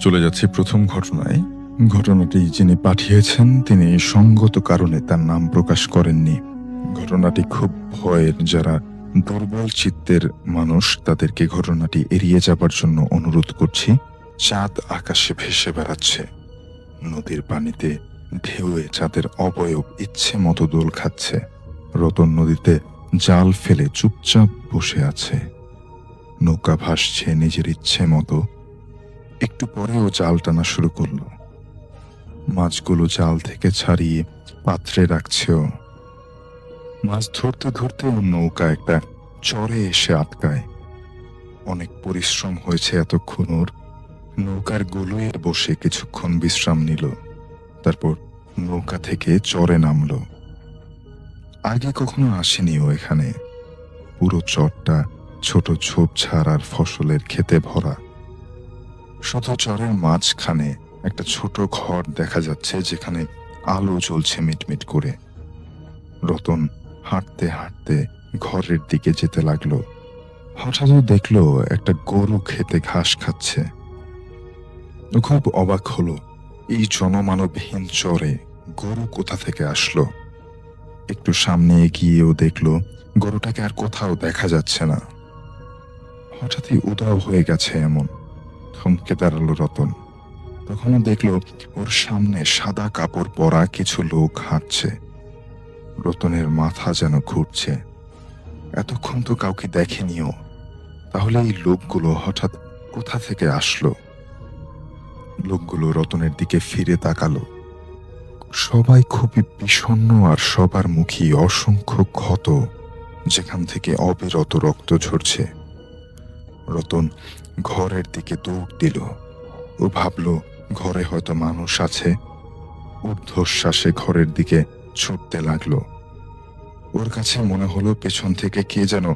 চলে যাচ্ছি প্রথম ঘটনায়। ঘটনাটি যিনি পাঠিয়েছেন তিনি সঙ্গত কারণে তার নাম প্রকাশ করেননি। ঘটনাটি খুব ভয়ের। যারা দুর্বল চিত্তের মানুষ তাদেরকে ঘটনাটি এড়িয়ে যাবার জন্য অনুরোধ করছি। চাঁদ আকাশে ভেসে বেড়াচ্ছে, নদীর পানিতে ঢেউয়ে চাঁদের অবয়ব ইচ্ছে মতো দোল খাচ্ছে। রতন নদীতে জাল ফেলে চুপচাপ বসে আছে। নৌকা ভাসছে নিজের ইচ্ছে মতো। একটু পরেও জাল টানা শুরু করলো। মাছগুলো জাল থেকে ছাড়িয়ে পাত্রে রাখছেও। মাছ ধরতে ধরতে ওর নৌকা একটা চরে এসে আটকায়। অনেক পরিশ্রম হয়েছে এতক্ষণ ওর। নৌকার গলুয়ে বসে কিছুক্ষণ বিশ্রাম নিল, তারপর নৌকা থেকে চরে নামলো। আগে কখনো আসেনি ও এখানে। পুরো চরটা ছোট ঝোপঝাড় আর ফসলের ক্ষেতে ভরা। শুধু চরের মাঝখানে একটা ছোট ঘর দেখা যাচ্ছে, যেখানে আলো জ্বলছে মিটমিট করে। রতন হাঁটতে হাঁটতে ঘরের দিকে যেতে লাগলো। হঠাৎ দেখলো একটা গরু খেতে ঘাস খাচ্ছে। ও খুব অবাক হলো, এই জনমানবহীন চরে গরু কোথা থেকে আসলো। একটু সামনে এগিয়েও দেখলো গরুটাকে আর কোথাও দেখা যাচ্ছে না। হঠাৎই উধাও হয়ে গেছে এমন। থমকে দাঁড়ালো রতন। তখনও দেখলো ওর সামনে সাদা কাপড় পরা কিছু লোক হাঁটছে। রতনের মাথা যেন ঘুরছে। এতক্ষণ তো কাউকে দেখেনিও, তাহলে এই লোকগুলো হঠাৎ কোথা থেকে আসলো? লোকগুলো রতনের দিকে ফিরে তাকালো। সবাই খুবই বিষণ্ণ আর সবার মুখে অসংখ্য ক্ষত, যেখান থেকে অবিরত রক্ত ঝরছে। রতন ঘরের দিকে দৌড় দিল। ও ভাবলো ঘরে হয়তো মানুষ আছে। ঊর্ধ্বশ্বাসে ঘরের দিকে ছুটতে লাগলো। ওর কাছে মনে হলো পেছন থেকে কে যেন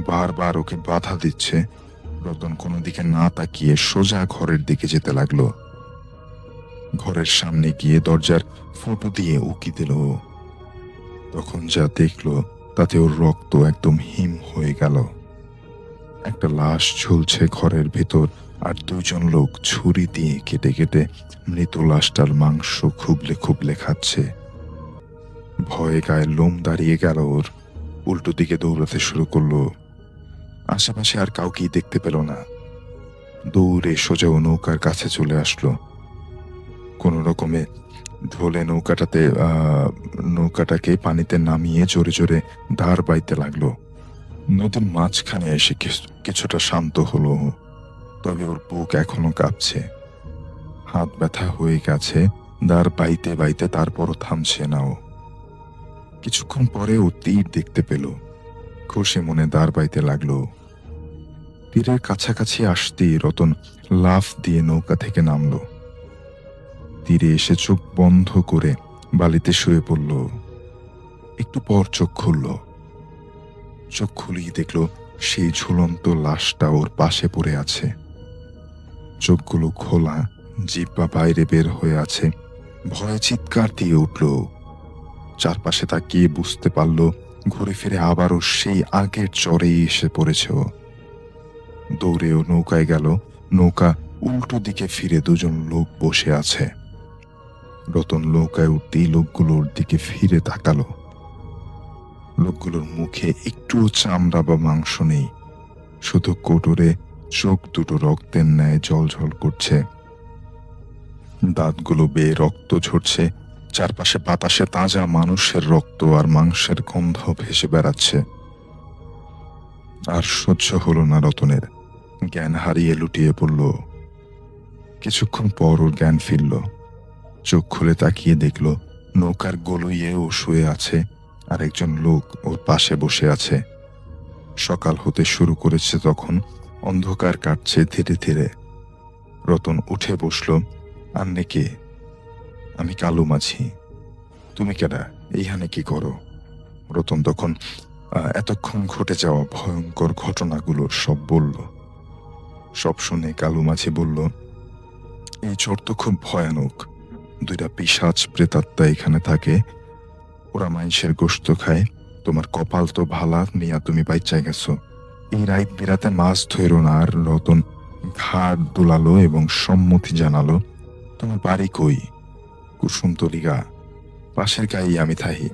বারবার ওকে বাধা দিচ্ছে। রতন কোনো দিকে না তাকিয়ে সোজা ঘরের দিকে যেতে লাগলো। ঘরের সামনে গিয়ে দরজার ফুটো দিয়ে উকি দিল। তখন যা দেখলো তাতে ওর রক্ত একদম হিম হয়ে গেল। একটা লাশ ঝুলছে ঘরের ভেতর, আর দুজন লোক ছুরি দিয়ে কেটে কেটে মৃত লাশটার মাংস খুবলে খুবলে খাচ্ছে। ভয়ে গায়ে লোম দাঁড়িয়ে গেল ওর। উল্টো দিকে দৌড়াতে শুরু করলো। আশেপাশে আর কাউকেই দেখতে পেল না। দৌড়ে সোজা ও নৌকার কাছে চলে আসলো। কোনো রকমে ঢোলে নৌকাটাকে পানিতে নামিয়ে জোরে জোরে ধার বাইতে লাগলো। নদীর মাঝখানে এসে কিছুটা শান্ত হলো, তবে ওর বুক এখনো কাঁপছে। হাত ব্যথা হয়ে গেছে দাঁড় বাইতে বাইতে, তারপরও থামছে না ও। কিছুক্ষণ পরে ও তীর দেখতে পেল। খুশি মনে দাঁড় বাইতে লাগলো। তীরের কাছাকাছি আসতেই রতন লাফ দিয়ে নৌকা থেকে নামলো। তীরে এসে চোখ বন্ধ করে বালিতে শুয়ে পড়ল। একটু পর চোখ খুলল। চোখ খুলেই দেখলো সেই ঝুলন্ত লাশটা ওর পাশে পড়ে আছে। চোখগুলো খোলা, জিহ্বা বাইরে বের হয়ে আছে। ভয়ে চিৎকার দিয়ে উঠল। চারপাশে তাকিয়ে বুঝতে পারল ঘুরে ফিরে আবারও সেই আগের চরেই এসে পড়েছে ও। দৌড়েও নৌকায় গেল। নৌকা উল্টো দিকে ফিরে দুজন লোক বসে আছে। রতন নৌকায় উঠতেই লোকগুলোর দিকে ফিরে তাকালো। লোকগুলোর মুখে একটুও চামড়া বা মাংস নেই, শুধু কোটরে চোখ দুটো রক্তের ন্যায় জ্বলজ্বল করছে। দাঁতগুলো বেয়ে রক্ত ঝরছে। চারপাশে বাতাসে তাজা মানুষের রক্ত আর মাংসের গন্ধ ভেসে বেড়াচ্ছে। আর সহ্য হলো না রতনের। জ্ঞান হারিয়ে লুটিয়ে পড়ল। কিছুক্ষণ পর ওর জ্ঞান ফিরল। চোখ খুলে তাকিয়ে দেখল নৌকার গলুইয়ে ও শুয়ে আছে, আর একজন লোক ওর পাশে বসে আছে। সকাল হতে শুরু করেছে তখন। অন্ধকার কাটছে ধীরে ধীরে। রতন উঠে বসল। আন্নে কে? আমি কালু মাঝি। তুমি কেডা? এইখানে কি করো? রতন তখন এতক্ষণ ঘটে যাওয়া ভয়ঙ্কর ঘটনাগুলো সব বলল। সব শুনে কালু মাঝি বলল, এই চর তো খুব ভয়ানক। দুইটা পিশাচ প্রেতাত্মা এখানে থাকে। ওরা মানুষের গোশত খায়। তোমার কপাল তো ভালা, মিয়া তুমি বাইচ্চা গেছো। এই রাত বিরাতে মাছ ধরো না। আর রতন ঘাড় দোলালো এবং সম্মতি জানালো, তোমার বাড়ি কই? কুসুমতলি গা, পাশের গাঁই আমি থাহি।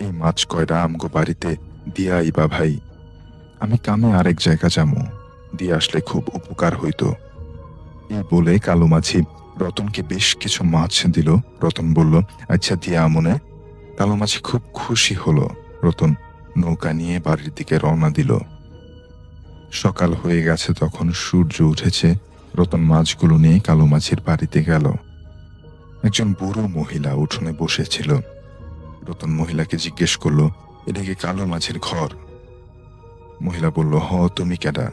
এই মাছ কয়টা আমগো বাড়িতে দিয়া আইবা ভাই। আমি কামে আরেক জায়গা যামু, দিয়ে আসলে খুব উপকার হইতো। এই বলে কালো মাছি রতনকে বেশ কিছু মাছ দিল। রতন বলল, আচ্ছা দিয়া আমনে। কালো মাছি খুব খুশি হলো। রতন নৌকা নিয়ে বাড়ির দিকে রওনা দিল। সকাল হয়ে গেছে, তখন সূর্য উঠেছে। রতন মাছগুলো নিয়ে কালো মাছির বাড়িতে গেল। একজন বুড়ো মহিলা উঠোনে বসেছিল। রতন মহিলাকে জিজ্ঞেস করলো, এটা কি কালো মাছের ঘর? মহিলা বলল, হ, তুমি কেডা?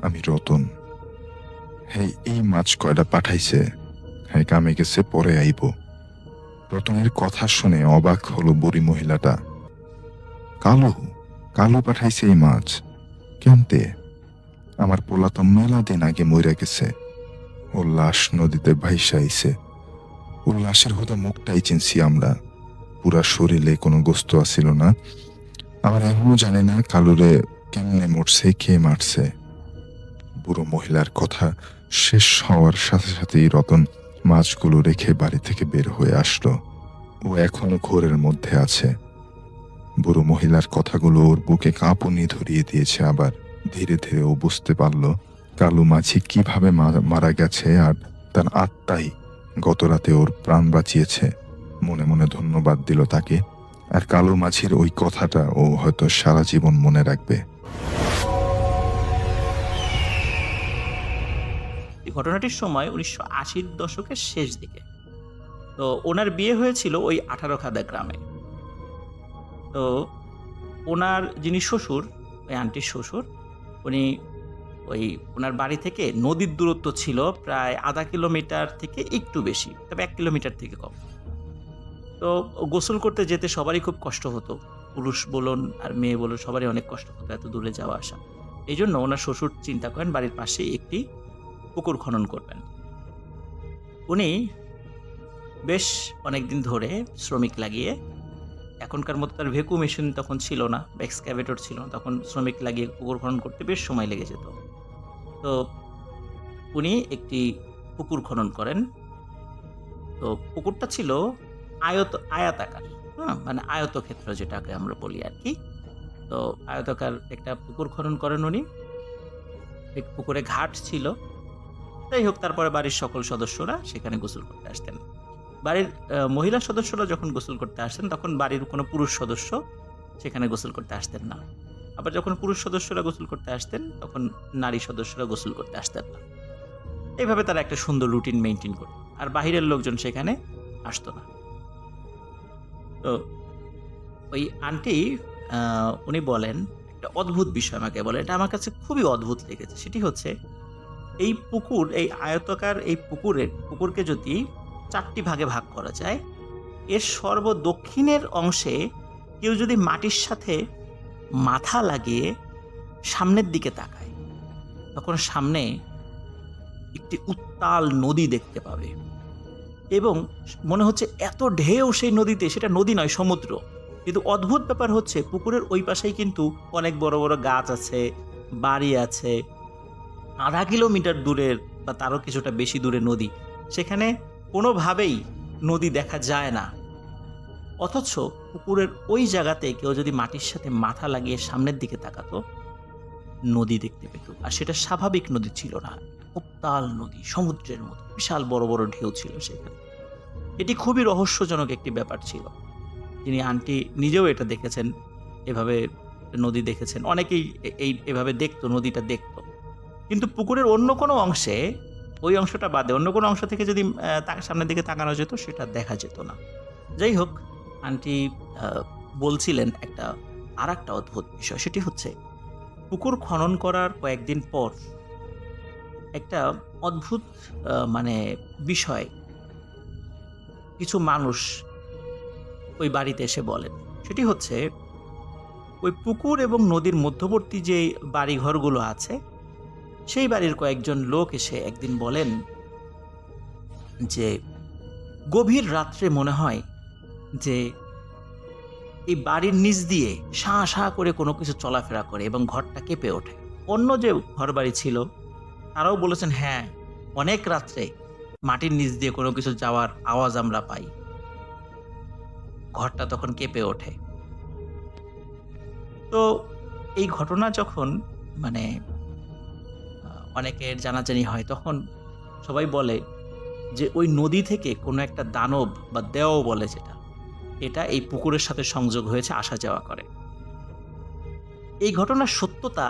আমি রতন। হ্যাঁ, এই মাছ কয়টা পাঠাইছে? হ্যাঁ, কামে গেছে, পরে আইব। রতনের কথা শুনে অবাক হলো বুড়ি মহিলাটা। কালো? কালো পাঠাইছে এই মাছ? কেমতে? আমার পোলা তো মেলা দিন আগে মইরা গেছে। ওর লাশ নদীতে ভাইসা আইছে। ওর লাশের হুদা মুখটাই চিনছি আমরা। পুরা শরীরে কোনো গোস্ত আসিল না। আমার এখনো জানি না কালুরে কেমনে মরছে, কে মারছে। বুড়ো মহিলার কথা শেষ হওয়ার সাথে সাথেই রতন মাছগুলো রেখে বাড়ি থেকে বের হয়ে আসলো। ও এখনো ঘোরের মধ্যে আছে। বুড়ো মহিলার কথাগুলো ওর বুকে কাঁপুনি ধরিয়ে দিয়েছে। আবার ধীরে ধীরে ও বুঝতে পারল কালু মাছি কিভাবে মারা গেছে, আর তার আত্মাই গত রাতে ওর প্রাণ বাঁচিয়েছে। মনে মনে ধন্যবাদ দিল তাকে। আর কালু মাছির ওই কথাটা ও হয়তো সারা জীবন মনে রাখবে। এই ঘটনাটির সময় ১৯৮০-র দশকের শেষ দিকে। তো ওনার বিয়ে হয়েছিল ওই ১৮খাদা গ্রামে। তো ওনার যিনি শ্বশুর, ওই আন্টির শ্বশুর, উনি ওই ওনার বাড়ি থেকে নদীর দূরত্ব ছিল প্রায় ০.৫ কিলোমিটার থেকে একটু বেশি, তবে ১ কিলোমিটার থেকে কম। তো গোসল করতে যেতে সবারই খুব কষ্ট হতো। পুরুষ বলুন আর মেয়ে বলুন, সবারই অনেক কষ্ট হতো এত দূরে যাওয়া আসা। এইজন্য ওনার শ্বশুর চিন্তা করেন বাড়ির পাশেই একটি পুকুর খনন করবেন। উনি বেশ অনেকদিন ধরে শ্রমিক লাগিয়ে, এখনকার মতো তার ভেকু মেশিন তখন ছিল না বা এক্সক্যাভেটর ছিল না, তখন শ্রমিক লাগিয়ে পুকুর খনন করতে বেশ সময় লেগে যেত। তো উনি একটি পুকুর খনন করেন। তো পুকুরটা ছিল আয়াতাকার, মানে আয়তক্ষেত্র যেটাকে আমরা বলি আর কি। তো আয়তাকার একটা পুকুর খনন করেন উনি। পুকুরে ঘাট ছিল। যাই হোক, তারপরে বাড়ির সকল সদস্যরা সেখানে গোসল করতে আসতেন। বাড়ির মহিলা সদস্যরা যখন গোসল করতে আসতেন, তখন বাড়ির কোনো পুরুষ সদস্য সেখানে গোসল করতে আসতেন না। আবার যখন পুরুষ সদস্যরা গোসল করতে আসতেন, তখন নারী সদস্যরা গোসল করতে আসতেন না। এইভাবে তারা একটা সুন্দর রুটিন মেইনটেইন করত। আর বাহিরের লোকজন সেখানে আসতো না। তো ওই আন্টি উনি বলেন, একটা অদ্ভুত বিষয় আমাকে বলেন, এটা আমার কাছে খুবই অদ্ভুত লেগেছে। সেটি হচ্ছে, এই পুকুর, এই আয়তাকার এই পুকুরকে যদি ৪ টি ভাগে ভাগ করা যায়, এর সর্বদক্ষিণের অংশে কেউ যদি মাটির সাথে মাথা লাগিয়ে সামনের দিকে তাকায়, তখন সামনে একটি উত্তাল নদী দেখতে পাবে। এবং মনে হচ্ছে এত ঢেউ সেই নদীতে, সেটা নদী নয়, সমুদ্র। কিন্তু অদ্ভুত ব্যাপার হচ্ছে, পুকুরের ওই পাশেই কিন্তু অনেক বড় বড় গাছ আছে, বাড়ি আছে। ০.৫ কিলোমিটার দূরের বা তারও কিছুটা বেশি দূরে নদী। সেখানে কোনোভাবেই নদী দেখা যায় না। অথচ পুকুরের ওই জায়গাতে কেউ যদি মাটির সাথে মাথা লাগিয়ে সামনের দিকে তাকাতো, নদী দেখতে পেত। আর সেটা স্বাভাবিক নদী ছিল না, উত্তাল নদী, সমুদ্রের মতো বিশাল বড় বড় ঢেউ ছিল সেখানে। এটি খুবই রহস্যজনক একটি ব্যাপার ছিল। তিনি আন্টি নিজেও এটা দেখেছেন, এভাবে নদী দেখেছেন। অনেকেই এভাবে দেখতো, নদীটা দেখতো। কিন্তু পুকুরের অন্য কোনো অংশে, ওই অংশটা বাদে অন্য কোনো অংশ থেকে যদি সামনের দিকে তাকানো যেত, সেটা দেখা যেত না। যাই হোক, আন্টি বলছিলেন আরেকটা অদ্ভুত বিষয়। সেটি হচ্ছে, পুকুর খনন করার কয়েকদিন পর একটা অদ্ভুত মানে বিষয় কিছু মানুষ ওই বাড়িতে এসে বলেন। সেটি হচ্ছে, ওই পুকুর এবং নদীর মধ্যবর্তী যে বাড়িঘরগুলো আছে, সেই বাড়ির কয়েকজন লোক এসে একদিন বলেন যে গভীর রাত্রে মনে হয় যে এই বাড়ির নিচ দিয়ে শাঁ শাঁ করে কোনো কিছু চলাফেরা করে এবং ঘরটা কেঁপে ওঠে। অন্য যে ঘরবাড়ি ছিল তারাও বলেছেন, হ্যাঁ, অনেক রাত্রে মাটির নিচ দিয়ে কোনো কিছু যাওয়ার আওয়াজ আমরা পাই। ঘরটা তখন কেঁপে ওঠে। তো এই ঘটনা যখন মানে অনেকের জানাজানি হয়, তখন সবাই বলে যে ওই নদী থেকে কোনো একটা দানব বা দেও বলে যেটা, এটা এই পুকুরের সাথে সংযোগ হয়েছে, আসা যাওয়া করে। এই ঘটনার সত্যতা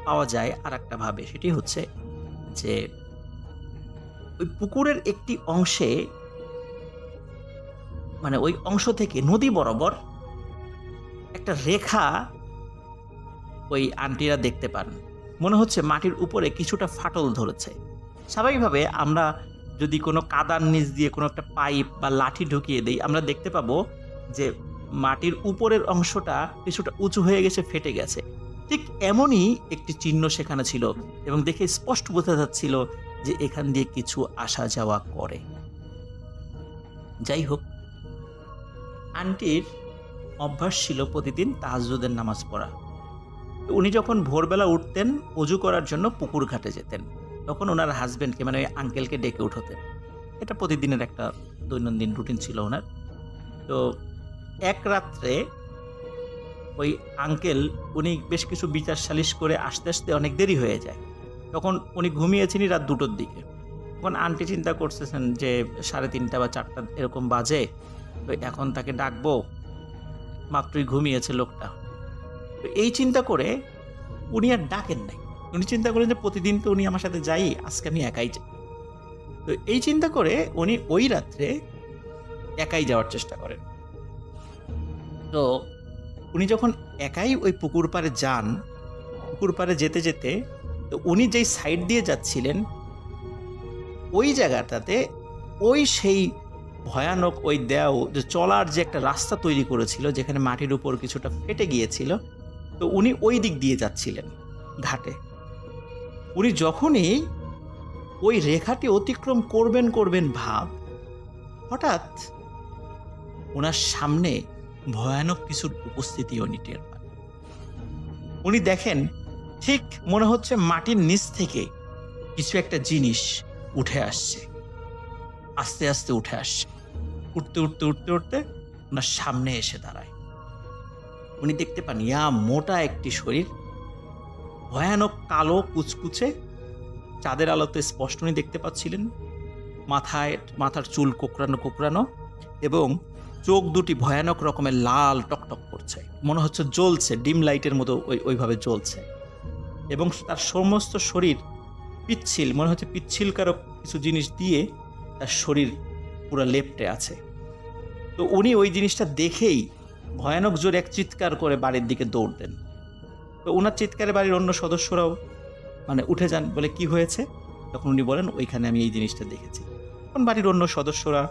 পাওয়া যায় আর একটা ভাবে, সেটি হচ্ছে যে ওই পুকুরের একটি অংশে মানে ওই অংশ থেকে নদী বরাবর একটা রেখা ওই আন্টিরা দেখতে পান। মনে হচ্ছে মাটির উপরে কিছুটা ফাটল ধরেছে। স্বাভাবিকভাবে আমরা যদি কোনো কাদার নিচ দিয়ে কোনো একটা পাইপ বা লাঠি ঢুকিয়ে দেই, আমরা দেখতে পাবো যে মাটির উপরের অংশটা কিছুটা উঁচু হয়ে গেছে, ফেটে গেছে। ঠিক এমনই একটি চিহ্ন সেখানে ছিল এবং দেখে স্পষ্ট বোঝা যাচ্ছিল যে এখান দিয়ে কিছু আসা যাওয়া করে। যাই হোক, আন্টির অভ্যাস ছিল প্রতিদিন তাহাজ্জুদের নামাজ পড়া। উনি যখন ভোরবেলা উঠতেন অজু করার জন্য পুকুর ঘাটে যেতেন, তখন ওনার হাজবেন্ডকে মানে ওই আঙ্কেলকে ডেকে উঠতেন। এটা প্রতিদিনের একটা দৈনন্দিন রুটিন ছিল ওনার। তো এক রাত্রে ওই আঙ্কেল উনি বেশ কিছু বিচার সালিশ করে আসতে আসতে অনেক দেরি হয়ে যায়। তখন উনি ঘুমিয়েছিলেন রাত 2টোর দিকে। তখন আন্টি চিন্তা করতেছেন যে 3:30 বা 4টা এরকম বাজে, তো এখন তাকে ডাকবো, মাত্রই ঘুমিয়েছে লোকটা। তো এই চিন্তা করে উনি আর ডাকেন নাই। উনি চিন্তা করেন যে প্রতিদিন তো উনি আমার সাথে যাই, আজকে আমি একাই যাই। তো এই চিন্তা করে উনি ওই রাত্রে একাই যাওয়ার চেষ্টা করেন। তো উনি যখন একাই ওই পুকুর পাড়ে যান, পুকুর পাড়ে যেতে যেতে তো উনি যেই সাইড দিয়ে যাচ্ছিলেন ওই জায়গাটাতে ওই সেই ভয়ানক ওই দেও যে চলার যে একটা রাস্তা তৈরি করেছিল, যেখানে মাটির উপর কিছুটা ফেটে গিয়েছিল, তো উনি ওই দিক দিয়ে যাচ্ছিলেন ঘাটে। উনি যখনই ওই রেখাটি অতিক্রম করবেন ভাব, হঠাৎ ওনার সামনে ভয়ানক কিছুর উপস্থিতি উনি টের পান। উনি দেখেন ঠিক মনে হচ্ছে মাটির নিচ থেকে কিছু একটা জিনিস উঠে আসছে, আস্তে আস্তে উঠে আসছে। উঠতে উঠতে উঠতে উঠতে ওনার সামনে এসে দাঁড়ায়। উনি দেখতে পান মোটা একটি শরীর, ভয়ানক কালো কুচকুচে, চাঁদের আলোতে স্পষ্ট উনি দেখতে পাচ্ছিলেন। মাথার চুল কোকড়ানো কোকড়ানো এবং চোখ দুটি ভয়ানক রকমের লাল টকটক করছে, মনে হচ্ছে জ্বলছে, ডিম লাইটের মতো ওইভাবে জ্বলছে। এবং তার সমস্ত শরীর পিচ্ছিল, মনে হচ্ছে পিচ্ছিলকারক কিছু জিনিস দিয়ে তার শরীর পুরো লেপ্টে আছে। তো উনি ওই জিনিসটা দেখেই ভয়ানক জোরে এক চিৎকার করে বাড়ির দিকে দৌড় দেন। তো ওনার চিৎকারে বাড়ির অন্য সদস্যরাও মানে উঠে যান, বলে কি হয়েছে? তখন উনি বলেন ওইখানে আমি এই জিনিসটা দেখেছি। তখন বাড়ির অন্য সদস্যরা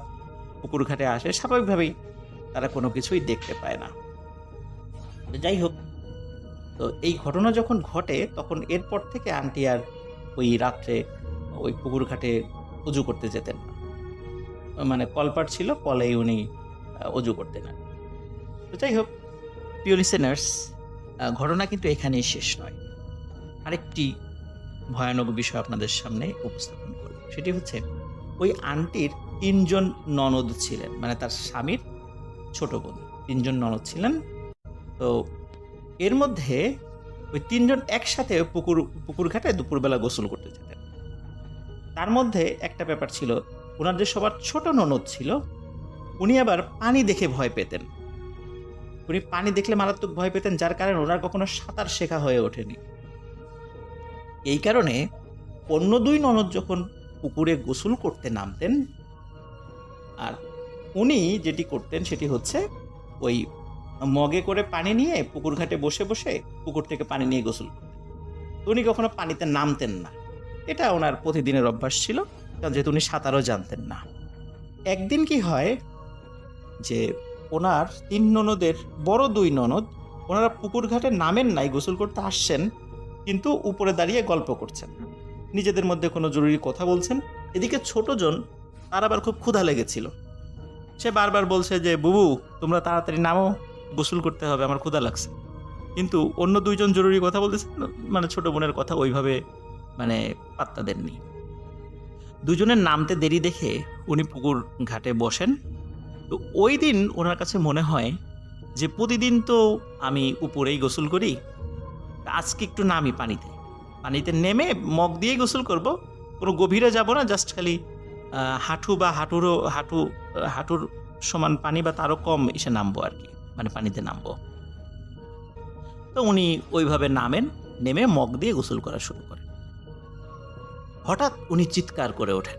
পুকুর ঘাটে আসে, স্বাভাবিকভাবেই তারা কোনো কিছুই দেখতে পায় না। তো যাই হোক, তো এই ঘটনা যখন ঘটে তখন এরপর থেকে আন্টি আর ওই রাত্রে ওই পুকুর ঘাটে অজু করতে যেতেন না। মানে কলপাট ছিল, কলেই উনি অজু করতেন না। তো যাই হোক, প্রিয় লিসেনার্স, ঘটনা কিন্তু এখানেই শেষ নয়। আরেকটি ভয়ানক বিষয় আপনাদের সামনে উপস্থাপন করব। সেটি হচ্ছে ওই আন্টির 3 জন ননদ ছিলেন, মানে তার স্বামীর ছোট বোন 3 জন ননদ ছিলেন। তো এর মধ্যে ওই 3 জন একসাথে পুকুর ঘাটে দুপুরবেলা গোসল করতে যেতেন। তার মধ্যে একটা ব্যাপার ছিল, ওনার যে সবার ছোট ননদ ছিল উনি আবার পানি দেখে ভয় পেতেন। উনি পানি দেখলে মারাত্মক ভয় পেতেন, যার কারণে ওনার কখনো সাঁতার শেখা হয়ে ওঠেনি। এই কারণে অন্য 2 ননদ যখন পুকুরে গোসল করতে নামতেন, আর উনি যেটি করতেন সেটি হচ্ছে ওই মগে করে পানি নিয়ে পুকুর ঘাটে বসে বসে পুকুর থেকে পানি নিয়ে গোসল করতেন। উনি কখনো পানিতে নামতেন না, এটা ওনার প্রতিদিনের অভ্যাস ছিল, কারণ যেহেতু উনি সাঁতারও জানতেন না। একদিন কি হয় যে ওনার 3 ননদের বড় 2 ননদ, ওনারা পুকুর ঘাটে নামেন নাই, গোসল করতে আসছেন, কিন্তু উপরে দাঁড়িয়ে গল্প করছেন, নিজেদের মধ্যে কোনো জরুরি কথা বলছেন। এদিকে ছোটজন, তার আবার খুব ক্ষুধা লেগেছিল। সে বারবার বলছে যে বুবু তোমরা তাড়াতাড়ি নামো, গোসল করতে হবে, আমার ক্ষুধা লাগছে। কিন্তু অন্য ২ জন জরুরি কথা বলতেছে, মানে ছোট বোনের কথা ওইভাবে মানে পাত্তা দেননি। ২ জনের নামতে দেরি দেখে উনি পুকুর ঘাটে বসেন। তো ঐদিন উনার কাছে মনে হয় যে প্রতিদিন তো আমি উপরেই গোসল করি, তা আজকে একটু নামি পানিতে। পানিতে নেমে মগ দিয়েই গোসল করব। কোনো গভীরে যাব না, জাস্ট খালি হাঁটু বা হাঁটুর সমান পানি বা তারও কম এসে নামবো আরকি। মানে পানিতে নামবো। তো উনি ওইভাবে নামেন, নেমে মগ দিয়ে গোসল করা শুরু করেন। হঠাৎ উনি চিৎকার করে ওঠেন।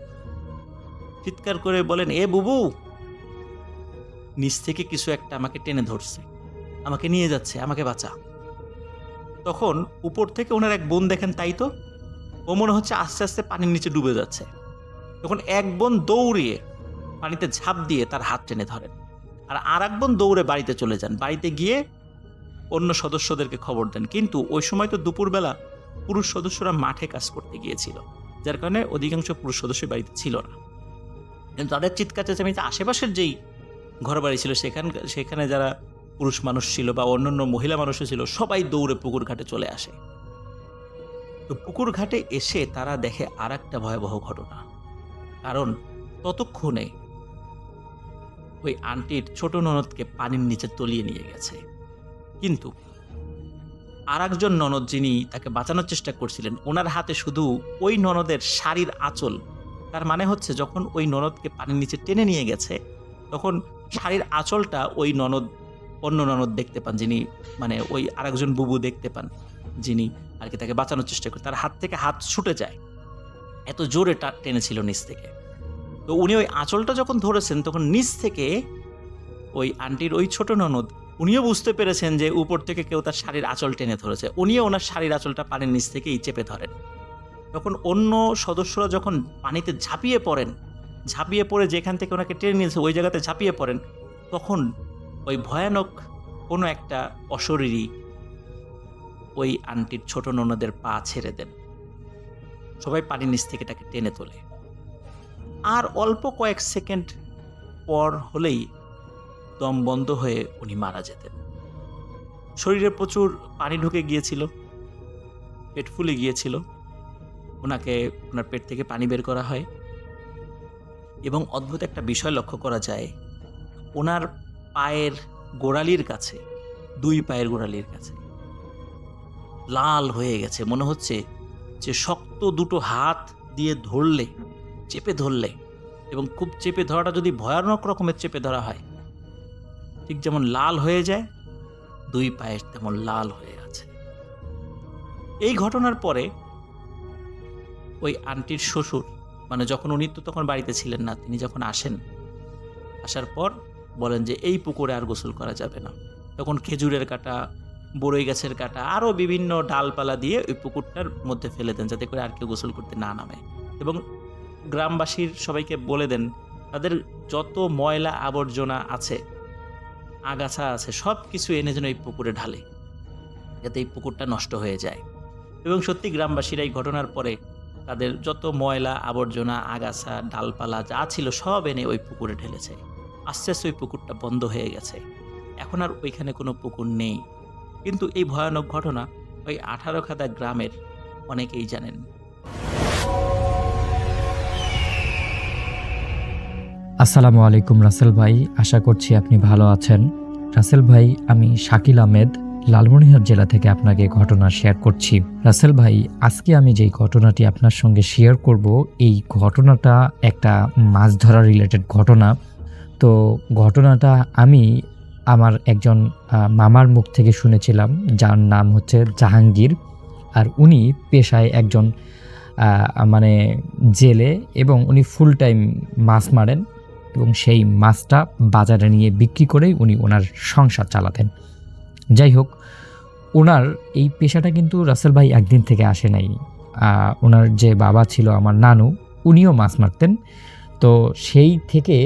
চিৎকার করে বলেন, "এ বুবু!" নিচ থেকে কিছু একটা আমাকে টেনে ধরছে। আমাকে নিয়ে যাচ্ছে, আমাকে বাঁচা। তখন উপর থেকে ওনার এক বোন দেখেন তাই তো। ও মনে হচ্ছে আস্তে, আস্তে পানির নিচে ডুবে যাচ্ছে। তখন এক বোন দৌড়িয়ে পানিতে ঝাঁপ দিয়ে তার হাত টেনে ধরেন। আর আরেক বোন দৌড়ে বাড়িতে চলে যান। বাড়িতে গিয়ে অন্য সদস্যদেরকে খবর দেন। কিন্তু ওই সময় তো দুপুরবেলা পুরুষ সদস্যরা মাঠে কাজ করতে গিয়েছিল। যার কারণে অধিকাংশ পুরুষ সদস্য বাড়িতে ছিল না। কিন্তু তাদের চিৎকার চেঁচামেচি আশেপাশের যেই ঘরবাড়ি ছিল সেখানে যারা পুরুষ মানুষ ছিল বা অন্যান্য মহিলা মানুষও ছিল, সবাই দৌড়ে পুকুর ঘাটে চলে আসে। তো পুকুর ঘাটে এসে তারা দেখে আরেকটা ভয়াবহ ঘটনা। কারণ ততক্ষণে ওই আন্টির ছোট ননদকে পানির নিচে তলিয়ে নিয়ে গেছে। কিন্তু আরেকজন ননদ যিনি তাকে বাঁচানোর চেষ্টা করছিলেন, ওনার হাতে শুধু ওই ননদের শাড়ির আঁচল। তার মানে হচ্ছে যখন ওই ননদকে পানির নিচে টেনে নিয়ে গেছে, তখন শাড়ির আঁচলটা ওই অন্য ননদ দেখতে পান, যিনি মানে ওই আরেকজন বুবু দেখতে পান, যিনি আর কি তাকে বাঁচানোর চেষ্টা করেন। তার হাত থেকে হাত ছুটে যায়, এত জোরে টেনেছিল নিচ থেকে। তো উনি ওই আঁচলটা যখন ধরেছেন, তখন নিচ থেকে ওই আন্টির ওই ছোট ননদ, উনিও বুঝতে পেরেছেন যে উপর থেকে কেউ তার শাড়ির আঁচল টেনে ধরেছে। উনিও ওনার শাড়ির আঁচলটা পানির নিচ থেকেই চেপে ধরেন। তখন অন্য সদস্যরা যখন পানিতে ঝাঁপিয়ে পড়ে যেখান থেকে ওনাকে টেনে নিয়েছে ওই জায়গাতে ঝাঁপিয়ে পড়েন, তখন ওই ভয়ানক কোনো একটা অশরীরী ওই আন্টির ছোট ননদের পা ছেড়ে দেন। সবাই পানির নিচ থেকে তাকে টেনে তোলে। আর অল্প কয়েক সেকেন্ড পর হলেই দম বন্ধ হয়ে উনি মারা যেতেন। শরীরে প্রচুর পানি ঢুকে গিয়েছিল, পেট ফুলে গিয়েছিল। ওনার পেট থেকে পানি বের করা হয় এবং অদ্ভুত একটা বিষয় লক্ষ্য করা যায়, ওনার পায়ের গোড়ালির কাছে, 2 পায়ের গোড়ালির কাছে লাল হয়ে গেছে। মনে হচ্ছে যে শক্ত দুটো হাত দিয়ে চেপে ধরলে, এবং খুব চেপে ধরাটা যদি ভয়ানক রকমের চেপে ধরা হয়, ঠিক যেমন লাল হয়ে যায়, 2 পায়ে তেমন লাল হয়ে আছে। এই ঘটনার পরে ওই আন্টির শ্বশুর, মানে যখন উনি তো তখন বাড়িতে ছিলেন না, তিনি যখন আসার পর বলেন যে এই পুকুরে আর গোসল করা যাবে না। তখন খেজুরের কাঁটা, বড়ই গাছের কাঁটা, আরও বিভিন্ন ডালপালা দিয়ে ওই পুকুরটার মধ্যে ফেলে দেন, যাতে করে আর কেউ গোসল করতে না নামে। এবং গ্রামবাসীর সবাইকে বলে দেন, তাদের যত ময়লা আবর্জনা আছে, আগাছা আছে, সব কিছু এনে যেন এই পুকুরে ঢালে, যাতে এই পুকুরটা নষ্ট হয়ে যায়। এবং সত্যি গ্রামবাসীরা এই ঘটনার পরে তাদের যত ময়লা আবর্জনা, আগাছা, ডালপালা যা ছিল সব এনে ওই পুকুরে ঢেলেছে। আস্তে আস্তে ওই পুকুরটা বন্ধ হয়ে গেছে। এখন আর ওইখানে কোনো পুকুর নেই। কিন্তু এই ভয়ানক ঘটনা ওই 18 গ্রামের অনেকেই জানেন। আসসালামু আলাইকুম রাসেল ভাই, আশা করছি আপনি ভালো আছেন। রাসেল ভাই, আমি শাকিল আহমেদ লালমনিরহাট জেলা থেকে আপনাকে ঘটনা শেয়ার করছি। রাসেল ভাই, আজকে আমি যেই ঘটনাটি আপনার সঙ্গে শেয়ার করব, এই ঘটনাটা একটা মাছ ধরা রিলেটেড ঘটনা। তো ঘটনাটা আমি আমার একজন মামার মুখ থেকে শুনেছিলাম, যার নাম হচ্ছে জাহাঙ্গীর। আর উনি পেশায় একজন মানে জেলে, এবং উনি ফুল টাইম মাছ মারেন, এবং সেই মাছটা বাজারে নিয়ে বিক্রি করেই উনি ওনার সংসার চালাতেন। যাই হোক, ওনার এই পেশাটা কিন্তু রাসেল ভাই একদিন থেকে আসে নাই। ওনার যে বাবা ছিল আমার নানু, উনিও মাছ মারতেন। তো সেই থেকে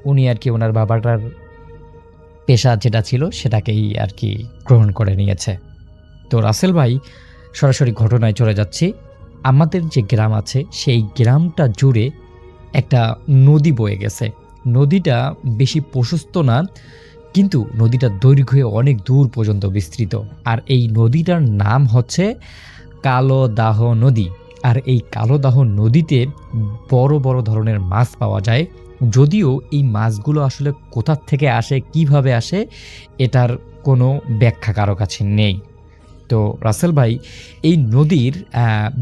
উনি আর কি ওনার বাবাটার পেশা যেটা ছিল সেটাকেই আর কি গ্রহণ করে নিয়েছে। তো রাসেল ভাই, সরাসরি ঘটনায় চলে যাচ্ছি। আমাদের যে গ্রাম আছে সেই গ্রামটা জুড়ে একটা নদী বয়ে গেছে। নদীটা বেশি প্রশস্ত না, কিন্তু নদীটার দৈর্ঘ্যে অনেক দূর পর্যন্ত বিস্তৃত। আর এই নদীটার নাম হচ্ছে কালোদাহ নদী। আর এই কালোদাহ নদীতে বড় বড় ধরনের মাছ পাওয়া যায়। যদিও এই মাছগুলো আসলে কোথা থেকে আসে, কিভাবে আসে, এটার কোনো ব্যাখ্যা কারো কাছে নেই। তো রাসেল ভাই, এই নদীর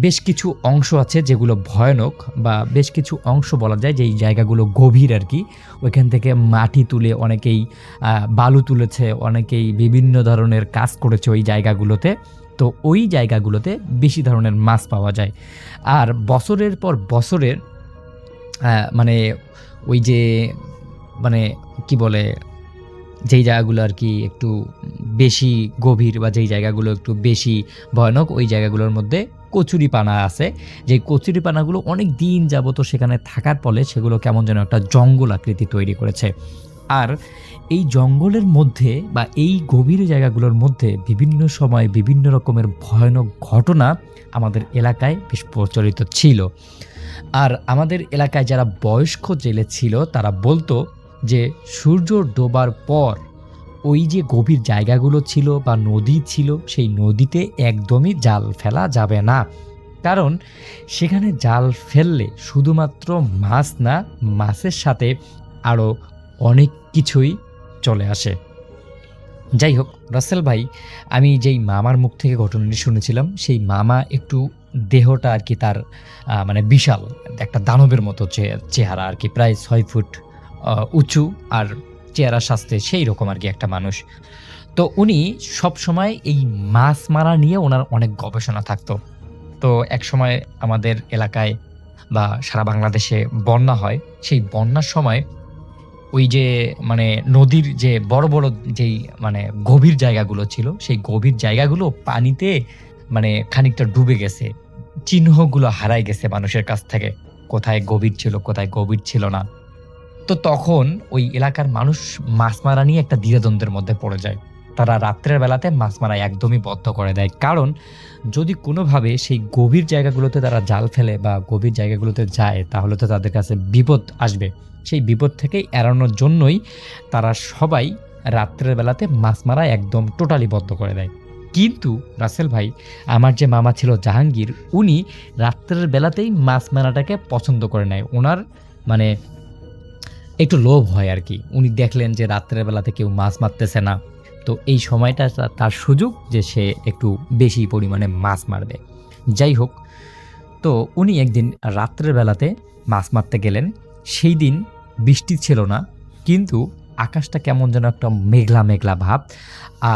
বেশ কিছু অংশ আছে যেগুলো ভয়ানক, বা বেশ কিছু অংশ বলা যায় যে এই জায়গাগুলো গভীর আর কি। ওইখান থেকে মাটি তুলে অনেকেই বালু তুলেছে, অনেকেই বিভিন্ন ধরনের কাজ করেছে ওই জায়গাগুলোতে। তো ওই জায়গাগুলোতে বেশি ধরনের মাছ পাওয়া যায়। আর বছরের পর বছরের মানে ওই যে মানে কি বলে, যেই জায়গাগুলো আর কি একটু বেশি গভীর বা যেই জায়গাগুলো একটু বেশি ভয়ানক, ওই জায়গাগুলোর মধ্যে কচুরিপানা আছে। যেই কচুরিপানাগুলো অনেক দিন যাবত সেখানে থাকার ফলে সেগুলো কেমন যেন একটা জঙ্গল আকৃতি তৈরি করেছে। আর এই জঙ্গলের মধ্যে বা এই গভীর জায়গাগুলোর মধ্যে বিভিন্ন সময় বিভিন্ন রকমের ভয়ানক ঘটনা আমাদের এলাকায় বেশ প্রচলিত ছিল। আর আমাদের এলাকায় যারা বয়স্ক জেলে ছিল তারা বলতো যে সূর্য ডোবার পর ওই যে গভীর জায়গাগুলো ছিল বা নদী ছিল, সেই নদীতে একদমই জাল ফেলা যাবে না। কারণ সেখানে জাল ফেললে শুধুমাত্র মাছ না, মাছের সাথে আরও অনেক কিছুই চলে আসে। যাই হোক রাসেল ভাই, আমি যেই মামার মুখ থেকে ঘটনাটি শুনেছিলাম, সেই মামা একটু দেহটা আর কি তার মানে বিশাল একটা দানবের মতো চেহারা আর কি, প্রায় 6 ফুট উঁচু, আর চেহারা স্বাস্থ্যে সেই রকম আর কি একটা মানুষ। তো উনি সব সময় এই মাছ মারা নিয়ে ওনার অনেক গবেষণা থাকতো। তো এক সময় আমাদের এলাকায় বা সারা বাংলাদেশে বন্যা হয়। সেই বন্যার সময় ওই যে মানে নদীর যে বড় বড় যেই মানে গভীর জায়গাগুলো ছিল, সেই গভীর জায়গাগুলো পানিতে মানে খানিকটা ডুবে গেছে, চিহ্নগুলো হারাই গেছে মানুষের কাছ থেকে, কোথায় গভীর ছিল কোথায় গভীর ছিল না। তো তখন ওই এলাকার মানুষ মাছ মারা নিয়ে একটা দ্বিধাদ্বন্দ্বের মধ্যে পড়ে যায়। তারা রাত্রের বেলাতে মাছ মারা একদমই বন্ধ করে দেয়। কারণ যদি কোনোভাবে সেই গভীর জায়গাগুলোতে তারা জাল ফেলে বা গভীর জায়গাগুলোতে যায়, তাহলে তো তাদের কাছে বিপদ আসবে। সেই বিপদ থেকে এড়ানোর জন্যই তারা সবাই রাত্রের বেলাতে মাছ মারা একদম টোটালি বন্ধ করে দেয়। কিন্তু রাসেল ভাই, আমার যে মামা ছিল জাহাঙ্গীর, উনি রাত্রের বেলাতেই মাছ মারাটাকে পছন্দ করে নেয়। ওনার মানে একটু লোভ হয় আর কি। উনি দেখলেন যে রাত্রের বেলাতে কেউ মাছ মারতেছে না, তো এই সময়টা তার সুযোগ যে সে একটু বেশি পরিমাণে মাছ মারবে। যাই হোক, তো উনি একদিন রাত্রের বেলাতে মাছ মারতে গেলেন। সেই দিন বৃষ্টি ছিল না, কিন্তু আকাশটা কেমন যেন একটা মেঘলা মেঘলা ভাব,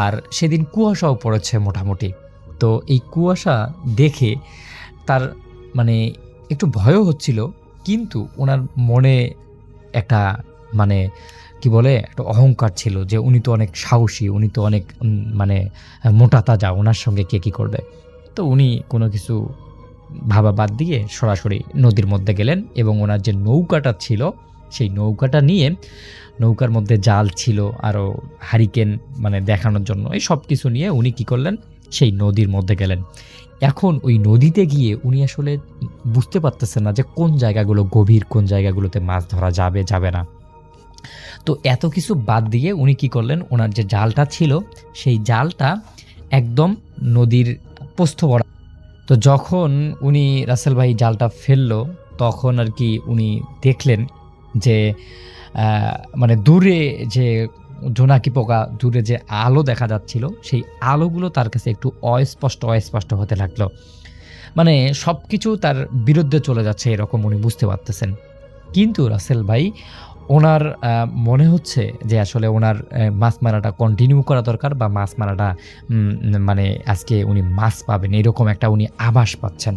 আর সেদিন কুয়াশাও পড়েছে মোটামুটি। তো এই কুয়াশা দেখে তার মানে একটু ভয়ও হচ্ছিল, কিন্তু ওনার মনে একটা মানে কি বলে একটা অহংকার ছিল যে উনি তো অনেক সাহসী, উনি তো অনেক মানে মোটা তাজা, ওনার সঙ্গে কে কী করবে। তো উনি কোনো কিছু ভাবা বাদ দিয়ে সরাসরি নদীর মধ্যে গেলেন, এবং ওনার যে নৌকাটা ছিল সেই নৌকাটা নিয়ে, নৌকার মধ্যে জাল ছিল আরও হারিকেন মানে দেখানোর জন্য, এই সব কিছু নিয়ে উনি কী করলেন, সেই নদীর মধ্যে গেলেন। এখন ওই নদীতে গিয়ে উনি আসলে বুঝতে পারতেছেন না যে কোন জায়গাগুলো গভীর, কোন জায়গাগুলোতে মাছ ধরা যাবে যাবে না। তো এত কিছু বাদ দিয়ে উনি কি করলেন, ওনার যে জালটা ছিল সেই জালটা একদম নদীর প্রস্থ বরাবর। তো যখন উনি রাসেল ভাই জালটা ফেললো, তখন আর কি উনি দেখলেন যে মানে দূরে যে জোনাকি পোকা, দূরে যে আলো দেখা যাচ্ছিল, সেই আলোগুলো তার কাছে একটু অস্পষ্ট হতে লাগলো। মানে সব কিছু তার বিরুদ্ধে চলে যাচ্ছে এরকম উনি বুঝতে পারতেছেন। কিন্তু রাসেল ভাই, ওনার মনে হচ্ছে যে আসলে ওনার মাছ মারাটা কন্টিনিউ করা দরকার, বা মাছ মারাটা মানে আজকে উনি মাছ পাবেন এরকম একটা উনি আভাস পাচ্ছেন।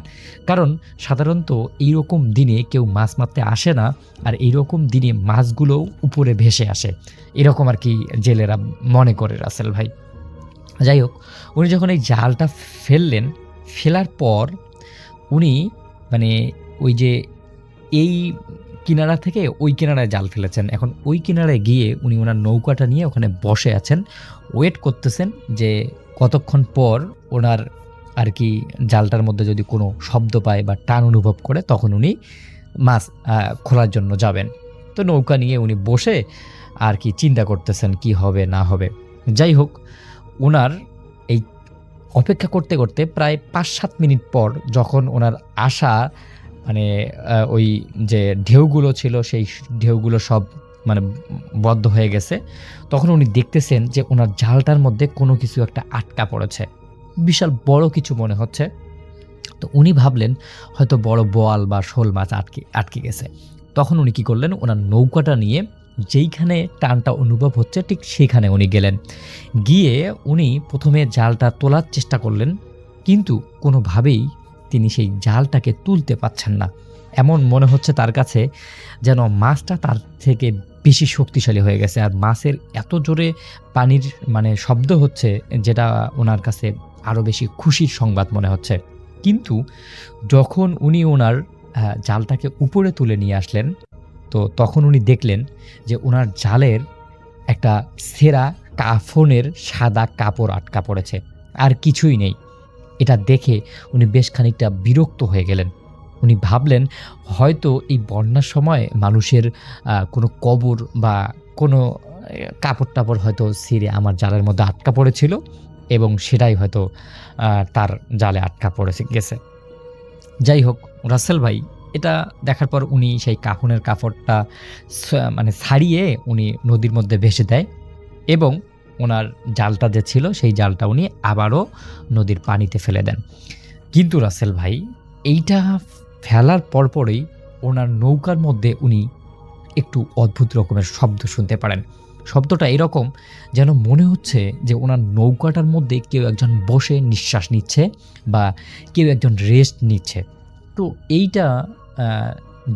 কারণ সাধারণত এইরকম দিনে কেউ মাছ মারতে আসে না, আর এইরকম দিনে মাছগুলোও উপরে ভেসে আসে, এরকম আর কি জেলেরা মনে করে রাসেল ভাই। যাই হোক, উনি যখন এই জালটা ফেললেন, ফেলার পর উনি মানে ওই যে এই কিনারা থেকে ওই কিনারায় জাল ফেলেছেন। এখন ওই কিনারায় গিয়ে উনি ওনার নৌকাটা নিয়ে ওখানে বসে আছেন, ওয়েট করতেছেন যে কতক্ষণ পর ওনার আর কি জালটার মধ্যে যদি কোনো শব্দ পায় বা টান অনুভব করে, তখন উনি মাছ খোলার জন্য যাবেন। তো নৌকা নিয়ে উনি বসে আর কি চিন্তা করতেছেন কি হবে না হবে। যাই হোক, ওনার এই অপেক্ষা করতে করতে প্রায় 5-7 মিনিট পর যখন ওনার আশা মানে ওই যে ঢেউগুলো ছিল সেই ঢেউগুলো সব মানে বদ্ধ হয়ে গেছে, তখন উনি দেখতেছেন যে ওনার জালটার মধ্যে কোনো কিছু একটা আটকা পড়েছে, বিশাল বড় কিছু মনে হচ্ছে। তো উনি ভাবলেন হয়তো বড় বোয়াল বা শোল মাছ আটকে গেছে। তখন উনি কি করলেন, ওনার নৌকাটা নিয়ে যেইখানে টানটা অনুভব হচ্ছে ঠিক সেখানে উনি গেলেন। গিয়ে উনি প্রথমে জালটা তোলার চেষ্টা করলেন, কিন্তু কোনোভাবেই তিনি সেই জালটাকে তুলতে পারছেন না। এমন মনে হচ্ছে তার কাছে যেন মাছটা তার থেকে বেশি শক্তিশালী হয়ে গেছে, আর মাছের এত জোরে পানির মানে শব্দ হচ্ছে যেটা ওনার কাছে আরও বেশি খুশির সংবাদ মনে হচ্ছে। কিন্তু যখন উনি ওনার জালটাকে উপরে তুলে নিয়ে আসলেন, তো তখন উনি দেখলেন যে ওনার জালের একটা ছেঁড়া কাফনের সাদা কাপড় আটকা পড়েছে, আর কিছুই নেই। এটা দেখে উনি বেশ খানিকটা বিরক্ত হয়ে গেলেন। উনি ভাবলেন হয়তো এই বন্যার সময় মানুষের কোনো কবর বা কোনো কাপড় টাপড় হয়তো ছিঁড়ে আমার জালের মধ্যে আটকা পড়েছিল এবং সেটাই হয়তো তার জালে আটকা পড়ে গেছে। যাই হোক, রাসেল ভাই এটা দেখার পর উনি সেই কাফনের কাপড়টা মানে ছাড়িয়ে উনি নদীর মধ্যে ভেসে দেয় এবং ওনার জালটা যে ছিল সেই জালটা উনি আবারও নদীর পানিতে ফেলে দেন। কিন্তু রাসেল ভাই এইটা ফেলার পরপরই ওনার নৌকার মধ্যে উনি একটু অদ্ভুত রকমের শব্দ শুনতে পারেন। শব্দটা এরকম যেন মনে হচ্ছে যে ওনার নৌকাটার মধ্যে কেউ একজন বসে নিঃশ্বাস নিচ্ছে বা কেউ একজন রেস্ট নিচ্ছে। তো এইটা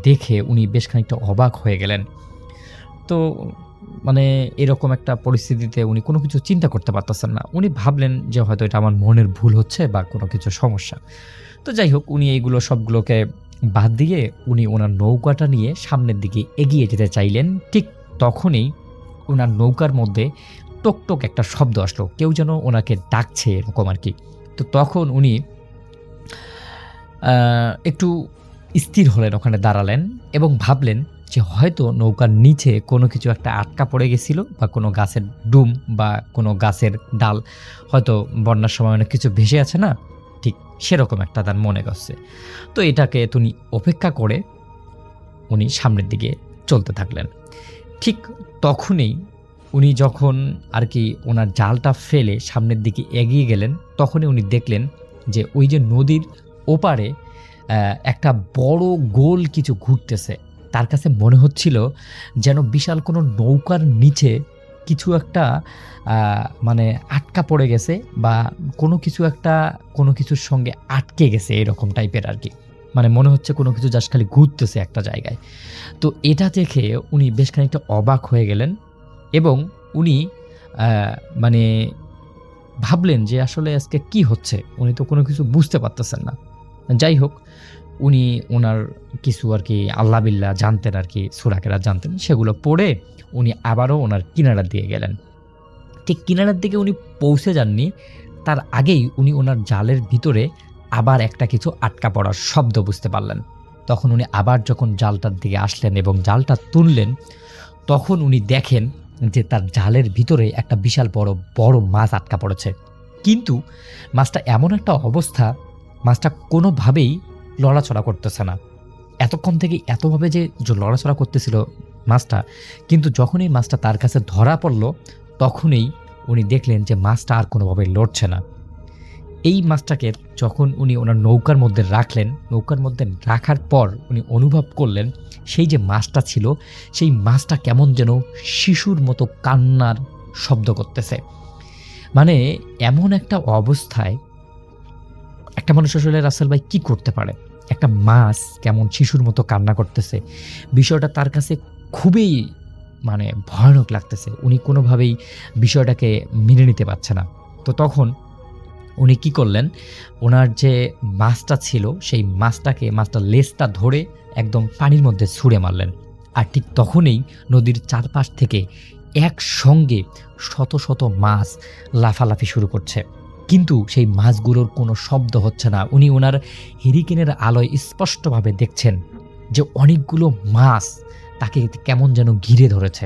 দেখে উনি বেশ খানিকটা অবাক হয়ে গেলেন। তো মানে এরকম একটা পরিস্থিতিতে উনি কোনো কিছু চিন্তা করতে পারতেছেন না। উনি ভাবলেন যে হয়তো এটা আমার মনের ভুল হচ্ছে বা কোনো কিছু সমস্যা। তো যাই হোক, উনি এইগুলো সবগুলোকে বাদ দিয়ে উনি ওনার নৌকাটা নিয়ে সামনের দিকে এগিয়ে যেতে চাইলেন। ঠিক তখনই ওনার নৌকার মধ্যে টকটক একটা শব্দ আসলো, কেউ যেন ওনাকে ডাকছে এরকম আর কি। তো তখন উনি একটু স্থির হলেন, ওখানে দাঁড়ালেন এবং ভাবলেন যে হয়তো নৌকার নিচে কোনো কিছু একটা আটকা পড়ে গেছিল বা কোনো গাছের ডুম বা কোনো গাছের ডাল, হয়তো বন্যার সময় অনেক কিছু ভেসে আছে না, ঠিক সেরকম একটা তার মনে করছে। তো এটাকে তিনি অপেক্ষা করে উনি সামনের দিকে চলতে থাকলেন। ঠিক তখনই উনি যখন আর কি ওনার জালটা ফেলে সামনের দিকে এগিয়ে গেলেন, তখনই উনি দেখলেন যে ওই যে নদীর ওপারে একটা বড় গোল কিছু ঘুরতেছে। তার কাছে মনে হচ্ছিল যেন বিশাল কোনো নৌকার নিচে কিছু একটা মানে আটকা পড়ে গেছে বা কোনো কিছু একটা কোনো কিছুর সঙ্গে আটকে গেছে, এরকম টাইপের আর কি। মানে মনে হচ্ছে কোনো কিছু জাস্ট খালি ঘুরতেছে একটা জায়গায়। তো এটা দেখে উনি বেশ খানিকটা অবাক হয়ে গেলেন এবং উনি মানে ভাবলেন যে আসলে আজকে কি হচ্ছে, উনি তো কোনো কিছু বুঝতে পারতেছেন না। যাই হোক, উনি ওনার কিছু আর কি আল্লাহ বিল্লাহ জানতেন আর কি, সূরা কেরাত জানতেন, সেগুলো পড়ে উনি আবারও ওনার কিনারার দিকে গেলেন। ঠিক কিনারার দিকে উনি পৌঁছে যাননি, তার আগেই উনি ওনার জালের ভিতরে আবার একটা কিছু আটকা পড়ার শব্দ বুঝতে পারলেন। তখন উনি আবার যখন জালটার দিকে আসলেন এবং জালটা তুললেন, তখন উনি দেখেন যে তার জালের ভিতরে একটা বিশাল বড় মাছ আটকা পড়েছে। কিন্তু মাছটা এমন একটা অবস্থা, মাছটা কোনোভাবেই লড়াচড়া করতেছে না। এতক্ষণ থেকে এতভাবে যে লড়াচড়া করতেছিল মাছটা, কিন্তু যখনই মাছটা তার কাছে ধরা পড়ল, তখনই উনি দেখলেন যে মাছটা আর কোনোভাবে লড়ছে না। এই মাছটাকে যখন উনি ওনার নৌকার মধ্যে রাখলেন, নৌকার মধ্যে রাখার পর উনি অনুভব করলেন সেই যে মাছটা ছিল, সেই মাছটা কেমন যেন শিশুর মতো কান্নার শব্দ করতেছে। মানে এমন একটা অবস্থায় একটা মানুষ আসলে রাসেল ভাই কি করতে পারে? একটা মাছ কেমন শিশুর মতো কান্না করতেছে, বিষয়টা তার কাছে খুবই মানে ভয়ানক লাগতেছে। উনি কোনোভাবেই বিষয়টাকে মেনে নিতে পারছে না। তো তখন উনি কি করলেন, ওনার যে মাছটা ছিল সেই মাছটার লেজটা ধরে একদম পানির মধ্যে ছুঁড়ে মারলেন। আর ঠিক তখনই নদীর চারপাশ থেকে একসঙ্গে শত শত মাছ লাফালাফি শুরু করছে, কিন্তু সেই মাছগুলোর কোনো শব্দ হচ্ছে না। উনি ওনার হেরিকেনের আলোয় স্পষ্টভাবে দেখছেন যে অনেকগুলো মাছ তাকে কেমন যেন ঘিরে ধরেছে।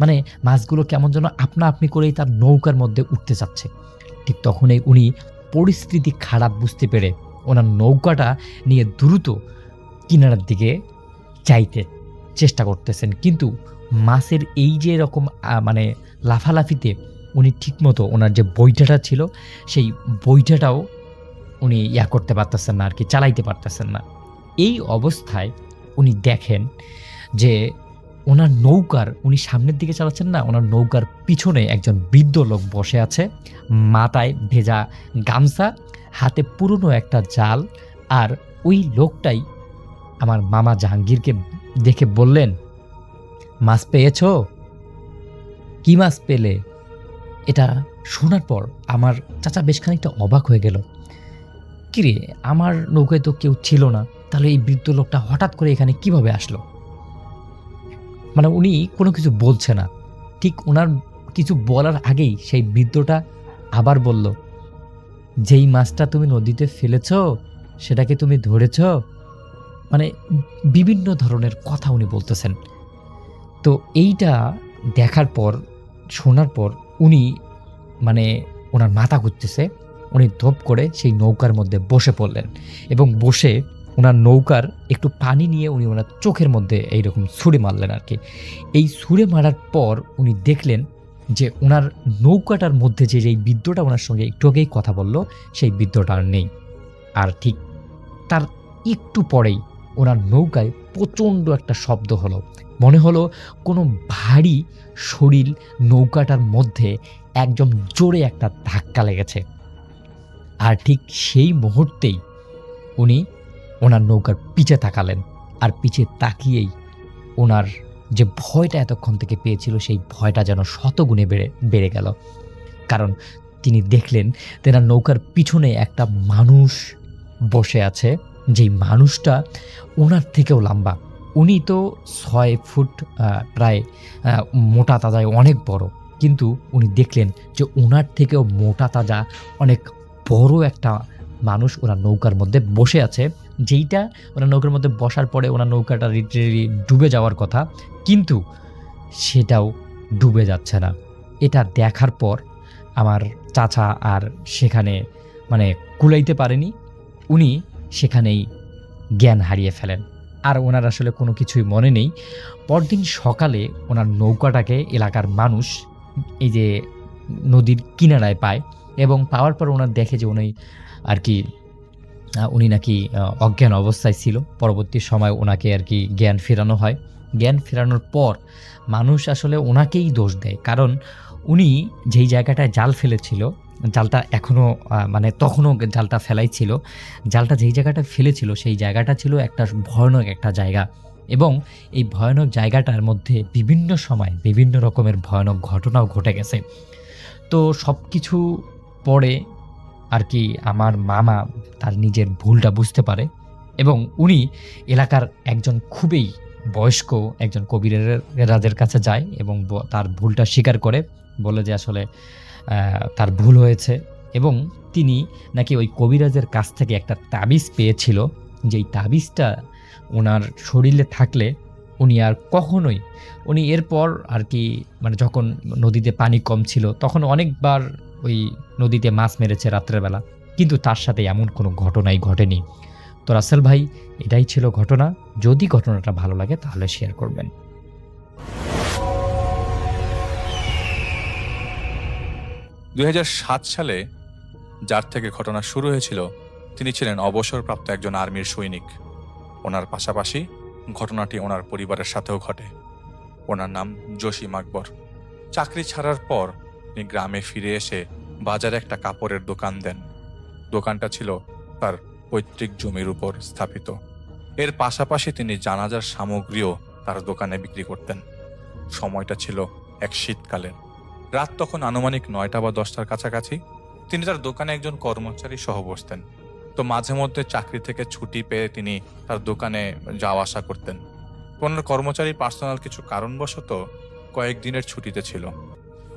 মানে মাছগুলো কেমন যেন আপনা আপনি করেই তার নৌকার মধ্যে উঠতে চাচ্ছে। ঠিক তখনই উনি পরিস্থিতি খারাপ বুঝতে পেরে ওনার নৌকাটা নিয়ে দ্রুত কিনারার দিকে যাইতে চেষ্টা করতেছেন, কিন্তু মাছের এই যে এরকম মানে লাফালাফিতে উনি ঠিকমতো ওনার যে বৈঠাটা ছিল সেই বৈঠাটাও উনি করতে পারতেছেন না, আর কি চালাইতে পারতেছেন না। এই অবস্থায় উনি দেখেন যে ওনার নৌকার, উনি সামনের দিকে চালাচ্ছেন না, ওনার নৌকার পিছনে একজন বৃদ্ধ লোক বসে আছে, মাথায় ভেজা গামছা, হাতে পুরনো একটা জাল। আর ওই লোকটাই আমার মামা জাহাঙ্গীরকে দেখে বললেন, মাছ পেয়েছো? কি মাছ পেলে? এটা শোনার পর আমার চাচা বেশ খানিকটা অবাক হয়ে গেল। কিরে, আমার নৌকায় তো কেউ ছিল না, তাহলে এই বৃদ্ধ লোকটা হঠাৎ করে এখানে কিভাবে আসলো? মানে উনি কোনো কিছু বলছে না। ঠিক ওনার কিছু বলার আগেই সেই বৃদ্ধটা আবার বলল, যেই মাছটা তুমি নদীতে ফেলেছ সেটাকে তুমি ধরেছ? মানে বিভিন্ন ধরনের কথা উনি বলতেছেন। তো এইটা দেখার পর, শোনার পর উনি মানে ওনার মাথা ঘুরতেছে। উনি ধপ করে সেই নৌকার মধ্যে বসে পড়লেন এবং বসে ওনার নৌকার একটু পানি নিয়ে উনি ওনার চোখের মধ্যে এইরকম ছুঁড়ে মারলেন আর কি। এই ছুঁড়ে মারার পর উনি দেখলেন যে ওনার নৌকাটার মধ্যে যে যেই বৃদ্ধটা ওনার সঙ্গে একটু আগেই কথা বলল সেই বৃদ্ধটা আর নেই। আর ঠিক তার একটু পরেই ওনার নৌকায় প্রচণ্ড একটা শব্দ হলো। মনে হলো কোনো ভারী শরীর নৌকাটার মধ্যে একদম জোরে একটা ধাক্কা লেগেছে। আর ঠিক সেই মুহূর্তেই উনি ওনার নৌকার পিছে তাকালেন, আর পিছে তাকিয়েই ওনার যে ভয়টা এতক্ষণ থেকে পেয়েছিল সেই ভয়টা যেন শতগুণে বেড়ে গেল। কারণ তিনি দেখলেন তেনার নৌকার পিছনে একটা মানুষ বসে আছে, যেই মানুষটা ওনার থেকেও লম্বা। উনি তো ৬ ফুট প্রায় মোটা তাজায় অনেক বড়, কিন্তু উনি দেখলেন যে ওনার থেকেও মোটা তাজা অনেক বড় একটা মানুষ ওনার নৌকার মধ্যে বসে আছে, যেইটা ওনার নৌকার মধ্যে বসার পরে ওনার নৌকাটা লিটারেলি ডুবে যাওয়ার কথা, কিন্তু সেটাও ডুবে যাচ্ছে না। এটা দেখার পর আমার চাচা আর সেখানে মানে কুলাইতে পারেনি, উনি সেখানেই জ্ঞান হারিয়ে ফেলেন। আর ওনার আসলে কোনো কিছুই মনে নেই। পরদিন সকালে ওনার নৌকাটাকে এলাকার মানুষ এই যে নদীর কিনারায় পায়, এবং পাওয়ার পর ওনার দেখে যে উনি নাকি অজ্ঞান অবস্থায় ছিল। পরবর্তী সময় ওনাকে আর কি জ্ঞান ফেরানো হয়। জ্ঞান ফেরানোর পর মানুষ আসলে ওনাকেই দোষ দেয়, কারণ উনি যেই জায়গাটায় জাল ফেলেছিল, জালটা এখনও মানে তখনও জালটা ফেলাই ছিল, জালটা যেই জায়গাটা ফেলেছিল সেই জায়গাটা ছিল একটা ভয়ানক একটা জায়গা, এবং এই ভয়ানক জায়গাটার মধ্যে বিভিন্ন সময় বিভিন্ন রকমের ভয়ানক ঘটনাও ঘটে গেছে। তো সব কিছু পরে আর কি আমার মামা তার নিজের ভুলটা বুঝতে পারে, এবং উনি এলাকার একজন খুবই বয়স্ক একজন কবিরাজের কাছে যায় এবং তার ভুলটা স্বীকার করে, বলে যে আসলে তার ভুল হয়েছে। এবং তিনি নাকি ওই কবিরাজের কাছ থেকে একটা তাবিজ পেয়েছিল, যেই তাবিজটা ওনার শরীরে থাকলে উনি আর কখনোই, উনি এরপর আর কি মানে যখন নদীতে পানি কম ছিল তখন অনেকবার ওই নদীতে মাছ মেরেছে রাত্রের বেলা, কিন্তু তার সাথে এমন কোনো ঘটনাই ঘটেনি। তো রাসেল ভাই, এটাই ছিল ঘটনা। যদি ঘটনাটা ভালো লাগে তাহলে শেয়ার করবেন। 2007 সালে যার থেকে ঘটনা শুরু হয়েছিল তিনি ছিলেন অবসরপ্রাপ্ত একজন আর্মির সৈনিক। ওনার পাশাপাশি ঘটনাটি ওনার পরিবারের সাথেও ঘটে। ওনার নাম জসিম আকবর। চাকরি ছাড়ার পর তিনি গ্রামে ফিরে এসে বাজারে একটা কাপড়ের দোকান দেন। দোকানটা ছিল তার পৈতৃক জমির উপর স্থাপিত। এর পাশাপাশি তিনি জানাজার সামগ্রীও তার দোকানে বিক্রি করতেন। সময়টা ছিল এক শীতকালের রাত, তখন আনুমানিক 9টা বা 10টার কাছাকাছি। তিনি তার দোকানে একজন কর্মচারী সহ বসতেন। তো মাঝে মধ্যে চাকরি থেকে ছুটি পেয়ে তিনি তার দোকানে যাওয়া আসা করতেন। ওনার কর্মচারী পার্সোনাল কিছু কারণবশত কয়েকদিনের ছুটিতে ছিল।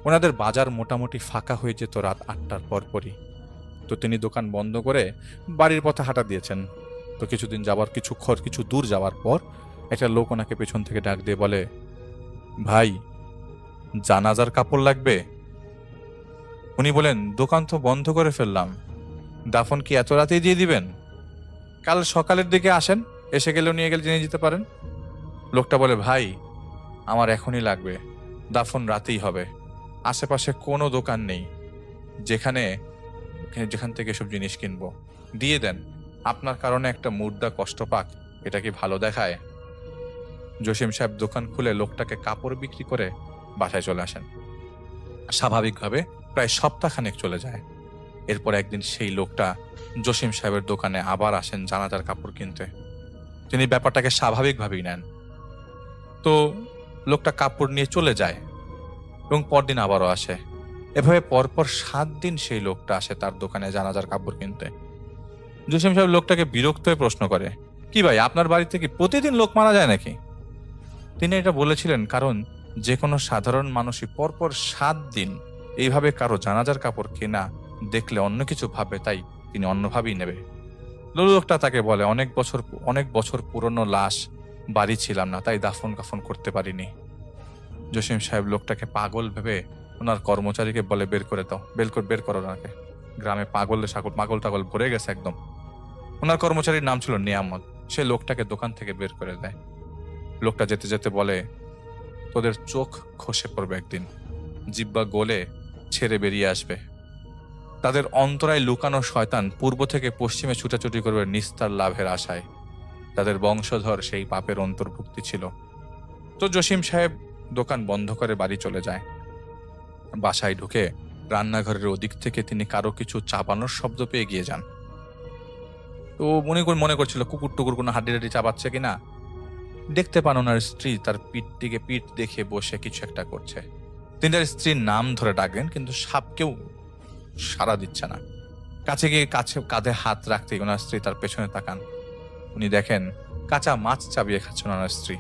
ওনাদের বাজার মোটামুটি ফাঁকা হয়ে যেত রাত 8টার পরপরই। তো তিনি দোকান বন্ধ করে বাড়ির পথে হাঁটা দিয়েছেন। তো কিছু দূর যাওয়ার পর একটা লোক ওনাকে পেছন থেকে ডাক দিয়ে বলে, ভাই, জানাজার কাপড় লাগবে? উনি বলেন, দোকান তো বন্ধ করে ফেললাম, দাফন কি এত রাতেই দিয়ে দিবেন? কাল সকালের দিকে আসেন, এসে গেলেও নিয়ে গেলে নিয়ে যেতে পারেন। লোকটা বলে, ভাই, আমার এখনই লাগবে, দাফন রাতেই হবে, আশেপাশে কোনো দোকান নেই যেখান থেকে সব জিনিস কিনবো, দিয়ে দেন, আপনার কারণে একটা মুর্দা কষ্ট পাক, এটা কি ভালো দেখায়? জসিম সাহেব দোকান খুলে লোকটাকে কাপড় বিক্রি করে বাসায় চলে আসেন। স্বাভাবিকভাবে প্রায় সপ্তাহখানেক চলে যায়। এরপর একদিন সেই লোকটা জসিম সাহেবের দোকানে আবার আসেন জানাজার কাপড় কিনতে। তিনি ব্যাপারটাকে স্বাভাবিকভাবেই নেন। তো লোকটা কাপড় নিয়ে চলে যায় এবং পরদিন আবারও আসে। এভাবে পরপর 7 দিন সেই লোকটা আসে তার দোকানে জানাজার কাপড় কিনতে। জসিম সাহেব লোকটাকে বিরক্ত হয়ে প্রশ্ন করে, কি ভাই, আপনার বাড়িতে কি প্রতিদিন লোক মারা যায় নাকি? তিনি এটা বলেছিলেন কারণ যে কোনো সাধারণ মানুষই পরপর 7 দিন এইভাবে কারো জানাজার কাপড় কেনা দেখলে অন্য কিছু ভাবে, তাই তিনি অন্যভাবেই নেবে। লোকটা তাকে বলে, অনেক বছর পুরনো লাশ, বাড়ি ছিলাম না, তাই দাফন কাফন করতে পারিনি। জসিম সাহেব লোকটাকে পাগল ভেবে ওনার কর্মচারীকে বলে, বের করে দাও, বের করো ওনাকে, গ্রামে পাগল টাগল ভরে গেছে একদম। ওনার কর্মচারীর নাম ছিল নিয়ামত। সে লোকটাকে দোকান থেকে বের করে দেয়। লোকটা যেতে যেতে বলে, তোদের চোখ খসে পড়বে একদিন, জিব্বা গলে ছেড়ে বেরিয়ে আসবে। তাদের অন্তরায় লুকানো শয়তান পূর্ব থেকে পশ্চিমে ছুটাছুটি করবে নিস্তার লাভের আশায়। তাদের বংশধর সেই পাপের অন্তর্ভুক্তি ছিল। তো জসিম সাহেব দোকান বন্ধ করে বাড়ি চলে যায়। বাসায় ঢুকে রান্নাঘরের ওদিক থেকে তিনি কারো কিছু চাপানোর শব্দ পেয়ে গিয়ে যান। তো মনে করছিল কুকুর টুকুর কোনো হাড্ডি চাপাচ্ছে কিনা। দেখতে পান ওনার স্ত্রী তার পিঠ দেখে বসে কিছু একটা করছে। তিনি তার স্ত্রীর নাম ধরে ডাকেন, কিন্তু সাপকেও সাড়া দিচ্ছে না। কাছে গিয়ে কাঁধে হাত রাখতেই ওনার স্ত্রী তার পেছনে তাকান। উনি দেখেন কাঁচা মাছ চাবিয়ে খাচ্ছেন ওনার স্ত্রী।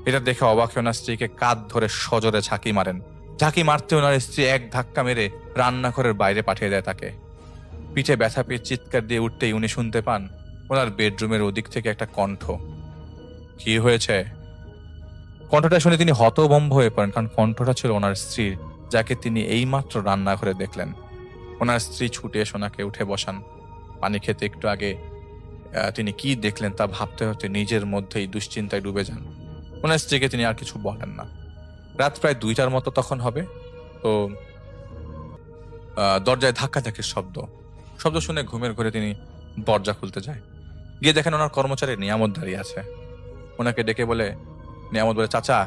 এটা দেখে অবাক হয়ে ওনার স্ত্রীকে কাঁধ ধরে সজোরে ঝাঁকি মারেন। ঝাঁকি মারতে ওনার স্ত্রী এক ধাক্কা মেরে রান্নাঘরের বাইরে পাঠিয়ে দেয় তাকে। পিঠে ব্যথা পেয়ে চিৎকার দিয়ে উঠতেই উনি শুনতে পান ওনার বেডরুমের ওদিক থেকে একটা কণ্ঠ। কি হয়েছে? কণ্ঠটা শুনে তিনি হতভম্ব হয়ে পড়েন, কারণ কণ্ঠটা ছিল ওনার স্ত্রীর, যাকে তিনি এইমাত্র রান্নাঘরে দেখলেন। ওনার স্ত্রী ছুটে এসে ওনাকে উঠে বসান। পানি খেতে একটু আগে তিনি কি দেখলেন তা ভাবতে হতে নিজের মধ্যেই দুশ্চিন্তায় ডুবে যান। ওনার স্ত্রীকে তিনি আর কিছু বলেন না। রাত প্রায় 2টার মতো তখন হবে। তো দরজায় ধাক্কাধাক্কির শব্দ শুনে ঘুমের ঘরে তিনি দরজা খুলতে যায়। গিয়ে দেখেন ওনার কর্মচারী নিয়ামত দাঁড়িয়ে আছে। ওনাকে ডেকে বলে, নিয়ামত বলে, চাচা,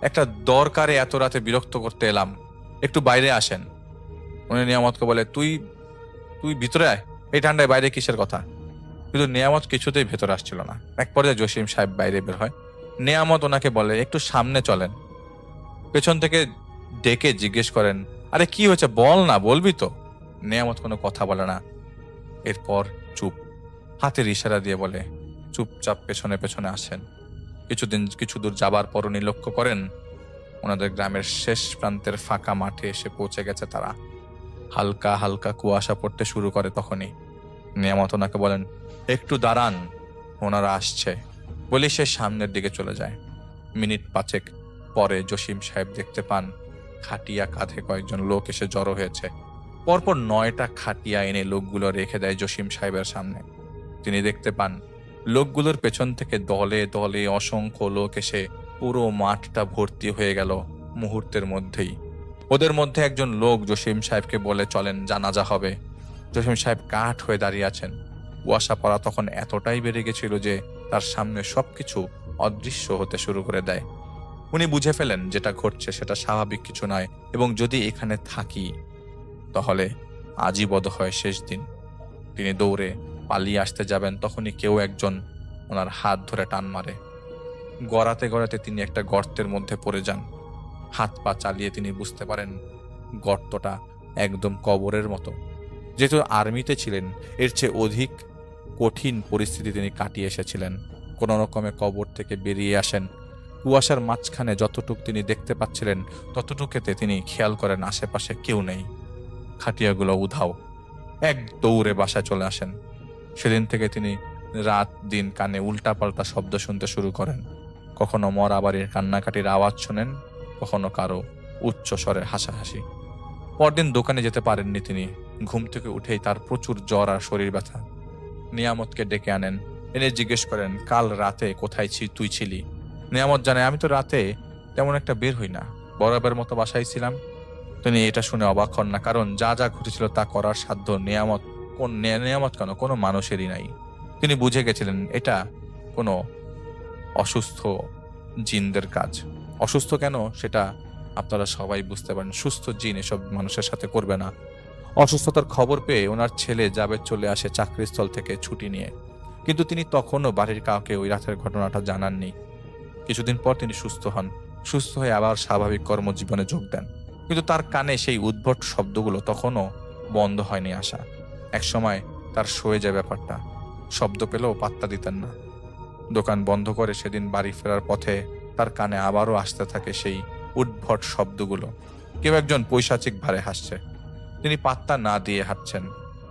একটা দরকারে এত রাতে বিরক্ত করতে এলাম, একটু বাইরে আসেন। উনি নিয়ামতকে বলে, তুই ভিতরে আয়, এই ঠান্ডায় বাইরে কিসের কথা? কিন্তু নিয়ামত কিছুতেই ভেতরে আসছিল না। এক পর্যায়ে জসিম সাহেব বাইরে বের হয়। নিয়ামত ওনাকে বলে, একটু সামনে চলেন। পেছন থেকে ডেকে জিজ্ঞেস করেন, আরে কি হয়েছে, বল না, বলবি তো? নিয়ামত কোনো কথা বলে না। এরপর চুপ, হাতের ইশারা দিয়ে বলে, চুপচাপ পেছনে পেছনে আসেন। কিছু দূর যাবার পর উনি লক্ষ্য করেন ওনাদের গ্রামের শেষ প্রান্তের ফাঁকা মাঠে এসে পৌঁছে গেছে তারা। হালকা হালকা কুয়াশা পড়তে শুরু করে তখনই। নিয়ামত ওনাকে বলেন, একটু দাঁড়ান, ওনারা আসছে। বলে সে সামনের দিকে চলে যায়। মিনিট 5 পরে জসিম সাহেব দেখতে পান খাটিয়া কাঁধে কয়েকজন লোক এসে জড়ো হয়েছে। পরপর 9টা খাটিয়া এনে লোকগুলো রেখে দেয় জসিম সাহেবের সামনে। তিনি দেখতে পান লোকগুলোর পেছন থেকে দলে দলে অসংখ্য লোক এসে পুরো মাঠটা ভর্তি হয়ে গেল মুহূর্তের মধ্যেই। ওদের মধ্যে একজন লোক জসিম সাহেবকে বলে, চলেন, জানাজা হবে। জসিম সাহেব কাঠ হয়ে দাঁড়িয়ে আছেন। কুয়াশা পড়া তখন এতটাই বেড়ে গেছিল যে তার সামনে সবকিছু অদৃশ্য হতে শুরু করে দেয়। উনি বুঝে ফেলেন যেটা ঘটছে সেটা স্বাভাবিক কিছু নয়, এবং যদি এখানে থাকি তাহলে আজই বোধহয় শেষ দিন। তিনি দৌড়ে পালিয়ে আসতে যাবেন, তখনই কেউ একজন ওনার হাত ধরে টান মারে। গড়াতে গড়াতে তিনি একটা গর্তের মধ্যে পড়ে যান। হাত পা চালিয়ে তিনি বুঝতে পারেন গর্তটা একদম কবরের মতো। যেহেতু আর্মিতে ছিলেন, এর চেয়ে অধিক কঠিন পরিস্থিতি তিনি কাটিয়ে এসেছিলেন। কোনো রকমে কবর থেকে বেরিয়ে আসেন। কুয়াশার মাঝখানে যতটুকু তিনি দেখতে পাচ্ছিলেন ততটুকুতে তিনি খেয়াল করেন আশেপাশে কেউ নেই। খাটিয়াগুলো উধাও। এক দৌড়ে বাসায় চলে আসেন। সেদিন থেকে তিনি রাত দিন কানে উল্টাপাল্টা শব্দ শুনতে শুরু করেন। কখনো মরা বাড়ির কান্নাকাটির আওয়াজ শোনেন, কখনো কারো উচ্চ স্বরের হাসাহাসি। পরদিন দোকানে যেতে পারেননি তিনি। ঘুম থেকে উঠেই তার প্রচুর জ্বর আর শরীর ব্যথা। নিয়ামতকে ডেকে আনেন, এনে জিজ্ঞেস করেন, কাল রাতে কোথায় তুই ছিলি? নিয়ামত জানে, আমি তো রাতে তেমন একটা বের হই না, বরাবর মতো বাসায় ছিলাম। তিনি এটা শুনে অবাক হন না, কারণ যা যা ঘটেছিল তা করার সাধ্য নিয়ামত কেন কোনো মানুষেরই নাই। তিনি বুঝে গেছিলেন এটা কোনো অসুস্থ জিনদের কাজ। অসুস্থ কেন সেটা আপনারা সবাই বুঝতে পারেন, সুস্থ জিন এসব মানুষের সাথে করবে না। অসুস্থতার খবর পেয়ে ওনার ছেলে জাবেদ চলে আসে চাকরিস্থল থেকে ছুটি নিয়ে, কিন্তু তিনি তখনও বাড়ির কাউকে ওই রাতের ঘটনাটা জানাননি। কিছুদিন পর তিনি সুস্থ হন, সুস্থ হয়ে আবার স্বাভাবিক কর্মজীবনে যোগ দেন। কিন্তু তার কানে সেই উদ্ভট শব্দগুলো তখনও বন্ধ হয়নি আসা। একসময় তার সয়ে যায় ব্যাপারটা, শব্দ পেলেও পাত্তা দিতেন না। দোকান বন্ধ করে সেদিন বাড়ি ফেরার পথে তার কানে আবারও আসতে থাকে সেই উদ্ভট শব্দগুলো। কেউ একজন পৈশাচিক ভারে হাসছে, তিনি পাত্তা না দিয়ে হাঁটছেন।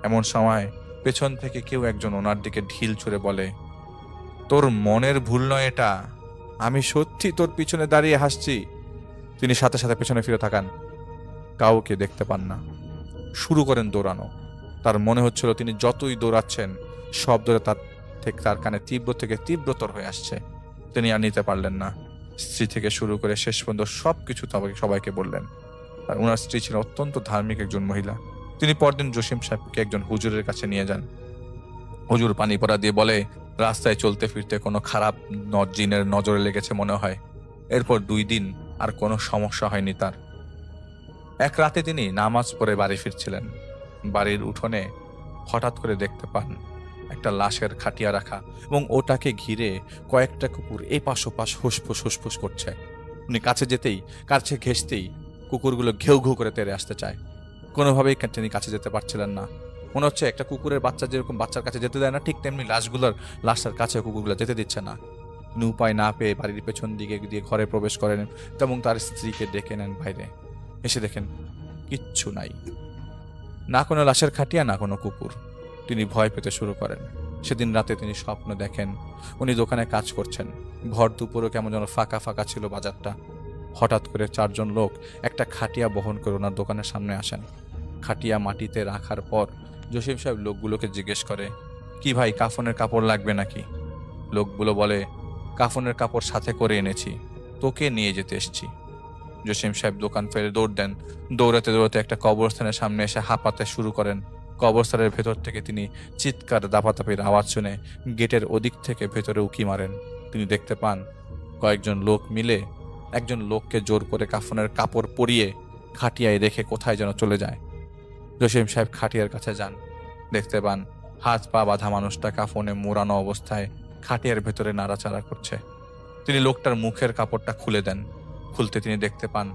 এমন সময় পেছন থেকে কেউ একজন ওনার দিকে ঢিল ছুঁড়ে বলে, তোর মনের ভুল নয় এটা, আমি সত্যি তোর পিছনে দাঁড়িয়ে হাসছি। তিনি সাথে সাথে পেছনে ফিরে তাকান, কাউকে দেখতে পান না। শুরু করেন দৌড়ানো। তার মনে হচ্ছিল তিনি যতই দৌড়াচ্ছেন শব্দটা তার কানে তীব্র থেকে তীব্রতর হয়ে আসছে। তিনি আর নিতে পারলেন না। স্ত্রী থেকে শুরু করে শেষ পর্যন্ত সবকিছু সবাইকে বললেন। আর ওনার স্ত্রী ছিল অত্যন্ত ধার্মিক একজন মহিলা। তিনি পরদিন জসিম সাহেবকে একজন হুজুরের কাছে নিয়ে যান। হুজুর পানি পড়া দিয়ে বলে, রাস্তায় চলতে ফিরতে কোনো খারাপ জিনের নজরে লেগেছে মনে হয়। এরপর 2 দিন আর কোনো সমস্যা হয়নি তার। এক রাতে তিনি নামাজ পড়ে বাড়ি ফিরছিলেন। বাড়ির উঠোনে হঠাৎ করে দেখতে পান একটা লাশের খাটিয়া রাখা, এবং ওটাকে ঘিরে কয়েকটা কুকুর এপাশ ওপাশ হুসফুস করছে। উনি কাছে যেতেই, কাছে ঘেঁষতেই কুকুরগুলো ঘেউ ঘেউ করে তেড়ে আসতে চায়। কোনোভাবেই তিনি কাছে যেতে পারছিলেন না। মনে হচ্ছে একটা কুকুরের বাচ্চা যেরকম বাচ্চার কাছে যেতে দেয় না, ঠিক তেমনি লাশটার কাছে কুকুরগুলো যেতে দিচ্ছে না। তিনি উপায় না পেয়ে বাড়ির পেছন দিকে দিয়ে ঘরে প্রবেশ করেন এবং তার স্ত্রীকে ডেকে নেন বাইরে। এসে দেখেন কিচ্ছু নাই, না কোনো লাশের খাটিয়া, না কোনো কুকুর। তিনি ভয় পেতে শুরু করেন। সেদিন রাতে তিনি স্বপ্ন দেখেন উনি দোকানে কাজ করছেন। ভর দুপুরও কেমন যেন ফাঁকা ফাঁকা ছিল বাজারটা। হঠাৎ করে 4 জন লোক একটা খাটিয়া বহন করে ওনার দোকানের সামনে আসেন। খাটিয়া মাটিতে রাখার পর জসিম সাহেব লোকগুলোকে জিজ্ঞেস করে, কি ভাই, কাফনের কাপড় লাগবে নাকি? লোকগুলো বলে, কাফনের কাপড় সাথে করে এনেছি, তোকে নিয়ে যেতে এসেছি। জসিম সাহেব দোকান ফেলে দৌড় দেন। দৌড়াতে দৌড়াতে একটা কবরস্থানের সামনে এসে হাঁপাতে শুরু করেন। কবরস্থানের ভেতর থেকে তিনি চিৎকার দাপাদাপির আওয়াজ শুনে গেটের ওদিক থেকে ভেতরে উকি মারেন। তিনি দেখতে পান কয়েকজন লোক মিলে একজন লোককে জোর করে কাফনের কাপড় পরিয়ে খাটিয়ায় রেখে কোথায় যেন চলে যায়। জসিম সাহেব খাটিয়ার কাছে যান, দেখতে পান হাত পা বাঁধা মানুষটা কাফনে মোড়ানো অবস্থায় খাটিয়ার ভেতরে নাড়াচাড়া করছে। তিনি লোকটার মুখের কাপড়টা খুলে দেন। খুলতে তিনি দেখতে পান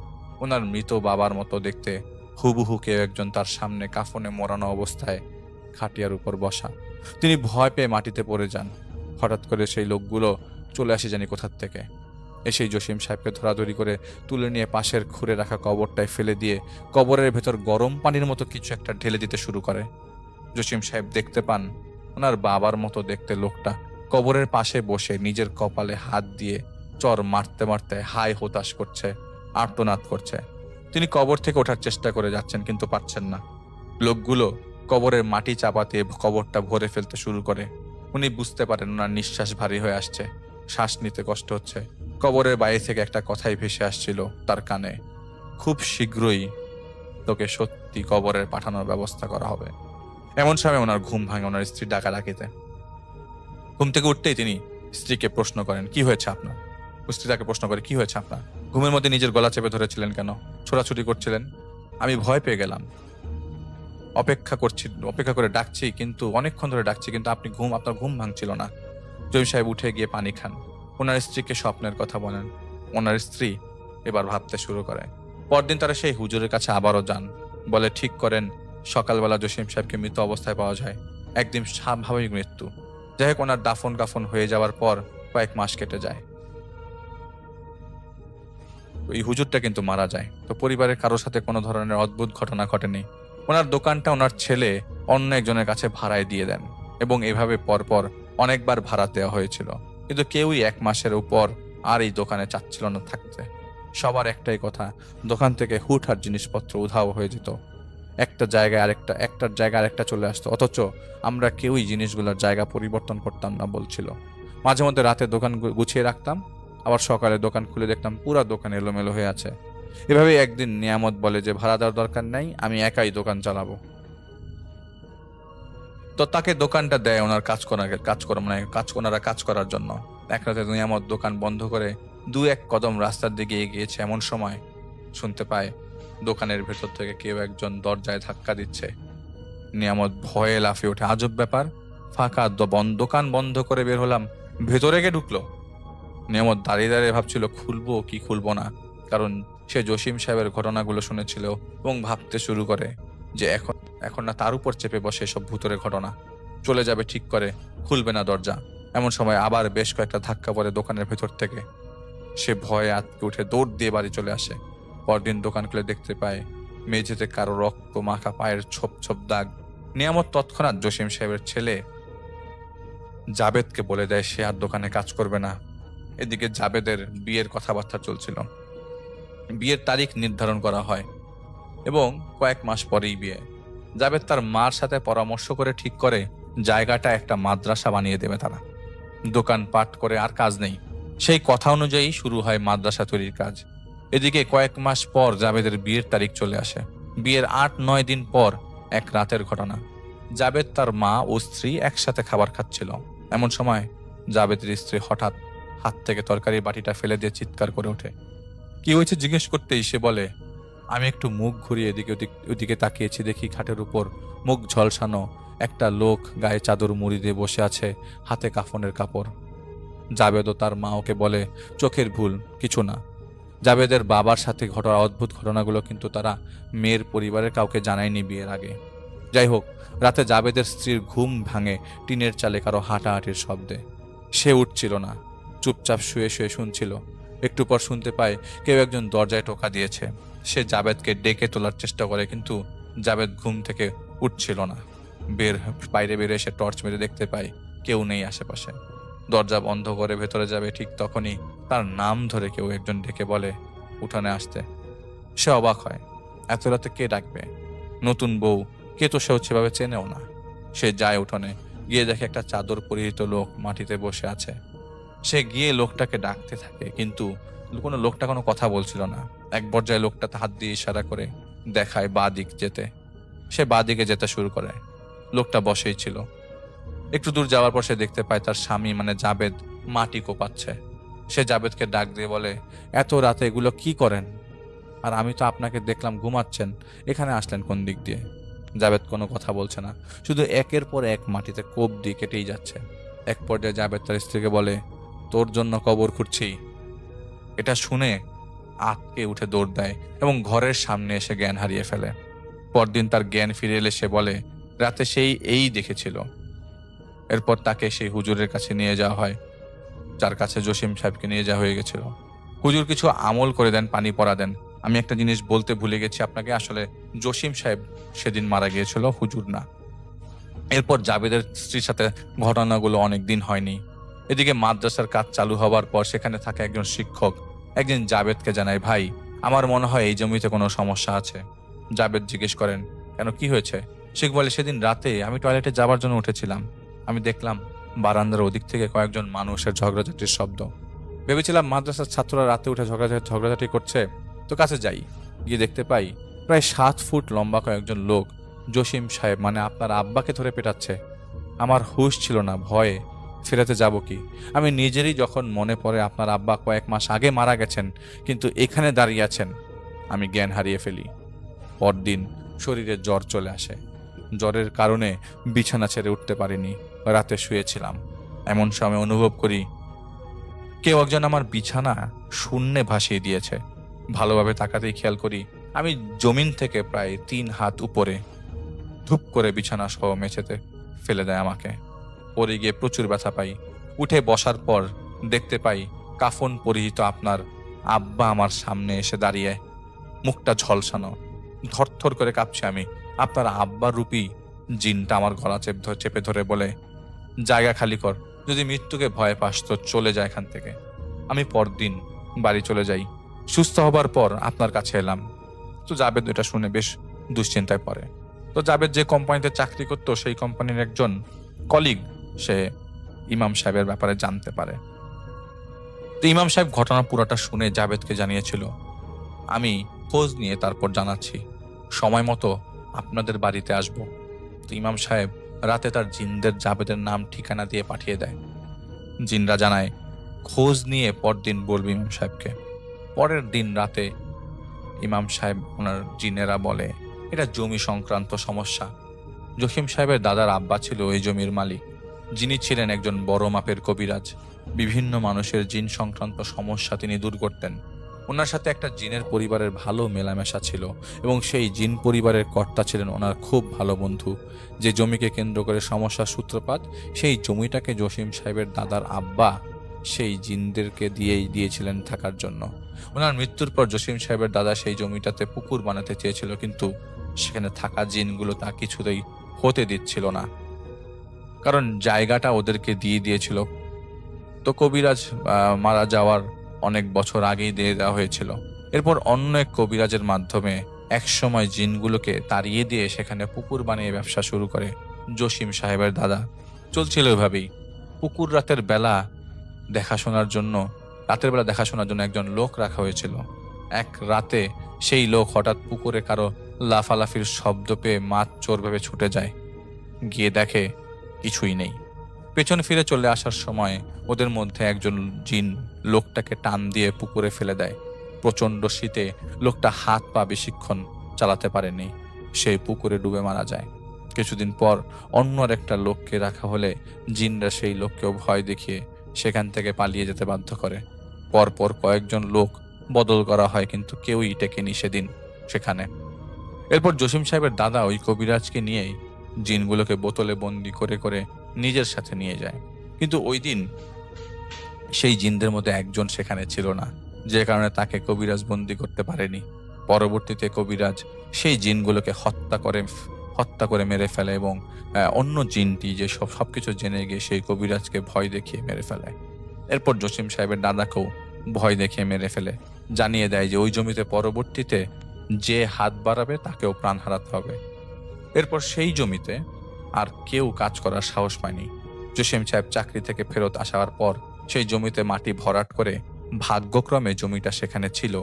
ওনার মৃত বাবার মতো দেখতে হুবহু কেউ একজন তার সামনে কাফনে মোড়ানো অবস্থায় খাটিয়ার উপর বসা। তিনি ভয় পেয়ে মাটিতে পড়ে যান। হঠাৎ করে সেই লোকগুলো চলে আসে জানি কোথার থেকে। এসেই জসিম সাহেবকে ধরাধরি করে তুলে নিয়ে পাশের খুঁড়ে রাখা কবরটায় ফেলে দিয়ে কবরের ভেতর গরম পানির মতো কিছু একটা ঢেলে দিতে শুরু করে। জসিম সাহেব দেখতে পান ওনার বাবার মতো দেখতে লোকটা কবরের পাশে বসে নিজের কপালে হাত দিয়ে চর মারতে মারতে হাই হতাশ করছে, আর্তনাদ করছে। তিনি কবর থেকে ওঠার চেষ্টা করে যাচ্ছেন, কিন্তু পারছেন না। লোকগুলো কবরের মাটি চাপা দিয়ে কবরটা ভরে ফেলতে শুরু করে। উনি বুঝতে পারেন ওনার নিঃশ্বাস ভারী হয়ে আসছে, শ্বাস নিতে কষ্ট হচ্ছে। কবরের বাইরে থেকে একটা কথাই ভেসে আসছিল তার কানে, খুব শীঘ্রই তোকে সত্যি কবরে পাঠানোর ব্যবস্থা করা হবে। এমন সময় ওনার ঘুম ভাঙে ওনার স্ত্রী ডাকাডাকিতে। ঘুম থেকে উঠতেই তিনি স্ত্রীকে প্রশ্ন করেন, কি হয়েছে আপনার? স্ত্রী তাকে প্রশ্ন করে, কি হয়েছে আপনার? ঘুমের মধ্যে নিজের গলা চেপে ধরেছিলেন কেন? ছোড়াছুটি করছিলেন? আমি ভয় পেয়ে গেলাম, অপেক্ষা করে ডাকছি, কিন্তু অনেকক্ষণ ধরে ডাকছি, কিন্তু আপনার ঘুম ভাঙছিল না। জসিম সাহেব উঠে গিয়ে পানি খান। ওনার স্ত্রীকে স্বপ্নের কথা বলেন। ওনার স্ত্রী এবার ভাবতে শুরু করে। পরদিন তারা সেই হুজুরের কাছে আবারও যান। বলে ঠিক করেন সকালবেলা জসিম সাহেবকে মৃত অবস্থায় পাওয়া যায়, একদিন স্বাভাবিক মৃত্যু। যাই হোক, ওনার দাফন কাফন হয়ে যাওয়ার পর কয়েক মাস কেটে যায়। এই হুজুরটা কিন্তু মারা যায়। তো পরিবারের কারোর সাথে কোনো ধরনের অদ্ভুত ঘটনা ঘটেনি। ওনার দোকানটা ওনার ছেলে অন্য একজনের কাছে ভাড়ায় দিয়ে দেন এবং এভাবে পরপর অনেকবার ভাড়া দেওয়া হয়েছিল, কিন্তু কেউই 1 মাসের উপর আর এই দোকানে চাচ্ছিল না থাকতে। সবার একটাই কথা, দোকান থেকে হুটহাট জিনিসপত্র উধাও হয়ে যেত, একটার জায়গায় আরেকটা চলে আসতো, অথচ আমরা কেউই জিনিসগুলোর জায়গা পরিবর্তন করতাম না বলছিল। মাঝে মধ্যে রাতে দোকান গুছিয়ে রাখতাম, আবার সকালে দোকান খুলে দেখতাম পুরো দোকান এলোমেলো হয়ে আছে। এভাবে একদিন নিয়ামত বলে যে ভাড়া দেওয়ার দরকার নাই, আমি একাই দোকান চালাবো। তো তাকে দোকানটা দেয় ওনারা কাজ করার জন্য। এক রাতে নিয়ামত দোকান বন্ধ করে 2-1 কদম রাস্তার দিকে এগিয়েছে, এমন সময় শুনতে পায় দোকানের ভেতর থেকে কেউ একজন দরজায় ধাক্কা দিচ্ছে। নিয়ামত ভয়ে লাফিয়ে ওঠে, আজব ব্যাপার, ফাঁকা দোকান বন্ধ করে বের হলাম, ভেতরে কে ঢুকলো? নিয়ামত দাঁড়িয়ে দাঁড়িয়ে ভাবছিল খুলবো কি খুলবো না, কারণ সে জসিম সাহেবের ঘটনাগুলো শুনেছিল এবং ভাবতে শুরু করে যে এখন না তার উপর চেপে বসে সব ভূতের ঘটনা, চলে যাবে ঠিক করে, খুলবে না দরজা। এমন সময় আবার বেশ কয়েকটা ধাক্কা পড়ে দোকানের ভেতর থেকে। সে ভয়ে আটকে উঠে দৌড় দিয়ে বাড়ি চলে আসে। পরদিন দোকান খুলে দেখতে পায় মেঝেতে কারো রক্ত মাখা পায়ের ছোপ ছোপ দাগ। নিয়ামত তৎক্ষণাৎ জসিম সাহেবের ছেলে জাবেদকে বলে দেয় সে আর দোকানে কাজ করবে না। এদিকে জাবেদের বিয়ের কথাবার্তা চলছিল, বিয়ের তারিখ নির্ধারণ করা হয় এবং কয়েক মাস পরেই বিয়ে। জাবেদ তার মার সাথে পরামর্শ করে ঠিক করে জায়গাটা একটা মাদ্রাসা বানিয়ে দেবে তারা, দোকান পাট করে আর কাজ নেই। সেই কথা অনুযায়ী শুরু হয় মাদ্রাসা তৈরির কাজ। এদিকে কয়েক মাস পর জাবেদের বিয়ের তারিখ চলে আসে। বিয়ের 8-9 দিন পর এক রাতের ঘটনা, জাবেদ, তার মা ও স্ত্রী একসাথে খাবার খাচ্ছিল। এমন সময় জাবেদের স্ত্রী হঠাৎ হাত থেকে তরকারির বাটিটা ফেলে দিয়ে চিৎকার করে ওঠে। কি হয়েছে জিজ্ঞেস করতেই সে বলে, আমি একটু মুখ ঘুরিয়ে ওদিকে তাকিয়েছি, দেখি খাটের উপর মুখ ঝলসানো একটা লোক গায়ে চাদর মুড়ি দিয়ে বসে আছে, হাতে কাফনের কাপড়। জাবেদ ও তার মা ওকে বলে চোখের ভুল, কিছু না। জাবেদের বাবার সাথে ঘটা অদ্ভুত ঘটনাগুলো কিন্তু তারা মেয়ের পরিবারের কাউকে জানায়নি বিয়ের আগে। যাই হোক, রাতে জাবেদের স্ত্রীর ঘুম ভাঙে টিনের চালে কারো হাঁটাহাঁটির শব্দে। সে উঠছিল না, চুপচাপ শুয়ে শুয়ে শুনছিল। একটু পর শুনতে পায় কেউ একজন দরজায় টোকা দিয়েছে। সে জাবেদকে ডেকে তোলার চেষ্টা করে, কিন্তু জাবেদ ঘুম থেকে উঠছিল না। বাইরে বেরিয়ে এসে টর্চ মেরে দেখতে পায় কেউ নেই আশেপাশে। দরজা বন্ধ করে ভেতরে যাবে, ঠিক তখনই তার নাম ধরে কেউ একজন ডেকে বলে উঠানে আসতে। সে অবাক হয়, এত রাতে কে ডাকবে? নতুন বউ, কে তো সেও সেভাবে চেনেও না। সে যায় উঠোনে, গিয়ে দেখে একটা চাদর পরিহিত লোক মাটিতে বসে আছে। সে গিয়ে লোকটাকে ডাকতে থাকে, কিন্তু লোকটা কোনো কথা বলছিল না। এক পর্যায়ে লোকটা হাত দিয়ে ইশারা করে দেখায় বাঁ দিক যেতে। সে বাঁ দিকে যেতে শুরু করে। লোকটা বসেই ছিল। একটু দূর যাওয়ার পর সে দেখতে পায় তার স্বামী মানে জাবেদ মাটি কোপাচ্ছে। সে জাবেদকে ডাক দিয়ে বলে, এত রাতে এগুলো কি করেন? আর আমি তো আপনাকে দেখলাম ঘুমাচ্ছেন, এখানে আসলেন কোন দিক দিয়ে? জাবেদ কোনো কথা বলছে না, শুধু একের পর এক মাটিতে কোপ দিয়ে কেটেই যাচ্ছে। এক পর্যায়ে জাবেদ তার স্ত্রীকে বলে, তোর জন্য কবর খুঁড়ছি। এটা শুনে আটকে উঠে দৌড় দেয় এবং ঘরের সামনে এসে জ্ঞান হারিয়ে ফেলে। পরদিন তার জ্ঞান ফিরে এলে সে বলে রাতে সেই এই দেখেছিল। এরপর তাকে সেই হুজুরের কাছে নিয়ে যাওয়া হয়, যার কাছে জসিম সাহেবকে নিয়ে যাওয়া হয়ে গেছিল। হুজুর কিছু আমল করে দেন, পানি পড়া দেন। আমি একটা জিনিস বলতে ভুলে গেছি আপনাকে, আসলে জসিম সাহেব সেদিন মারা গিয়েছিল, হুজুর না। এরপর জাবেদের স্ত্রীর সাথে ঘটনাগুলো অনেক দিন হয়নি। এদিকে মাদ্রাসার কাজ চালু হবার পর সেখানে থাকা একজন শিক্ষক একদিন জাবেদকে জানায়, ভাই, আমার মনে হয় এই জমিতে কোনো সমস্যা আছে। জাবেদ জিজ্ঞেস করেন, কেন, কি হয়েছে? শিখ বলে, সেদিন রাতে আমি টয়লেটে যাবার জন্য উঠেছিলাম, আমি দেখলাম বারান্দার ওদিক থেকে কয়েকজন মানুষের ঝগড়াঝাটির শব্দ। ভেবেছিলাম মাদ্রাসার ছাত্ররা রাতে উঠে ঝগড়াঝাটি করছে, তো কাছে যাই। গিয়ে দেখতে পাই প্রায় 7 ফুট লম্বা কয়েকজন লোক জসিম সাহেব মানে আপনার আব্বাকে ধরে পেটাচ্ছে। আমার হুঁশ ছিল না, ভয়ে ফেরাতে যাব কি। আমি নিজেরই যখন মনে পড়ে আপনার আব্বা কয়েক মাস আগে মারা গেছেন, কিন্তু এখানে দাঁড়িয়ে আছেন, আমি জ্ঞান হারিয়ে ফেলি। পরদিন শরীরে জ্বর চলে আসে। জ্বরের কারণে বিছানা ছেড়ে উঠতে পারিনি, রাতে শুয়েছিলাম। এমন সময় অনুভব করি কেউ একজন আমার বিছানা শূন্যে ভাসিয়ে দিয়েছে। ভালোভাবে তাকাতেই খেয়াল করি আমি জমিন থেকে প্রায় 3 হাত উপরে। ধূপ করে বিছানা সহ মেঝেতে ফেলে দেয় আমাকে। পরে গিয়ে প্রচুর ব্যথা পাই। উঠে বসার পর দেখতে পাই কাফন পরিহিত আপনার আব্বা আমার সামনে এসে দাঁড়িয়ে, মুখটা ঝলসানো। থরথর করে কাঁপছি আমি। আপনার আব্বার রূপী জিনটা আমার গলা চেপে ধরে বলে, জায়গা খালি কর, যদি মৃত্যুকে ভয় পাস তো চলে যায় এখান থেকে। আমি পরদিন বাড়ি চলে যাই, সুস্থ হবার পর আপনার কাছে এলাম। তো জাবেদ এটা শুনে বেশ দুশ্চিন্তায় পড়ে। তো জাবেদ যে কোম্পানিতে চাকরি করতো সেই কোম্পানির একজন কলিগ সে ইমাম সাহেবের ব্যাপারে জানতে পারে। তো ইমাম সাহেব ঘটনা পুরোটা শুনে জাবেদকে জানিয়েছিল, আমি খোঁজ নিয়ে তারপর জানাচ্ছি, সময় মতো আপনাদের বাড়িতে আসব। তো ইমাম সাহেব রাতে তার জিনদের জাবেদের নাম ঠিকানা দিয়ে পাঠিয়ে দেয়। জিনরা জানায় খোঁজ নিয়ে পরদিন বলবে ইমাম সাহেবকে। পরের দিন রাতে ইমাম সাহেব ওনার জিনেরা বলে এটা জমি সংক্রান্ত সমস্যা। জসিম সাহেবের দাদার আব্বা ছিল ওই জমির মালিক, যিনি ছিলেন একজন বড় মাপের কবিরাজ। বিভিন্ন মানুষের জিন সংক্রান্ত সমস্যা তিনি দূর করতেন। ওনার সাথে একটা জিনের পরিবারের ভালো মেলামেশা ছিল এবং সেই জিন পরিবারের কর্তা ছিলেন ওনার খুব ভালো বন্ধু। যে জমিকে কেন্দ্র করে সমস্যার সূত্রপাত, সেই জমিটাকে জসিম সাহেবের দাদার আব্বা সেই জিনদেরকে দিয়েছিলেন থাকার জন্য। ওনার মৃত্যুর পর জসিম সাহেবের দাদা সেই জমিটাতে পুকুর বানাতে চেয়েছিল, কিন্তু সেখানে থাকা জিনগুলো তা কিছুতেই হতে দিচ্ছিল না, কারণ জায়গাটা ওদেরকে দিয়েছিল। তো কবিরাজ মারা যাওয়ার অনেক বছর আগেই দিয়ে দেওয়া হয়েছিল। এরপর অন্য এক কবিরাজের মাধ্যমে একসময় জিনগুলোকে তাড়িয়ে দিয়ে সেখানে পুকুর বানিয়ে ব্যবসা শুরু করে জসিম সাহেবের দাদা। চলছিল এভাবেই। পুকুর রাতের বেলা দেখাশোনার জন্য একজন লোক রাখা হয়েছিল। এক রাতে সেই লোক হঠাৎ পুকুরে কারো লাফালাফির শব্দ পেয়ে মাছ চোর ভেবে ছুটে যায়। গিয়ে দেখে কিছুই নেই। পেছন ফিরে চলে আসার সময় ওদের মধ্যে একজন জিন লোকটাকে টান দিয়ে পুকুরে ফেলে দেয়। প্রচণ্ড শীতে লোকটা হাত পা বেশিক্ষণ চালাতে পারেনি, সেই পুকুরে ডুবে মারা যায়। কিছুদিন পর অন্য একটা লোককে রাখা হলে জিনরা সেই লোককেও ভয় দেখিয়ে সেখান থেকে পালিয়ে যেতে বাধ্য করে। পরপর কয়েকজন লোক বদল করা হয়, কিন্তু কেউই টেকেনি সেদিন সেখানে। এরপর জসিম সাহেবের দাদা ওই কবিরাজকে নিয়েই জিনগুলোকে বোতলে বন্দি করে করে নিজের সাথে নিয়ে যায়। কিন্তু ওই দিন সেই জিনদের মধ্যে একজন সেখানে ছিল না, যে কারণে তাকে কবিরাজ বন্দি করতে পারেনি। পরবর্তীতে কবিরাজ সেই জিনগুলোকে হত্যা করে মেরে ফেলে এবং অন্য জিনটি যে সবকিছু জেনে গিয়ে সেই কবিরাজকে ভয় দেখিয়ে মেরে ফেলে। এরপর জসিম সাহেবের দাদাকেও ভয় দেখিয়ে মেরে ফেলে, জানিয়ে দেয় যে ওই জমিতে পরবর্তীতে যে হাত বাড়াবে তাকেও প্রাণ হারাতে হবে। এরপর সেই জমিতে আর কেউ কাজ করার সাহস পায়নি। জসিম সাহেব চাকরি থেকে ফেরত আসার পর সেই জমিতে মাটি ভরাট করে, ভাগ্যক্রমে জমিটা সেখানে ছিল,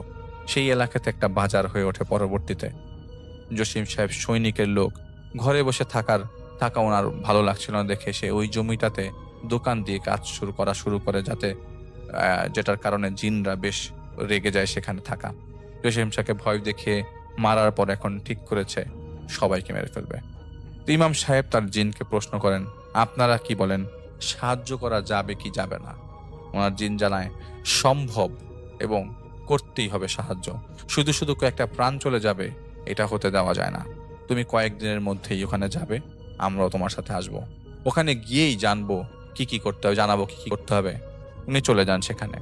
সেই এলাকাতে একটা বাজার হয়ে ওঠে পরবর্তীতে। জসিম সাহেব সৈনিকের লোক, ঘরে বসে থাকা ওনার ভালো লাগছিল না দেখে সে ওই জমিটাতে দোকান দিয়ে কাজ শুরু করে, যেটার কারণে জিনরা বেশ রেগে যায় সেখানে থাকা। জসিম সাহেবকে ভয় দেখিয়ে মারার পর এখন ঠিক করেছে সবাইকে মেরে ফেলবে। ইমাম সাহেব তার জিনকে প্রশ্ন করেন, আপনারা কি বলেন, সাহায্য করা যাবে কি যাবে না? ওনার জিন জানায় সম্ভব এবং করতেই হবে সাহায্য। শুধু শুধু কয়েকটা প্রাণ চলে যাবে এটা হতে দেওয়া যায় না। তুমি কয়েকদিনের মধ্যেই ওখানে যাবে, আমরাও তোমার সাথে আসবো। ওখানে গিয়েই জানাবো কি কি করতে হবে। উনি চলে যান সেখানে।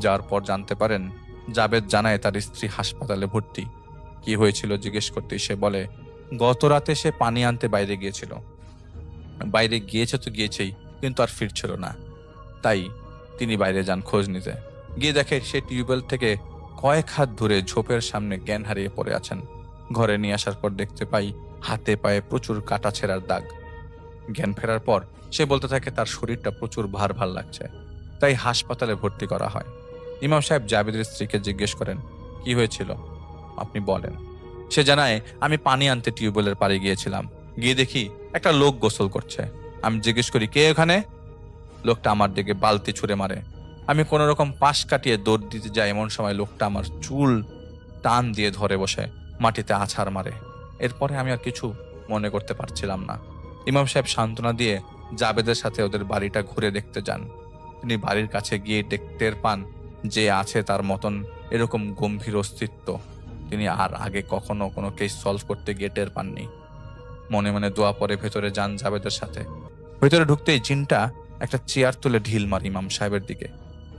যাওয়ার পর জানতে পারেন জাবেদ জানায় তার স্ত্রী হাসপাতালে ভর্তি। কি হয়েছিল জিজ্ঞেস করতে সে বলে, গত রাতে সে পানি আনতে বাইরে গিয়েছে তো গিয়েছেই, কিন্তু আর ফিরছিল না। তাই তিনি বাইরে যান খোঁজ নিতে। গিয়ে দেখে সে টিউবওয়েল থেকে কয়েক হাত দূরে ঝোপের সামনে জ্ঞান হারিয়ে পড়ে আছেন। ঘরে নিয়ে আসার পর দেখতে পাই হাতে পায়ে প্রচুর কাটা ছেঁড়ার দাগ। জ্ঞান ফেরার পর সে বলতে থাকে তার শরীরটা প্রচুর ভার লাগছে, তাই হাসপাতালে ভর্তি করা হয়। ইমাম সাহেব জাবেদের স্ত্রীকে জিজ্ঞেস করেন, কি হয়েছিল আপনি বলেন। সে জানায়, আমি পানি আনতে টিউবওয়েলের পাড়ে গিয়েছিলাম, গিয়ে দেখি একটা লোক গোসল করছে। আমি জিজ্ঞেস করি, কে এখানে? লোকটা আমার দিকে বালতি ছুঁড়ে মারে। আমি কোনো রকম পাশ কাটিয়ে দৌড় দিতে যাই, এমন সময় লোকটা আমার চুল টান দিয়ে ধরে বসে মাটিতে আছাড় মারে। এরপরে আমি আর কিছু মনে করতে পারছিলাম না। ইমাম সাহেব সান্ত্বনা দিয়ে জাবেদের সাথে ওদের বাড়িটা ঘুরে দেখতে যান। তিনি বাড়ির কাছে গিয়ে টের পান যে আছে তার মতন এরকম গম্ভীর অস্তিত্ব তিনি আর আগে কখনো কোনো কেস সলভ করতে গিয়ে টের পাননি। মনে মনে দোয়া পরে ভেতরে যান জাবেদের সাথে। ভেতরে ঢুকতেই জিনটা একটা চেয়ার তুলে ঢিল মার ইমাম সাহেবের দিকে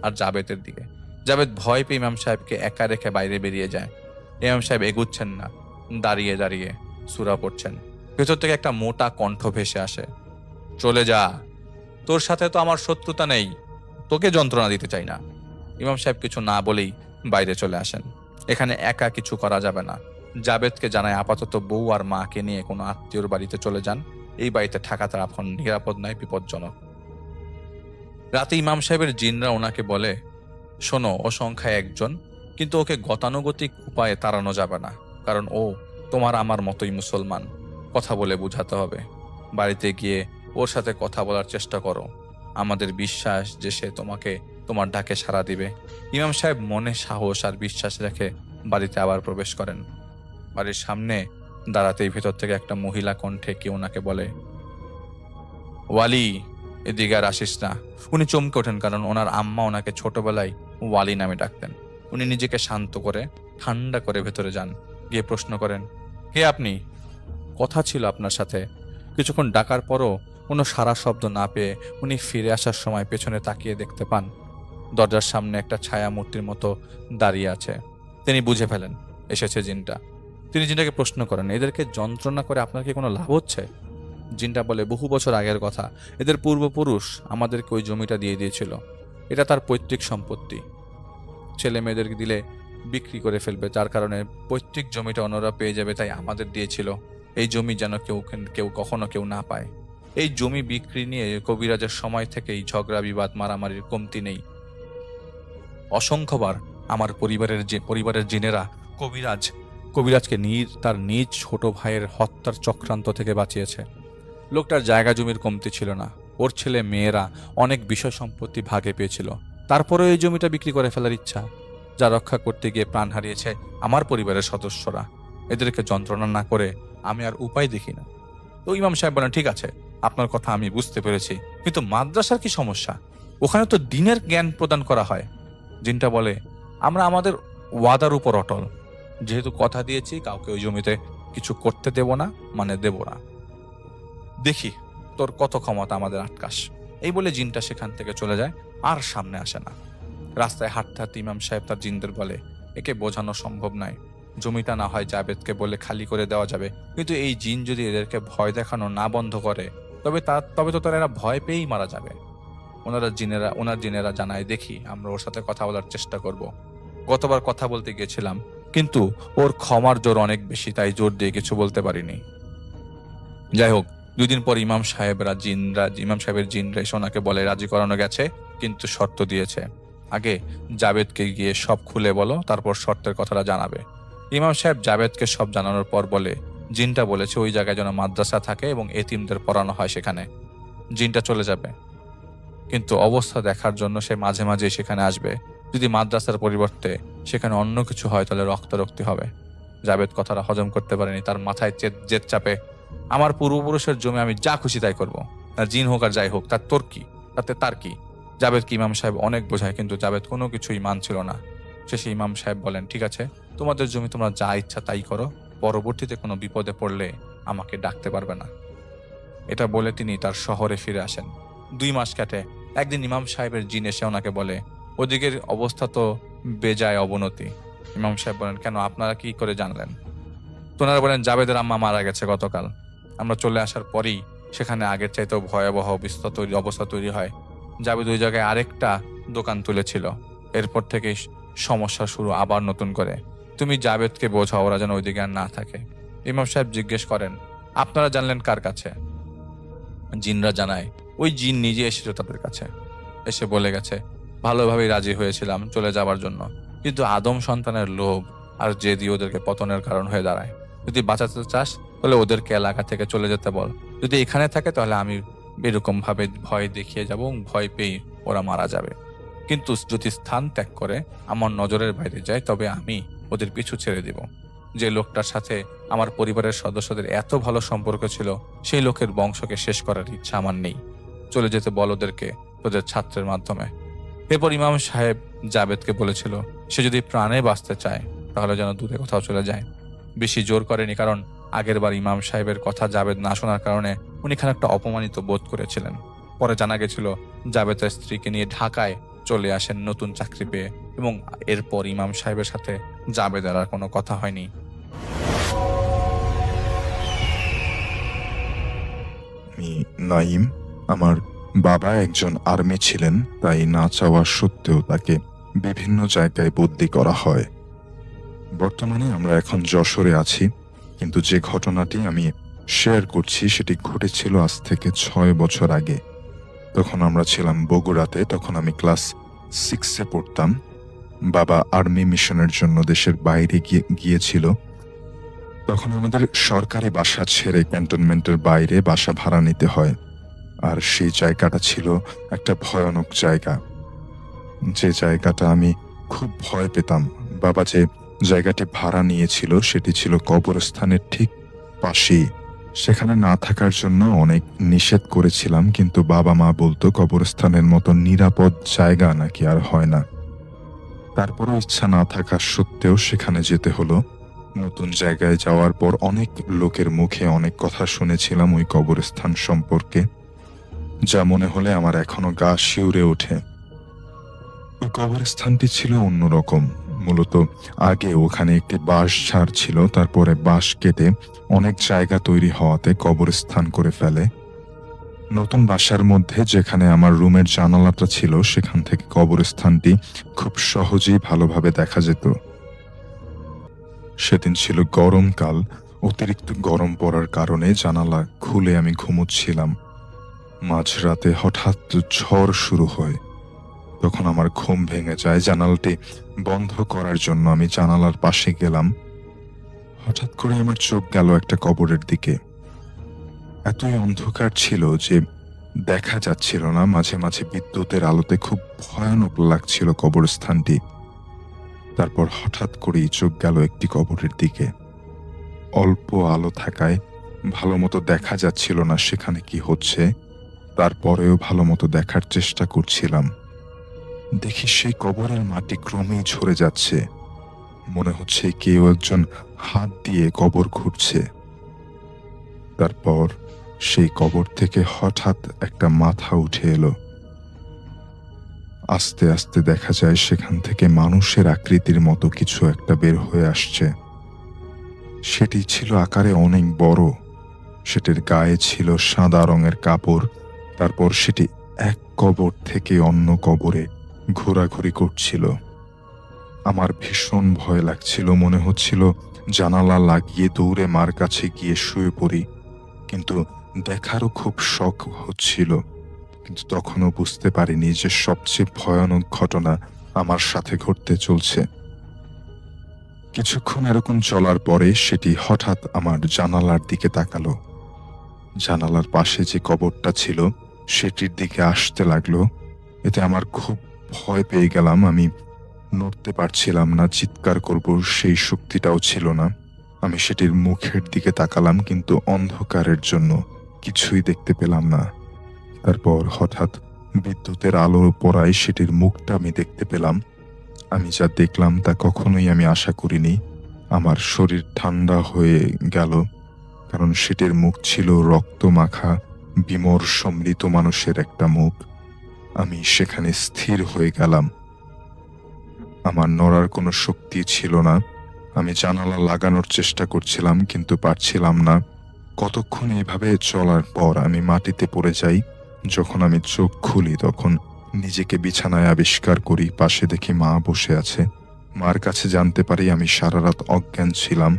আর জাবেদের দিকে। জাবেদ ভয় পেয়ে ইমাম সাহেবকে একা রেখে বাইরে বেরিয়ে যায়। ইমাম সাহেব এগুচ্ছেন না, দাঁড়িয়ে দাঁড়িয়ে সূরা পড়ছেন। ভেতর থেকে একটা মোটা কণ্ঠ ভেসে আসে, চলে যা, তোর সাথে তো আমার শত্রুতা নেই, তোকে যন্ত্রণা দিতে চাই না। ইমাম সাহেব কিছু না বলেই বাইরে চলে আসেন। এখানে একা কিছু করা যাবে না। জাবেদকে জানায় আপাতত বউ আর মাকে নিয়ে কোনো আত্মীয়র বাড়িতে চলে যান, এই বাড়িতে থাকা তার এখন নিরাপদ নয়, বিপজ্জনক। রাতে ইমাম সাহেবের জিনরা ওনাকে বলে, শোনো, ও সংখ্যায় একজন, কিন্তু ওকে গতানুগতিক উপায়ে তাড়ানো যাবে না, কারণ ও তোমার আমার মতোই মুসলমান। কথা বলে বুঝাতে হবে। বাড়িতে গিয়ে ওর সাথে কথা বলার চেষ্টা করো। আমাদের বিশ্বাস যে সে তোমাকে তোমার ডাকে সাড়া দিবে। ইমাম সাহেব মনে সাহস আর বিশ্বাস রেখে বাড়িতে আবার প্রবেশ করেন। বাড়ির সামনে দাঁড়াতেই ভেতর থেকে একটা মহিলা কণ্ঠে কেউ ওনাকে বলে, ওয়ালি, এদিকে আর আসিস না। উনি চমকে ওঠেন, কারণ ওনার আম্মা ওনাকে ছোটবেলায় ওয়ালি নামে ডাকতেন। উনি নিজেকে শান্ত করে ঠান্ডা করে ভেতরে যান, গিয়ে প্রশ্ন করেন, কে আপনি? কথা ছিল আপনার সাথে। কিছুক্ষণ ডাকার পরও কোনো সারা শব্দ না পেয়ে উনি ফিরে আসার সময় পেছনে তাকিয়ে দেখতে পান দরজার সামনে একটা ছায়া মূর্তির মতো দাঁড়িয়ে আছে। তিনি বুঝে ফেলেন এসেছে জিনটা। তিনি জিনটাকে প্রশ্ন করেন, এদেরকে যন্ত্রণা করে আপনার কি কোনো লাভ হচ্ছে? জিনটা বলে, বহু বছর আগের কথা, এদের পূর্বপুরুষ আমাদেরকে ওই জমিটা দিয়ে দিয়েছিল। এটা তার পৈতৃক সম্পত্তি। ছেলে মেয়েদেরকে দিলে বিক্রি করে ফেলবে, যার কারণে পৈতৃক জমিটা অন্যরা পেয়ে যাবে, তাই আমাদের দিয়েছিল। এই জমি যেন কেউ কখনো না পায়। এই জমি বিক্রি নিয়ে কবিরাজের সময় থেকেই ঝগড়া বিবাদ মারামারির কমতি নেই। অসংখ্যবার আমার পরিবারের জিনেরা কবিরাজকে তার নিজ ছোট ভাইয়ের হত্যার চক্রান্ত থেকে বাঁচিয়েছে। লোকটার জায়গা জমির কমতি ছিল না, ওর ছেলে মেয়েরা অনেক বিষয় সম্পত্তি ভাগে পেয়েছিল। তারপরেও এই জমিটা বিক্রি করে ফেলার ইচ্ছা, যা রক্ষা করতে গিয়ে প্রাণ হারিয়েছে আমার পরিবারের সদস্যরা। এদেরকে যন্ত্রণা না করে আমি আর উপায় দেখি না। তো ইমাম সাহেব বলেন, ঠিক আছে, আপনার কথা আমি বুঝতে পেরেছি, কিন্তু মাদ্রাসার কি সমস্যা? ওখানে তো দ্বীনের জ্ঞান প্রদান করা হয়। জিনটা বলে, আমরা আমাদের ওয়াদার উপর অটল। যেহেতু কথা দিয়েছি কাউকে ওই জমিতে কিছু করতে দেব না, মানে দেব না। দেখি তোর কত ক্ষমতা আমাদের আটকাস। এই বলে জিনটা সেখান থেকে চলে যায়, আর সামনে আসে না। রাস্তায় হাঁটতে হাঁটতে ইমাম সাহেব তার জিনদের বলে, একে বোঝানো সম্ভব নয়। জমিটা না হয় জাবেদকে বলে খালি করে দেওয়া যাবে, কিন্তু এই জিন যদি এদেরকে ভয় দেখানো না বন্ধ করে, তবে তো তারা ভয় পেয়েই মারা যাবে। ওনার জিনেরা জানায়, দেখি আমরা ওর সাথে কথা বলার চেষ্টা করব। গতবার কথা বলতে গিয়েছিলাম, কিন্তু ওর ক্ষমার জোর অনেক বেশি, তাই জোর দিয়ে কিছু বলতে পারিনি। যাই হোক, 2 দিন পর ইমাম সাহেবের জিনরা এসে ওনাকে বলে রাজি করানো গেছে, কিন্তু শর্ত দিয়েছে। আগে জাবেদকে গিয়ে সব খুলে বলো, তারপর শর্তের কথাটা জানাবে। ইমাম সাহেব জাবেদকে সব জানানোর পর বলে, জিনটা বলেছে ওই জায়গায় যেন মাদ্রাসা থাকে এবং এতিমদের পড়ানো হয় সেখানে। জিনটা চলে যাবে, কিন্তু অবস্থা দেখার জন্য সে মাঝে মাঝে সেখানে আসবে। যদি মাদ্রাসার পরিবর্তে সেখানে অন্য কিছু হয়, তাহলে রক্তারক্তি হবে। জাবেদ কথাটা হজম করতে পারেনি, তার মাথায় জেদ চাপে, আমার পূর্বপুরুষের জমি আমি যা খুশি তাই করবো, না জিন হোক আর যাই হোক, তার কি? জাবেদকে ইমাম সাহেব অনেক বোঝায়, কিন্তু জাবেদ কোনো কিছুই মানছিল না। শেষে ইমাম সাহেব বলেন, ঠিক আছে, তোমাদের জমি তোমরা যা ইচ্ছা তাই করো, পরবর্তীতে কোনো বিপদে পড়লে আমাকে ডাকতে পারবে না। এটা বলে তিনি তার শহরে ফিরে আসেন। 2 মাস কাটে। একদিন ইমাম সাহেবের জিন এসে ওনাকে বলে, ওদিকের অবস্থা তো বেজায় অবনতি। ইমাম সাহেব বলেন, কেন, আপনারা কি করে জানলেন? তোনারা বলেন, জাবেদের আম্মা মারা গেছে গতকাল। আমরা চলে আসার পরই সেখানে আগের চাইতেও ভয়াবহ অবস্থা তৈরি হয়। জাবেদ ওই জায়গায় আরেকটা দোকান তুলেছিল। এরপর থেকে সমস্যা শুরু আবার নতুন করে। তুমি জাবেদকে বোঝাও ওরা যেন ওইদিকে আর না থাকে। ইমাম সাহেব জিজ্ঞেস করেন, আপনারা জানলেন কার কাছে? জিনরা জানায়, ওই জিন নিজে এসেছিল তাদের কাছে, এসে বলে গেছে ভালোভাবেই রাজি হয়েছিলাম চলে যাবার জন্য, কিন্তু আদম সন্তানের লোভ আর জেদি ওদেরকে পতনের কারণ হয়ে দাঁড়ায়। যদি বাঁচাতে চাস তাহলে ওদেরকে এলাকা থেকে চলে যেতে বল। যদি এখানে থাকে তাহলে আমি এরকম ভাবে ভয় দেখিয়ে যাব এবং ভয় পেয়ে ওরা মারা যাবে। কিন্তু যদি স্থান ত্যাগ করে আমার নজরের বাইরে যায়, তবে আমি ওদের পিছু ছেড়ে দেব। যে লোকটার সাথে আমার পরিবারের সদস্যদের এত ভালো সম্পর্ক ছিল, সেই লোকের বংশকে শেষ করার ইচ্ছা আমার নেই। চলে যেতে বল ওদেরকে, ওদের ছাত্রের মাধ্যমে। এরপর ইমাম সাহেব জাবেদকে বলেছিল, সে যদি প্রাণে বাঁচতে চায় তাহলে যেন দূরে কোথাও চলে যায়। বেশি জোর করেনি, কারণ আগের বার ইমাম সাহেবের কথা জাবেদ না শোনার কারণে উনি খানিকটা অপমানিত বোধ করেছিলেন। পরে জানা গেছিল জাবেদ তার স্ত্রীকে নিয়ে ঢাকায় চলে আসেন নতুন চাকরি পেয়ে, এবং এরপর ইমাম সাহেবের সাথে জাবেদের আর কোনো কথা হয়নি। আমি নাইম, আমার বাবা একজন আর্মি ছিলেন, তাই না চাওয়া সত্ত্বেও তাকে বিভিন্ন জায়গায় বদলি করা হয়। বর্তমানে আমরা এখন যশোরে আছি, কিন্তু যে ঘটনাটি আমি শেয়ার করছি সেটি ঘটেছিল আজ থেকে 6 বছর আগে। তখন আমরা ছিলাম বগুড়াতে, তখন আমি ক্লাস 6-এ পড়তাম। বাবা আর্মি মিশনের জন্য দেশের বাইরে গিয়েছিল। তখন আমাদের সরকারি বাসা ছেড়ে ক্যান্টনমেন্টের বাইরে বাসা ভাড়া নিতে হয়, আর সেই জায়গাটা ছিল একটা ভয়ানক জায়গা। যে জায়গাটা আমি খুব ভয় পেতাম। বাবা যে জায়গাটি ভাড়া নিয়েছিল সেটি ছিল কবরস্থানের ঠিক পাশেই। সেখানে না থাকার জন্য অনেক নিষেধ করেছিলাম, কিন্তু বাবা মা বলতো কবরস্থানের মতো নিরাপদ জায়গা নাকি আর হয় না। তারপরও ইচ্ছা না থাকা সত্ত্বেও সেখানে যেতে হলো। নতুন জায়গায় যাওয়ার পর অনেক লোকের মুখে অনেক কথা শুনেছিলাম ওই কবরস্থান সম্পর্কে, যা মনে হলে আমার এখনো গা শিউরে ওঠে। ওই কবরস্থানটি ছিল অন্যরকম। মূলত আগে ওখানে একটি বাঁশ ঝাড় ছিল, তারপরে বাঁশ কেটে অনেক জায়গা তৈরি হওয়াতে কবরস্থান করে ফেলে। নতুন বাসার মধ্যে যেখানে আমার রুমের জানালাটা ছিল সেখান থেকে কবরস্থানটি খুব সহজেই ভালোভাবে দেখা যেত। সেদিন ছিল গরমকাল। অতিরিক্ত গরম পড়ার কারণে জানালা খুলে আমি ঘুমোচ্ছিলাম। মাঝরাতে হঠাৎ ঝড় শুরু হয়। তখন আমার ঘুম ভেঙে যায়। জানালাটি বন্ধ করার জন্য আমি জানালার পাশে গেলাম। হঠাৎ করে আমার চোখ গেল একটা কবরের দিকে। এতই অন্ধকার ছিল যে দেখা যাচ্ছিল না। মাঝে মাঝে বিদ্যুতের আলোতে খুব ভয়ানক লাগছিল কবরস্থানটি। তারপর হঠাৎ করেই চোখ গেল একটি কবরের দিকে। অল্প আলো থাকায় ভালো মতো দেখা যাচ্ছিল না সেখানে কি হচ্ছে। তারপরেও ভালো মতো দেখার চেষ্টা করছিলাম। দেখি সেই কবরের মাটি ক্রমেই ঝরে যাচ্ছে। মনে হচ্ছে কেউ একজন হাত দিয়ে কবর খুঁড়ছে। তারপর সেই কবর থেকে হঠাৎ একটা মাথা উঠে এলো। আস্তে আস্তে দেখা যায় সেখান থেকে মানুষের আকৃতির মতো কিছু একটা বের হয়ে আসছে। সেটি ছিল আকারে অনেক বড়। সেটির গায়ে ছিল সাদা রঙের কাপড়। তারপর সেটি এক কবর থেকে অন্য কবরে ঘোরাঘুরি করছিল। আমার ভীষণ ভয় লাগছিল। মনে হচ্ছিল জানালা লাগিয়ে দৌড়ে মার কাছে গিয়ে শুয়ে পড়ি, কিন্তু দেখারও খুব শখ হচ্ছিল। কিন্তু তখনও বুঝতে পারিনি যে সবচেয়ে ভয়ানক ঘটনা আমার সাথে ঘটতে চলছে। কিছুক্ষণ এরকম চলার পরে সেটি হঠাৎ আমার জানালার দিকে তাকালো। জানালার পাশে যে কবরটা ছিল সেটির দিকে আসতে লাগলো। এতে আমার খুব ভয় পেয়ে গেলাম। আমি নড়তে পারছিলাম না, চিৎকার করব সেই শক্তিটাও ছিল না। আমি সেটির মুখের দিকে তাকালাম, কিন্তু অন্ধকারের জন্য কিছুই দেখতে পেলাম না। তারপর হঠাৎ বিদ্যুতের আলো পড়ায় সেটির মুখটা আমি দেখতে পেলাম। আমি যা দেখলাম তা কখনোই আমি আশা করিনি। আমার শরীর ঠান্ডা হয়ে গেল, কারণ সেটির মুখ ছিল রক্ত মাখা বিমর্ষ মৃত মানুষের একটা মুখ। আমি সেখানে স্থির হয়ে গেলাম। আমার নড়ার কোনো শক্তি ছিল না। আমি জানালা লাগানোর চেষ্টা করছিলাম, কিন্তু পারছিলাম না। কতক্ষণ এইভাবে চলার পর আমি মাটিতে পড়ে যাই। যখন আমি চোখ খুলি তখন নিজেকে বিছানায় আবিষ্কার করি। পাশে দেখি মা বসে আছে। মার কাছে জানতে পারি আমি সারা রাত অজ্ঞান ছিলাম।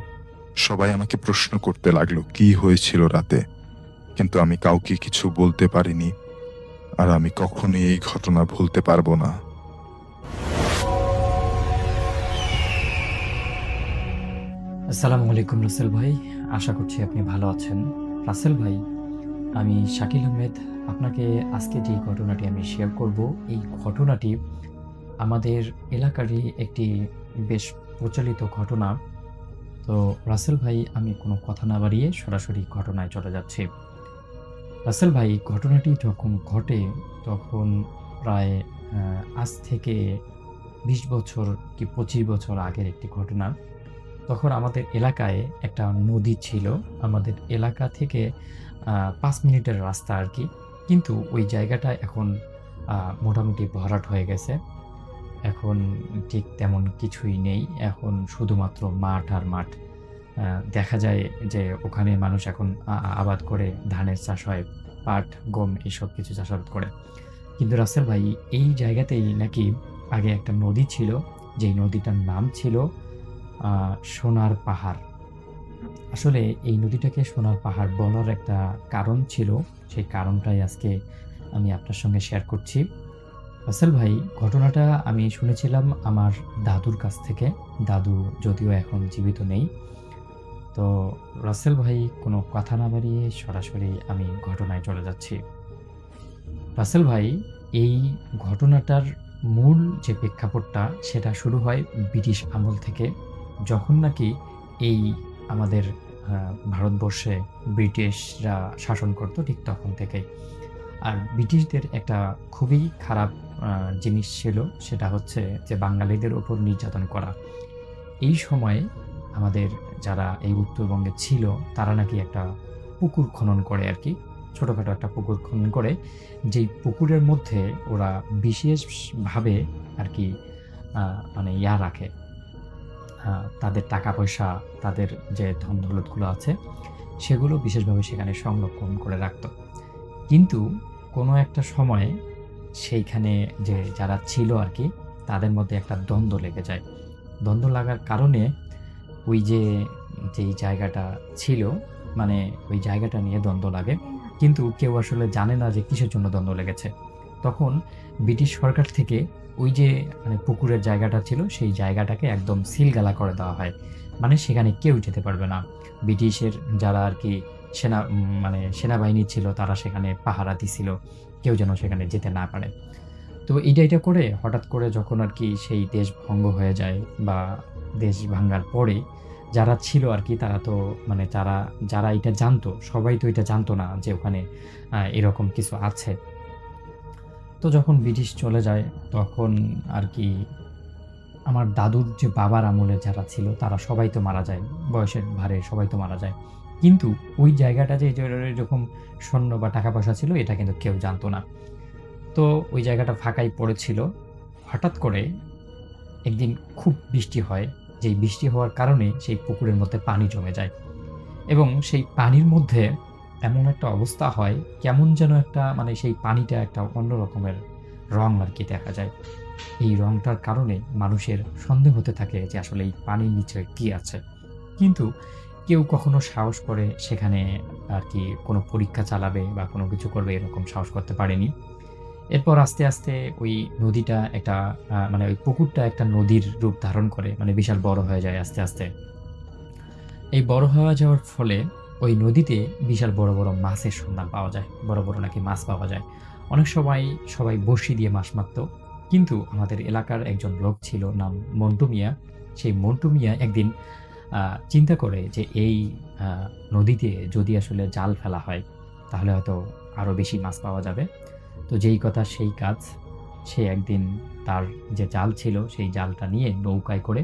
সবাই আমাকে প্রশ্ন করতে লাগলো কি হয়েছিল রাতে, কিন্তু আমি কাউকে কিছু বলতে পারিনি। আর আমি কখনোই এই ঘটনা ভুলতে পারবো না। আসসালামু আলাইকুম রাসেল ভাই, আশা করছি আপনি ভালো আছেন। রাসেল ভাই, আমি শাকিল আহমেদ। আপনাকে আজকে যে ঘটনাটি আমি শেয়ার করব, এই ঘটনাটি আমাদের এলাকারই একটি বেশ প্রচলিত ঘটনা। তো রাসেল ভাই, আমি কোনো কথা না বাড়িয়ে সরাসরি ঘটনায় চলে যাচ্ছি। রাসেল ভাই, ঘটনাটি যখন ঘটে তখন প্রায় আজ থেকে 20 বছর কি 25 বছর আগের একটি ঘটনা। তখন আমাদের এলাকায় একটা নদী ছিল। আমাদের এলাকা থেকে 5 মিনিটের রাস্তা আর কি। কিন্তু ওই জায়গাটা এখন মোটামুটি ভরাট হয়ে গেছে। এখন ঠিক তেমন কিছুই নেই। এখন শুধুমাত্র মাঠ আর মাঠ। দেখা যায় যে ওখানে মানুষ এখন আবাদ করে ধানের চাষ হয়। পাট, গম এইসব কিছু চাষাবাদ করে। কিন্তু রাসেল ভাই, এই জায়গাতেই নাকি আগে একটা নদী ছিল, যেই নদীটার নাম ছিল সোনার পাহাড়। আসলে এই নদীটাকে সোনার পাহাড় বলার একটা কারণ ছিল, সেই কারণটাই আজকে আমি আপনার সঙ্গে শেয়ার করছি। রাসেল ভাই, ঘটনাটা আমি শুনেছিলাম আমার দাদুর কাছ থেকে। দাদু যদিও এখন জীবিত নেই। তো রাসেল ভাই, কোনো কথা না বাড়িয়ে সরাসরি আমি ঘটনায় চলে যাচ্ছি। রাসেল ভাই, এই ঘটনাটার মূল যে প্রেক্ষাপটটা সেটা শুরু হয় ব্রিটিশ আমল থেকে, যখন নাকি এই আমাদের ভারতবর্ষে ব্রিটিশরা শাসন করতো ঠিক তখন থেকেই। আর ব্রিটিশদের একটা খুবই খারাপ জিনিস ছিল, সেটা হচ্ছে যে বাঙালিদের ওপর নির্যাতন করা। এই সময়ে আমাদের যারা এই উত্তরবঙ্গে ছিল তারা নাকি একটা পুকুর খনন করে আর কি, ছোটোখাটো একটা পুকুর খনন করে, যেই পুকুরের মধ্যে ওরা বিশেষভাবে আর কি মানে রাখে, তাদের টাকা পয়সা, তাদের যে ধন দৌলতগুলো আছে সেগুলো বিশেষভাবে সেখানে সংরক্ষণ করে রাখত। কিন্তু কোনো একটা সময়ে সেইখানে যে যারা ছিল আর কি, তাদের মধ্যে একটা দ্বন্দ্ব লেগে যায়। দ্বন্দ্ব লাগার কারণে ওই যেই জায়গাটা ছিল, মানে ওই জায়গাটা নিয়ে দ্বন্দ্ব লাগে, কিন্তু কেউ আসলে জানে না যে কিসের জন্য দ্বন্দ্ব লেগেছে। তখন ব্রিটিশ সরকার থেকে ওই যে মানে পুকুরের জায়গাটা ছিল সেই জায়গাটাকে একদম সিলগালা করে দেওয়া হয়, মানে সেখানে কেউ যেতে পারবে না। ব্রিটিশের যারা আর কি মানে সেনাবাহিনী ছিল তারা সেখানে পাহারা দিছিল, কেউ যেন সেখানে যেতে না পারে। তো এটা করে হঠাৎ করে যখন আর কি সেই দেশ ভঙ্গ হয়ে যায়, বা দেশ ভাঙ্গার পরে যারা ছিল আর কি, তারা তো মানে যারা এটা জানতো, সবাই তো এটা জানতো না যে ওখানে এরকম কিছু আছে। তো যখন ব্রিটিশ চলে যায় তখন আর কি আমার দাদুর যে বাবার আমলে যারা ছিল তারা সবাই তো মারা যায়, বয়সের ভারে সবাই তো মারা যায়। কিন্তু ওই জায়গাটা যে এরকম স্বর্ণ বা টাকা পয়সা ছিল এটা কিন্তু কেউ জানতো না। তো ওই জায়গাটা ফাঁকাই পড়েছিল। হঠাৎ করে একদিন খুব বৃষ্টি হয়, যেই বৃষ্টি হওয়ার কারণে সেই পুকুরের মধ্যে পানি জমে যায়, এবং সেই পানির মধ্যে এমন একটা অবস্থা হয়, কেমন যেন একটা মানে সেই পানিটা একটা অন্য রকমের রং আর কি দেখা যায়। এই রংটার কারণে মানুষের সন্দেহ হতে থাকে যে আসলে এই পানির নিচে কি আছে। কিন্তু কেউ কখনো সাহস করে সেখানে আর কি কোনো পরীক্ষা চালাবে বা কোনো কিছু করবে এরকম সাহস করতে পারেনি। এরপর আস্তে আস্তে ওই নদীটা একটা মানে ওই পুকুরটা একটা নদীর রূপ ধারণ করে, মানে বিশাল বড় হয়ে যায় আস্তে আস্তে। এই বড় হওয়া যাওয়ার ফলে ওই নদীতে বিশাল বড় বড় মাছের সন্ধান পাওয়া যায়, বড় বড় নাকি মাছ পাওয়া যায়। অনেক সময় সবাই বড়শি দিয়ে মাছ মারত। কিন্তু আমাদের এলাকার একজন লোক ছিল, নাম মন্টু মিয়া। সেই মন্টু মিয়া একদিন চিন্তা করে যে এই নদীতে যদি আসলে জাল ফেলা হয় তাহলে হয়তো আরও বেশি মাছ পাওয়া যাবে। তো যেই কথা সেই কাজ, সে একদিন তার যে জাল ছিল সেই জালটা নিয়ে নৌকায় করে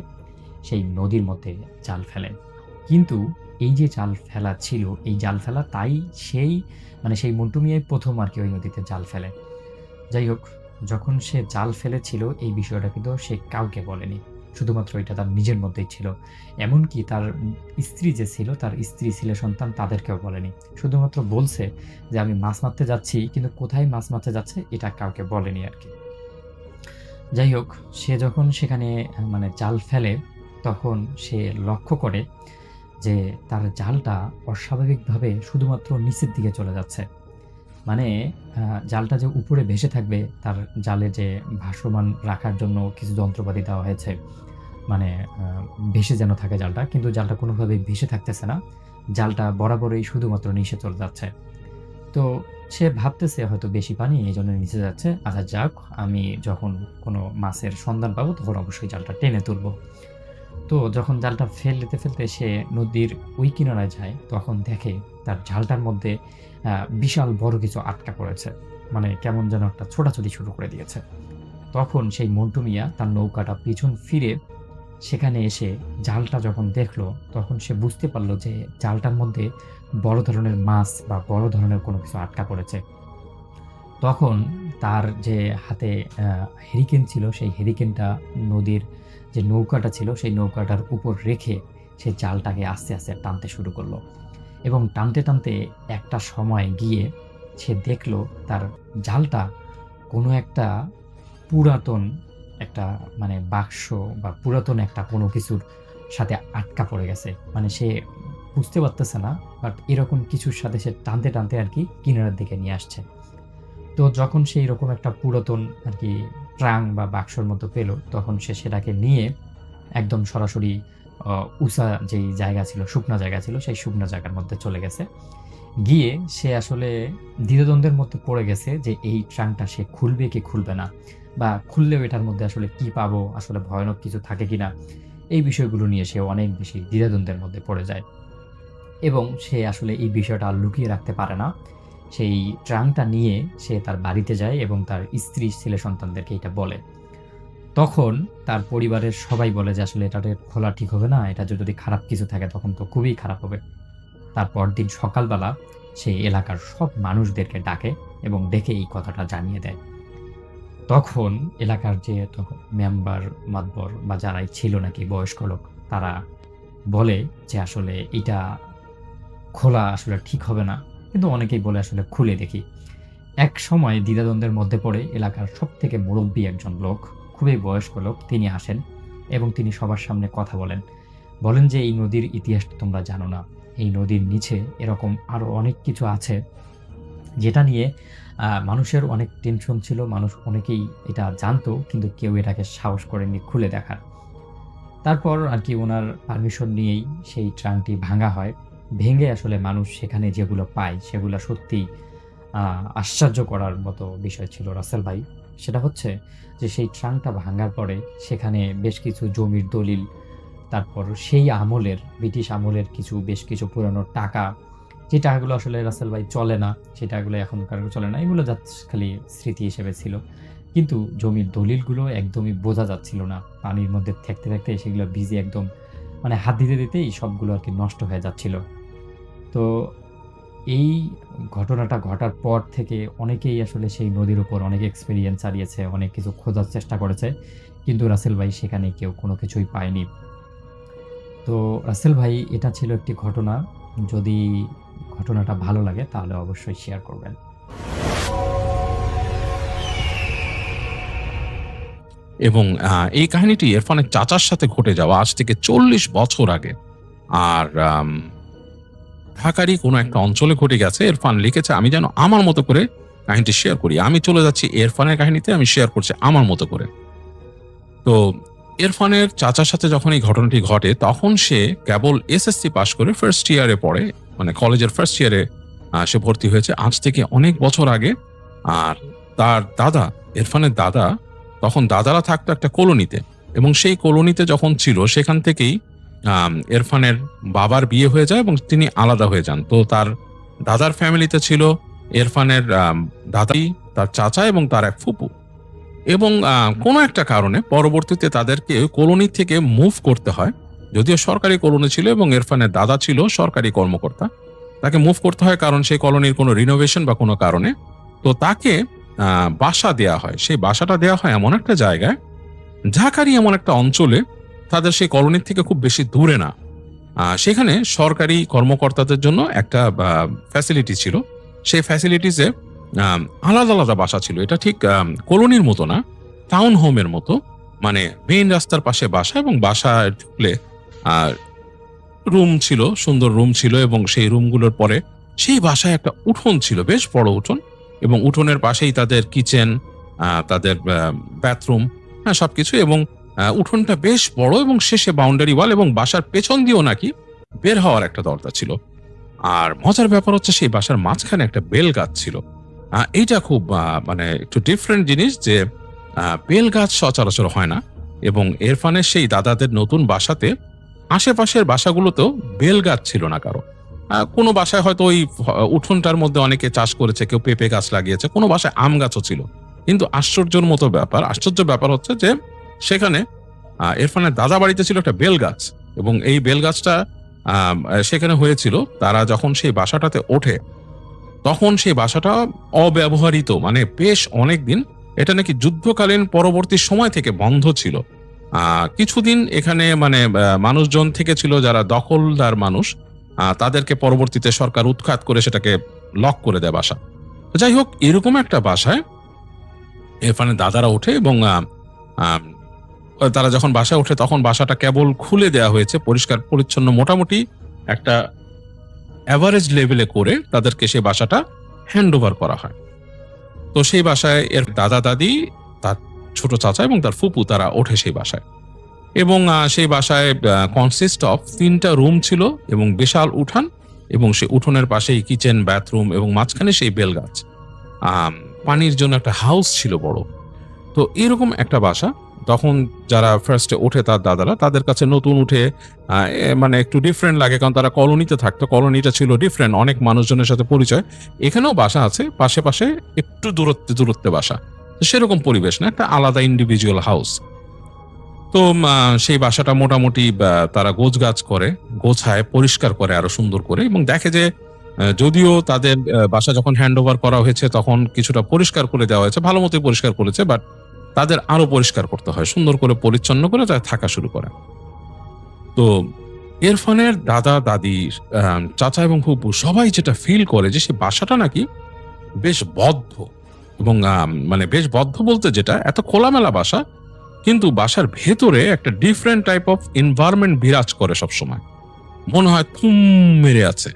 সেই নদীর মধ্যে জাল ফেলেন। কিন্তু এই যে জাল ফেলা ছিল, এই জাল ফেলা তাই সেই মন্টু মিয়াই প্রথম আর কি ওই নদীতে জাল ফেলে। যাই হোক, যখন সে জাল ফেলেছিল এই বিষয়টা কিন্তু সে কাউকে বলেনি, শুধুমাত্র এটা তার নিজের মধ্যেই ছিল। এমনকি তার স্ত্রী যে ছিল, তার স্ত্রী ছেলে সন্তান তাদেরকেও বলেনি। শুধুমাত্র বলছে যে আমি মাছ মারতে যাচ্ছি, কিন্তু কোথায় মাছ মারতে যাচ্ছে এটা কাউকে বলেনি আর কি। যাই হোক, সে যখন সেখানে মানে জাল ফেলে তখন সে লক্ষ্য করে যে তার জালটা অস্বাভাবিকভাবে শুধুমাত্র নিচের দিকে চলে যাচ্ছে। মানে জালটা যে উপরে ভেসে থাকবে, তার জালে যে ভাসমান রাখার জন্য কিছু যন্ত্রপাতি দেওয়া হয়েছে, মানে ভেসে যেন থাকে জালটা, কিন্তু জালটা কোনোভাবেই ভেসে থাকতেছে না। জালটা বরাবরই শুধুমাত্র নিচে চলে যাচ্ছে। তো সে ভাবতেছে হয়তো বেশি পানি এইজন্য নিচে যাচ্ছে। আচ্ছা যাক, আমি যখন কোনো মাছের সন্ধান পাবো তখন অবশ্যই জালটা টেনে তুলবো। তো যখন জালটা ফেলতে সে নদীর ওই কিনারায় যায়, তখন দেখে তার জালটার মধ্যে বিশাল বড় কিছু আটকা পড়েছে। মানে কেমন যেন একটা ছোটাছুটি শুরু করে দিয়েছে। তখন সেই মন্টু মিয়া তার নৌকাটা পিছন ফিরে সেখানে এসে জালটা যখন দেখলো, তখন সে বুঝতে পারল যে জালটার মধ্যে বড় ধরনের মাছ বা বড় ধরনের কোনো কিছু আটকা পড়েছে। তখন তার যে হাতে হেরিকেন ছিল, সেই হেরিকেনটা নদীর যে নৌকাটা ছিল সেই নৌকাটার উপর রেখে সে জালটাকে আস্তে আস্তে টানতে শুরু করলো, এবং টানতে টানতে একটা সময় গিয়ে সে দেখলো তার জালটা কোনো একটা পুরাতন একটা মানে বাক্স বা পুরাতন একটা কোনো কিছুর সাথে আটকা পড়ে গেছে। মানে সে বুঝতে পারতেছে না, বাট এরকম কিছুর সাথে সে টানতে টানতে আর কি কিনারার দিকে নিয়ে আসছে। তো যখন সে এরকম একটা পুরাতন আর কি ট্রাঙ্ক বা বাক্সর মতো পেল, তখন সে সেটাকে নিয়ে একদম সরাসরি উঁচা যেই জায়গা ছিল, শুকনা জায়গা ছিল, সেই শুকনা জায়গার মধ্যে চলে গেছে। গিয়ে সে আসলে দ্বিধাদ্বন্দ্বের মধ্যে পড়ে গেছে যে এই ট্রাঙ্কটা সে খুলবে কি খুলবে না, বা খুললেও এটার মধ্যে আসলে কি পাবো, আসলে ভয়ানক কিছু থাকে কিনা, এই বিষয়গুলো নিয়ে সে অনেক বেশি দ্বিধাদ্বন্দ্বের মধ্যে পড়ে যায়। এবং সে আসলে এই বিষয়টা আর লুকিয়ে রাখতে পারে না। সেই ট্রাঙ্কটা নিয়ে সে তার বাড়িতে যায় এবং তার স্ত্রী, ছেলে সন্তানদেরকে এটা বলে। তখন তার পরিবারের সবাই বলে যে আসলে এটা খোলা ঠিক হবে না, এটা যদি খারাপ কিছু থাকে তখন তো খুবই খারাপ হবে। তার পরদিন সকালবেলা সে এলাকার সব মানুষদেরকে ডাকে এবং ডেকে এই কথাটা জানিয়ে দেয়। তখন এলাকার যে তখন মেম্বার, মাতবর বা যারাই ছিল নাকি বয়স্ক লোক, তারা বলে যে আসলে এটা খোলা আসলে ঠিক হবে না, কিন্তু অনেকেই বলে আসলে খুলে দেখি। এক সময় দ্বিধাদ্বন্দ্বের মধ্যে পড়ে এলাকার সবথেকে মুরব্বী একজন লোক, খুবই বয়স্ক লোক, তিনি আসেন এবং তিনি সবার সামনে কথা বলেন। বলেন যে এই নদীর ইতিহাসটা তোমরা জানো না, এই নদীর নিচে এরকম আরো অনেক কিছু আছে যেটা নিয়ে মানুষের অনেক টেনশন ছিল, মানুষ অনেকেই এটা জানতো কিন্তু কেউ এটাকে সাহস করেনি খুলে দেখার। তারপর আর কি ওনার পারমিশন নিয়েই সেই ট্রাঙ্কটি ভাঙা হয়। ভেঙে আসলে মানুষ সেখানে যেগুলো পায় সেগুলো সত্যিই আশ্চর্য করার মতো বিষয় ছিল রাসেল ভাই। সেটা হচ্ছে যে সেই ট্রাঙ্কটা ভাঙার পরে সেখানে বেশ কিছু জমির দলিল, তারপর সেই আমলের ব্রিটিশ আমলের বেশ কিছু পুরানো টাকা, যে টাকাগুলো আসলে রাসেল ভাই চলে না, সেই টাকাগুলো এখনকার চলে না, এগুলো জাস্ট খালি স্মৃতি হিসেবে ছিল। কিন্তু জমির দলিলগুলো একদমই বোঝা যাচ্ছিল না, পানির মধ্যে থাকতে থাকতে সেগুলো ভিজে একদম মানে হাত দিতে দিতেই সবগুলো আর কি নষ্ট হয়ে যাচ্ছিল। তো এই ঘটনাটা ঘটার পর থেকে অনেকেই আসলে সেই নদীর উপর অনেক এক্সপেরিয়েন্স চালিয়েছে, অনেক কিছু খোঁজার চেষ্টা করেছে, কিন্তু রাসেল ভাই সেখানে কেউ কোনো কিছুই পায়নি। তো রাসেল ভাই, এটা ছিল একটি ঘটনা। যদি ঘটনাটা ভালো লাগে তাহলে অবশ্যই শেয়ার করবেন। এবং এই কাহিনীটি ইরফানের চাচার সাথে ঘটে যাওয়া আজ থেকে 40 বছর আগে। আর ঢাকারই কোনো একটা অঞ্চলে ঘটে গেছে। ইরফান লিখেছে, আমি যেন আমার মতো করে কাহিনীটি শেয়ার করি। আমি চলে যাচ্ছি ইরফানের কাহিনীতে, আমি শেয়ার করছি আমার মতো করে। তো ইরফানের চাচার সাথে যখন এই ঘটনাটি ঘটে তখন সে কেবল এসএসসি পাশ করে ফার্স্ট ইয়ারে পড়ে, মানে কলেজের ফার্স্ট ইয়ারে সে ভর্তি হয়েছে আজ থেকে অনেক বছর আগে। আর তার দাদা, ইরফানের দাদা, তখন দাদারা থাকতো একটা কলোনিতে, এবং সেই কলোনিতে যখন ছিল সেখান থেকেই ইরফানের বাবার বিয়ে হয়ে যায় এবং তিনি আলাদা হয়ে যান। তো তার দাদার ফ্যামিলিতে ছিল ইরফানের দাদাই, তার চাচা এবং তার এক ফুপু। এবং কোনো একটা কারণে পরবর্তীতে তাদেরকে কলোনি থেকে মুভ করতে হয়, যদিও সরকারি কলোনি ছিল এবং ইরফানের দাদা ছিল সরকারি কর্মকর্তা। তাকে মুভ করতে হয় কারণ সেই কলোনির কোনো রিনোভেশন বা কোনো কারণে। তো তাকে বাসা দেয়া হয়। সেই বাসাটা দেয়া হয় এমন একটা জায়গায়, ঢাকারই এমন একটা অঞ্চলে, তাদের সেই কলোনির থেকে খুব বেশি দূরে না। সেখানে সরকারি কর্মকর্তাদের জন্য একটা ফ্যাসিলিটি ছিল। সেই ফ্যাসিলিটিসে আলাদা আলাদা বাসা ছিল। এটা ঠিক কলোনির মতো না, টাউন হোমের মতো, মানে মেইন রাস্তার পাশে বাসা, এবং বাসায় ঢুকলে রুম ছিল, সুন্দর রুম ছিল, এবং সেই রুমগুলোর পরে সেই বাসায় একটা উঠোন ছিল, বেশ বড় উঠোন, এবং উঠোনের পাশেই তাদের কিচেন, তাদের বাথরুম, হ্যাঁ সবকিছু। এবং উঠোনটা বেশ বড় এবং শেষে বাউন্ডারি ওয়াল, এবং বাসার পেছন দিয়েও নাকি বের হওয়ার একটা দরজা ছিল। আর মজার ব্যাপার হচ্ছে সেই বাসার মাঝখানে একটা বেল গাছ ছিল। এইটা খুব মানে একটু ডিফারেন্ট জিনিস, যে বেল গাছ সচরাচর হয় না। এবং ইরফানের সেই দাদাদের নতুন বাসাতে আশেপাশের বাসাগুলোতেও বেল গাছ ছিল না কারো। কোনো বাসায় হয়তো ওই উঠোনটার মধ্যে অনেকে চাষ করেছে, কেউ পেঁপে গাছ লাগিয়েছে, কোনো বাসায় আম গাছও ছিল। কিন্তু আশ্চর্য ব্যাপার হচ্ছে যে সেখানে ইরফানের দাদা বাড়িতে ছিল একটা বেল গাছ, এবং এই বেল গাছটা সেখানে হয়েছিল। তারা যখন সেই বাসাটাতে ওঠে তখন সেই বাসাটা অব্যবহৃত, মানে বেশ অনেক দিন। এটা নাকি যুদ্ধকালীন পরবর্তী সময় থেকে বন্ধ ছিল। কিছুদিন এখানে মানে মানুষজন থেকে ছিল যারা দখলদার মানুষ, তাদেরকে পরবর্তীতে সরকার উৎখাত করে সেটাকে লক করে দেয় বাসা। তো যাই হোক, এরকম একটা বাসায় ইরফানের দাদারা ওঠে এবং আহ, তারা যখন বাসায় ওঠে তখন বাসাটা কেবল খুলে দেওয়া হয়েছে, পরিষ্কার পরিচ্ছন্ন মোটামুটি একটা অ্যাভারেজ লেভেলে করে তাদেরকে সেই বাসাটা হ্যান্ড ওভার করা হয়। তো সেই বাসায় এর দাদা দাদি, তার ছোট চাচা এবং তার ফুপু তারা ওঠে সেই বাসায়, এবং সেই বাসায় কনসিস্ট অফ 3টা রুম ছিল এবং বিশাল উঠান, এবং সেই উঠোনের পাশেই কিচেন, বাথরুম এবং মাঝখানে সেই বেল গাছ। পানির জন্য একটা হাউস ছিল বড়। তো এরকম একটা বাসা তখন যারা ফার্স্টে ওঠে তার দাদারা, তাদের কাছে নতুন উঠে মানে একটু ডিফারেন্ট লাগে, কারণ তারা কলোনিতে থাকতো, কলোনিটা ছিল ডিফারেন্ট, অনেক মানুষজনের সাথে পরিচয়। এখানেও বাসা আছে, পাশে পাশে একটু দূরত্বে দূরত্বে বাসা, তো সেরকম পরিবেশ না, একটা আলাদা ইন্ডিভিজুয়াল হাউস। তো সেই বাসাটা মোটামুটি তারা গোছগাছ করে, গোছায়, পরিষ্কার করে আরো সুন্দর করে, এবং দেখে যে যদিও তাদের বাসা যখন হ্যান্ড ওভার করা হয়েছে তখন কিছুটা পরিষ্কার করে দেওয়া হয়েছে, ভালো মতোই পরিষ্কার করেছে, বাট তাদের আরো পরিষ্কার করতে হয়, সুন্দর করে পরিচ্ছন্ন করে তারা থাকা শুরু করে। তো ইরফানের দাদা দাদি, চাচা এবং ফুপু সবাই যেটা ফিল করে যে সে বাসাটা নাকি বেশ বদ্ধ, এবং মানে বেশ বদ্ধ বলতে যেটা এত খোলামেলা বাসা, কিন্তু বাসার ভেতরে একটা ডিফারেন্ট টাইপ অফ এনভায়রনমেন্ট বিরাজ করে সবসময়, মনে হয় থুম মেরে আছে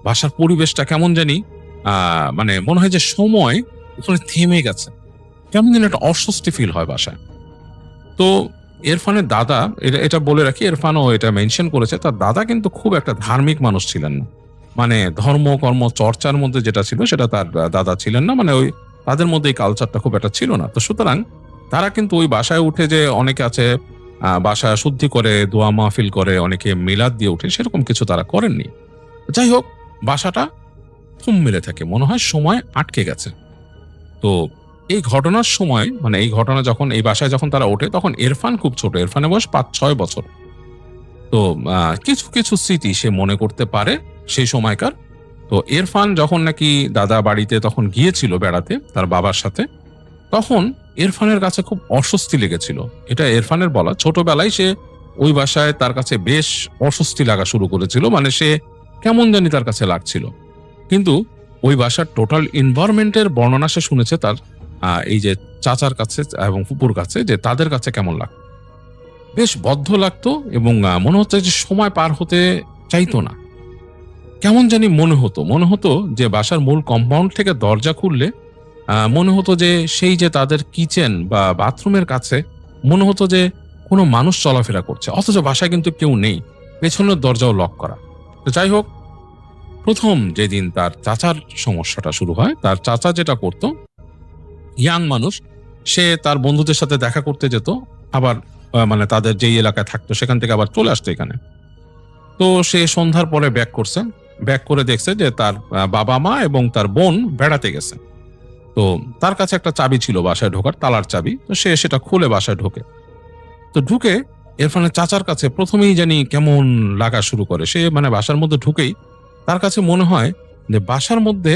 বাসার পরিবেশটা, কেমন জানি মানে মনে হয় যে সময় ওখানে থেমে গেছে, কেমন যেন একটা অস্বস্তি ফিল হয় বাসায়। তো ইরফানের দাদা, এটা বলে রাখি, ইরফানও এটা মেনশন করেছে, তার দাদা কিন্তু খুব একটা ধার্মিক মানুষ ছিলেন না, মানে ধর্ম কর্ম চর্চার মধ্যে যেটা ছিল সেটা তার দাদা ছিলেন না, মানে ওই তাদের মধ্যে এই কালচারটা খুব একটা ছিল না। তো সুতরাং তারা কিন্তু ওই বাসায় উঠে, যে অনেকে আছে বাসা শুদ্ধি করে, দোয়া মাহফিল করে, অনেকে মিলাদ দিয়ে উঠে, সেরকম কিছু তারা করেননি। যাই হোক, বাসাটা থুম মেলে থাকে, মনে হয় সময় আটকে গেছে। তো এই ঘটনার সময়, মানে এই ঘটনা যখন এই বাসায় যখন তারা ওঠে তখন ইরফান খুব ছোট, ইরফানের বয়স 5-6 বছর। তো কিছু কিছু স্মৃতি সে মনে করতে পারে সেই সময়কার। তো ইরফান যখন নাকি দাদা বাড়িতে তখন গিয়েছিল বেড়াতে তার বাবার সাথে, তখন ইরফানের কাছে খুব অস্বস্তি লেগেছিল। এটা ইরফানের বলা, ছোটবেলায় সে ওই বাসায় তার কাছে বেশ অস্বস্তি লাগা শুরু করেছিল, মানে সে কেমন জানি তার কাছে লাগছিল। কিন্তু ওই বাসার টোটাল এনভায়রনমেন্টের বর্ণনা সে শুনেছে তার এই যে চাচার কাছে এবং ফুপুর কাছে, যে তাদের কাছে কেমন লাগতো, বেশ বদ্ধ লাগতো, এবং মনে হচ্ছে যে সময় পার হতে চাইতো না, কেমন জানি মনে হতো যে বাসার মূল কম্পাউন্ড থেকে দরজা খুললে মনে হতো যে সেই যে তাদের কিচেন বা বাথরুমের কাছে মনে হতো যে কোনো মানুষ চলাফেরা করছে, অথচ বাসায় কিন্তু কেউ নেই, পেছনের দরজাও লক করা। তো যাই হোক, প্রথম যেদিন তার চাচার সমস্যাটা শুরু হয়, তার চাচা যেটা করতো, ইয়াং মানুষ, সে তার বন্ধুদের সাথে দেখা করতে যেত, আবার মানে তাদের যেই এলাকায় থাকতো সেখান থেকে আবার চলে আসতো এখানে। তো সে সন্ধ্যার পরে ব্যাক করে দেখছে যে তার বাবা মা এবং তার বোন বেড়াতে গেছে। তো তার কাছে একটা চাবি ছিল বাসায় ঢোকার, তালার চাবি, তো সে সেটা খুলে বাসায় ঢোকে। তো ঢুকে ইরফানের চাচার কাছে প্রথমেই জানি কেমন লাগা শুরু করে, সে মানে বাসার মধ্যে ঢুকেই তার কাছে মনে হয় যে বাসার মধ্যে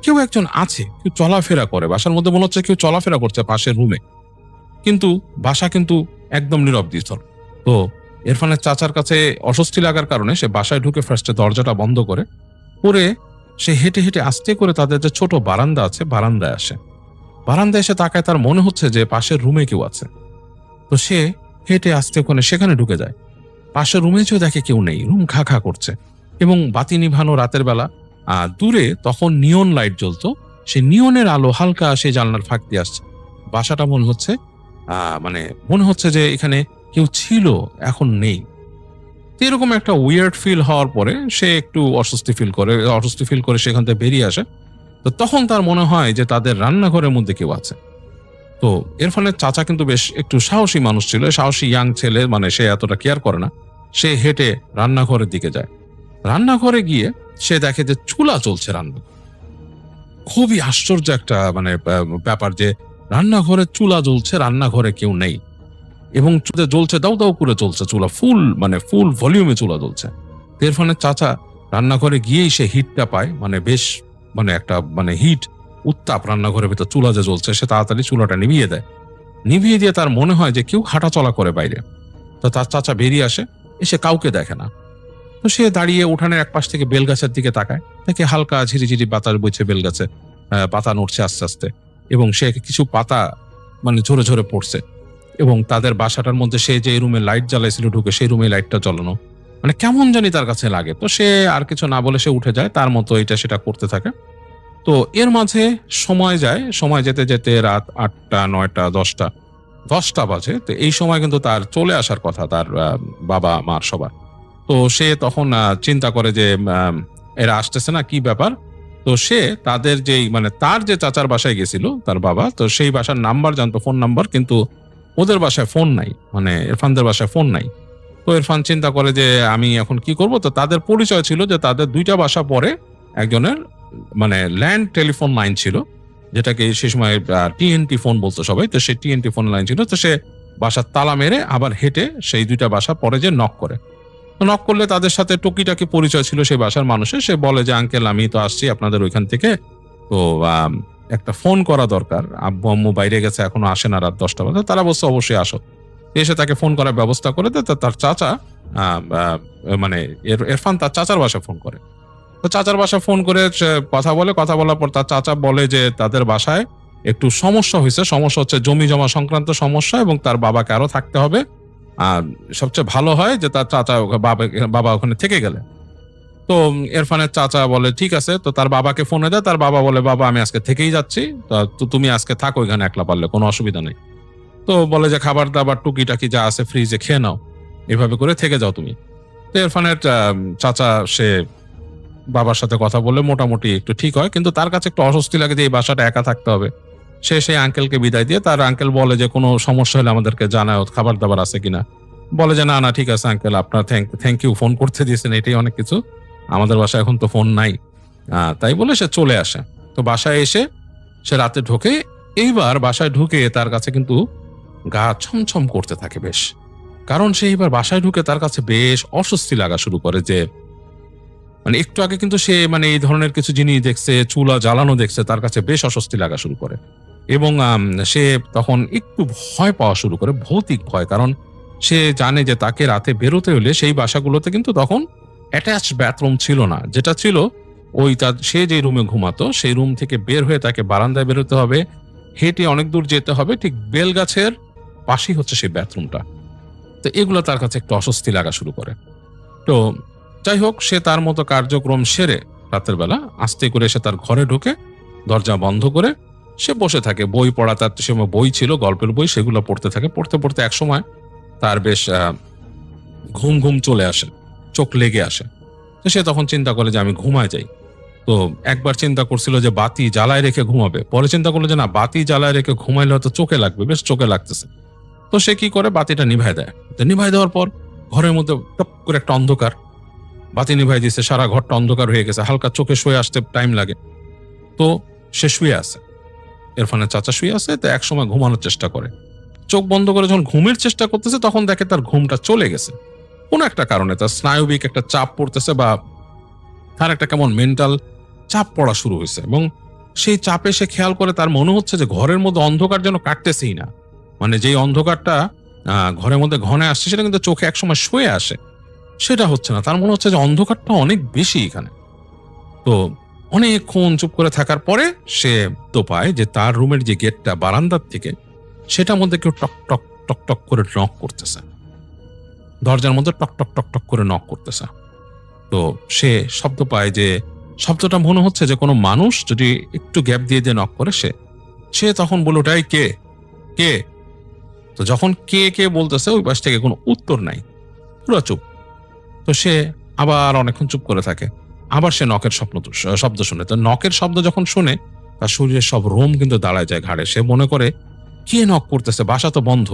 কেউ একজন আছে, কেউ চলাফেরা করে, বাসার মধ্যে মনে হচ্ছে কেউ চলাফেরা করছে পাশের রুমে, কিন্তু বাসা কিন্তু একদম নীরব স্থল। তো ইরফানের চাচার কাছে অস্বস্তি লাগার কারণে সে বাসায় ঢুকে ফার্স্টে দরজাটা বন্ধ করে, পরে সে হেঁটে হেঁটে আস্তে করে তাদের যে ছোট বারান্দা আছে বারান্দায় আসে। বারান্দায় এসে তাকায়, তার মনে হচ্ছে যে পাশের রুমে কেউ আছে। তো সে হেঁটে আস্তে করে সেখানে ঢুকে যায়, পাশের রুমে যেও দেখে কেউ নেই, রুম খা খা করছে, এবং বাতি নিভানো রাতের বেলা। দূরে তখন নিয়ন লাইট জ্বলতো, সে নিয়নের আলো হালকা সে জানলার ফাঁক দিয়ে আসছে। বাসাটা মনে হচ্ছে যে এখানে কেউ ছিল, এখন নেই। এরকম একটা উইয়ার্ড ফিল হওয়ার পরে সে একটু অস্বস্তি ফিল করে সেখান থেকে বেরিয়ে আসে। তো তখন তার মনে হয় যে তাদের রান্নাঘরের মধ্যে কেউ আছে। তো ইরফানের চাচা কিন্তু বেশ একটু সাহসী মানুষ ছিল, সাহসী ইয়াং ছেলে, মানে সে এতটা কেয়ার করে না। সে হেঁটে রান্নাঘরের দিকে যায়, রান্নাঘরে গিয়ে সে দেখে যে চুলা চলছে রান্না। খুবই আশ্চর্য একটা মানে ব্যাপার যে রান্নাঘরে চুলা জ্বলছে, রান্নাঘরে কেউ নেই, এবং জ্বলছে দাউ দাউ করে চলছে চুলা, ফুল ভলিউমে চুলা জ্বলছে। ইরফানের চাচা রান্নাঘরে গিয়েই সে হিটটা পায়, মানে বেশ মানে একটা মানে হিট উত্তাপ রান্নাঘরের ভেতর চুলা যে জ্বলছে, সে তাড়াতাড়ি চুলাটা নিভিয়ে দেয়। নিভিয়ে দিয়ে তার মনে হয় যে কেউ হাঁটা চলা করে বাইরে। তো তার চাচা বেরিয়ে আসে, এসে কাউকে দেখে না। তো সে দাঁড়িয়ে উঠানের এক পাশ থেকে বেলগাছের দিকে তাকায়, দেখে হালকা ঝিরিঝিরি বাতাস বইছে বেলগাছে, পাতা নড়ছে আস্তে আস্তে, এবং সে কিছু পাতা মানে ঝরে ঝরে পড়ছে, এবং তাদের বাসাটার মধ্যে সে যে রুমে লাইট জ্বালাইছিল ঢুকে সেই রুমে লাইটটা জ্বালানো, মানে কেমন জানি তার কাছে লাগে। তো সে আর কিছু না বলে সে উঠে যায়, তার মতো এটা সেটা করতে থাকে। তো এর মাঝে সময় যায়, সময় যেতে যেতে রাত 8টা 9টা 10টা বাজে। তো এই সময় কিন্তু তার চলে আসার কথা তার বাবা মার সবার। তো সে তখন চিন্তা করে যে এরা আসতেছে না, কি ব্যাপার। তো সে তাদের যেই মানে তার যে চাচার বাসায় গেছিল তার বাবা, তো সেই বাসার নাম্বার জানতো, ফোন নাম্বার, কিন্তু ওদের বাসায় ফোন নাই, মানে ইরফানদের বাসায় ফোন নাই। তো ইরফান চিন্তা করে যে আমি এখন কি করব। তো তাদের পরিচয় ছিল যে তাদের 2টা বাসা পরে একজনের মানে ল্যান্ড টেলিফোন লাইন ছিল, যেটাকে সেই সময় টিএনটি ফোন বলতো সবাই। তো সেই টিএনটি ফোন লাইন ছিল। তো সে বাসার তালা মেরে আবার হেঁটে সেই 2টা বাসা পরে যে নক করে। নক করলে তাদের সাথে টুকিটাকি পরিচয় ছিল সেই বাসার মানুষের। সে বলে যে আঙ্কেল আমি তো আসছি আপনাদের ওইখান থেকে, তো একটা ফোন করা দরকার, আব্বু আম্মু বাইরে গেছে এখনো আসে না রাত 10টা বাজে। তারা বলছে অবশ্যই আসো। এসে তাকে ফোন করার ব্যবস্থা করে দেয়। তার চাচা মানে ইরফান তার চাচার বাসায় ফোন করে। তো চাচার বাসায় ফোন করে সে কথা বলার পর তার চাচা বলে যে তাদের বাসায় একটু সমস্যা হয়েছে, সমস্যা হচ্ছে জমি জমা সংক্রান্ত সমস্যা, এবং তার বাবাকে আরো থাকতে হবে। আর সবচেয়ে ভালো হয় যে তার চাচা বাবা ওখানে থেকে গেলে। তো ইরফানের চাচা বলে ঠিক আছে। তো তার বাবাকে ফোনে দেয়, তার বাবা বলে বাবা আমি আজকে থেকেই যাচ্ছি, তো তুমি আজকে থাকো এখানে একলা, পারলে কোনো অসুবিধা নেই। তো বলে যে খাবার দাবার টুকিটাকি যা আছে ফ্রিজে খেয়ে নাও, এভাবে করে থেকে যাও তুমি। তো ইরফানের চাচা সে বাবার সাথে কথা বলে মোটামুটি একটু ঠিক হয়, কিন্তু তার কাছে একটু অস্বস্তি লাগে যে এই বাসাটা একা থাকতে হবে। সে সেই আঙ্কেলকে বিদায় দিয়ে, তার আঙ্কেল বলে যে কোনো সমস্যা হলে আমাদেরকে জানাও, খাবার দাবার আছে কিনা। বলে যে না না ঠিক আছে আঙ্কেল, আপনার থ্যাংক ইউ, ফোন করতে দিয়েছেন, এটাই অনেক কিছু, আমাদের বাসায় এখন তো ফোন নাই। তাই বলে সে চলে আসে। তো বাসায় এসে সে রাতে ঢোকে। এইবার বাসায় ঢুকে তার কাছে কিন্তু গা ছমছম করতে থাকে বেশ, কারণ সে এইবার বাসায় ঢুকে তার কাছে বেশ অস্বস্তি লাগা শুরু করে। যে মানে একটু আগে কিন্তু সে মানে এই ধরনের কিছু জিনিস দেখছে, চুলা জ্বালানো দেখছে, তার কাছে বেশ অস্বস্তি লাগা শুরু করে। এবং সে তখন একটু ভয় পাওয়া শুরু করে, ভৌতিক ভয়, কারণ সে জানে যে তাকে রাতে বেরোতে হলে সেই বাসাগুলোতে কিন্তু তখন অ্যাটাচ বাথরুম ছিল না, যেটা ছিল ওই সে যে রুমে ঘুমাতো সেই রুম থেকে বের হয়ে তাকে বারান্দায় বেরোতে হবে, হেঁটে অনেক দূর যেতে হবে, ঠিক বেলগাছের পাশেই হচ্ছে সেই বাথরুমটা। তো এগুলো তার কাছে একটু অস্বস্তি লাগা শুরু করে। তো যাই হোক, সে তার মতো কার্যক্রম সেরে রাতের বেলা আস্তে করে এসে তার ঘরে ঢুকে দরজা বন্ধ করে সে বসে থাকে। বই পড়া, তার সময় বই ছিল, গল্পের বই, সেগুলো পড়তে থাকে। পড়তে পড়তে এক সময় তার বেশ ঘুম ঘুম চলে আসে, চোখ লেগে আসে। তো সে তখন চিন্তা করে যে আমি ঘুমায় যাই। তো একবার চিন্তা করছিল যে বাতি জ্বালায় রেখে ঘুমাবে, পরে চিন্তা করলো যে না, বাতি জ্বালায় রেখে ঘুমাইলে হয়তো চোখে লাগবে, বেশ চোখে লাগতেছে। তো সে কি করে, বাতিটা নিভাই দেয়। তো নিভাই দেওয়ার পর ঘরের মধ্যে টপ করে একটা অন্ধকার, বাতি নিভাই দিয়েছে, সারা ঘরটা অন্ধকার হয়ে গেছে, হালকা চোখে শুয়ে আসতে টাইম লাগে। তো সে শুয়ে আছে, ইরফানের চাচা শুয়ে আছে। তো এক সময় ঘুমানোর চেষ্টা করে, চোখ বন্ধ করে যখন ঘুমের চেষ্টা করতেছে তখন দেখে তার ঘুমটা চলে গেছে। কোনো একটা কারণে তার স্নায়বিক একটা চাপ পড়তেছে, বা তার একটা কেমন মেন্টাল চাপ পড়া শুরু হয়েছে, এবং সেই চাপে সে খেয়াল করে তার মনে হচ্ছে যে ঘরের মধ্যে অন্ধকার যেন কাটতেছেই না। মানে যেই অন্ধকারটা ঘরের মধ্যে ঘনে আসছে সেটা কিন্তু চোখে একসময় শুয়ে আসে, সেটা হচ্ছে না। তার মনে হচ্ছে যে অন্ধকারটা অনেক বেশি এখানে। তো অনেকক্ষণ চুপ করে থাকার পরে সে তো পায় যে তার রুমের যে গেটটা বারান্দার থেকে, সেটার মধ্যে কেউ টক টক টক টক করে নক করতেছে, দরজার মধ্যে টক টক টক টক করে নক করতেছে। তো সে শব্দ পায়, যে শব্দটা মনে হচ্ছে যে কোনো মানুষ যদি একটু গ্যাপ দিয়ে দিয়ে নক করে, সে তখন বলে ওটাই কে কে। তো যখন কে কে বলতেছে ওই পাশ থেকে কোনো উত্তর নাই, পুরো চুপ। তো সে আবার অনেকক্ষণ চুপ করে থাকে। আবার সে নকের শব্দ শুনে। তো নকের শব্দ যখন শুনে তার শরীরের সব রোম কিন্তু দাঁড়ায় যায় ঘাড়ে। সে মনে করে কে নক করতেছে, বাসা তো বন্ধ।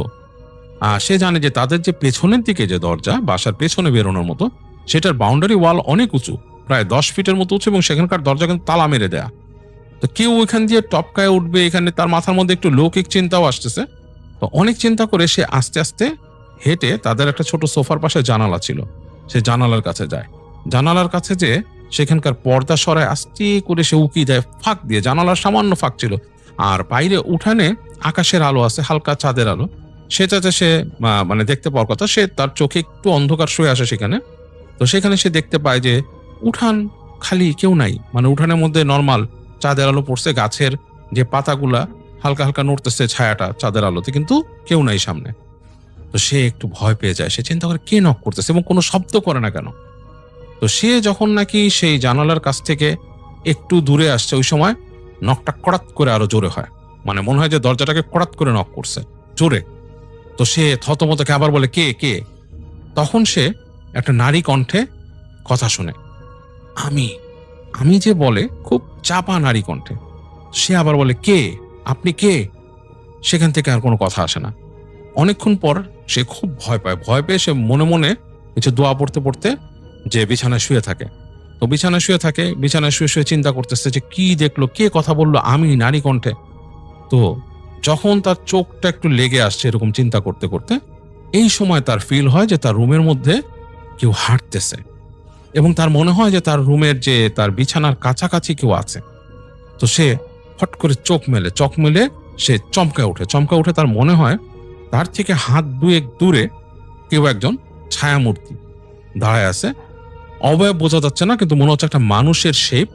সে জানে যে তাদের যে পেছনের দিকে যে দরজা, বাসার পেছনে বেরোনোর মতো, সেটার বাউন্ডারি ওয়াল অনেক উঁচু, প্রায় 10 ফিটের মতো উঁচু, এবং সেখানকার দরজা কিন্তু তালা মেরে দেয়া। তো কেউ ওইখান দিয়ে টপকায় উঠবে, এখানে তার মাথার মধ্যে একটু লৌকিক চিন্তাও আসতেছে। তো অনেক চিন্তা করে সে আস্তে আস্তে হেঁটে তাদের একটা ছোট সোফার পাশে জানালা ছিল, সে জানালার কাছে যায়। জানালার কাছে যে সেখানকার পর্দা সরায় আস্তে করে সে উকি দেয় ফাঁক দিয়ে, জানালার সামান্য ফাঁক ছিল। আর বাইরে উঠানে আকাশের আলো আছে, হালকা চাঁদের আলো, সেটাতে সে মানে দেখতে পাওয়ার কথা। সে তার চোখে একটু অন্ধকার শুয়ে আসে সেখানে। তো সেখানে সে দেখতে পায় যে উঠান খালি, কেউ নাই। মানে উঠানের মধ্যে নর্মাল চাঁদের আলো পড়ছে, গাছের যে পাতাগুলা হালকা হালকা নড়তেছে ছায়াটা চাঁদের আলোতে, কিন্তু কেউ নাই সামনে। তো সে একটু ভয় পেয়ে যায়, সে চিন্তা করে কে নক করতেছে এবং কোনো শব্দ করে না কেন। তো সে যখন নাকি সেই জানালার কাছ থেকে একটু দূরে আসছে, ওই সময় নকটা কড়াত করে আরো জোরে হয়, মানে মনে হয় যে দরজাটাকে কড়াত করে নক করছে জোরে। তো সে থতমতকে আবার বলে কে কে। তখন সে একটা নারী কণ্ঠে কথা শুনে, আমি আমি যে বলে, খুব চাপা নারী কণ্ঠে। সে আবার বলে কে, আপনি কে। সেখান থেকে আর কোনো কথা আসে না। অনেকক্ষণ পর সে খুব ভয় পায়, ভয় পেয়ে সে মনে মনে কিছু দোয়া পড়তে পড়তে যে বিছানায় শুয়ে থাকে। তো বিছানায় শুয়ে থাকে, বিছানায় শুয়ে শুয়ে চিন্তা করতেছে যে কি দেখলো, কে কথা বললো, আমি নারী কণ্ঠে। তো যখন তার চোখটা একটু লেগে আসছে এরকম চিন্তা করতে করতে, এই সময় তার ফিল হয় যে তার রুমের মধ্যে কেউ হাঁটতেছে এবং তার মনে হয় যে তার রুমের যে তার বিছানার কাছাকাছি কেউ আছে। তো সে ফট করে চোখ মেলে সে চমকা উঠে তার মনে হয় তার থেকে হাত দুয়েক দূরে কেউ একজন ছায়ামূর্তি দাঁড়ায় আছে। অবয়ব বোঝা যাচ্ছে না, কিন্তু মনে হচ্ছে একটা মানুষের শেপ,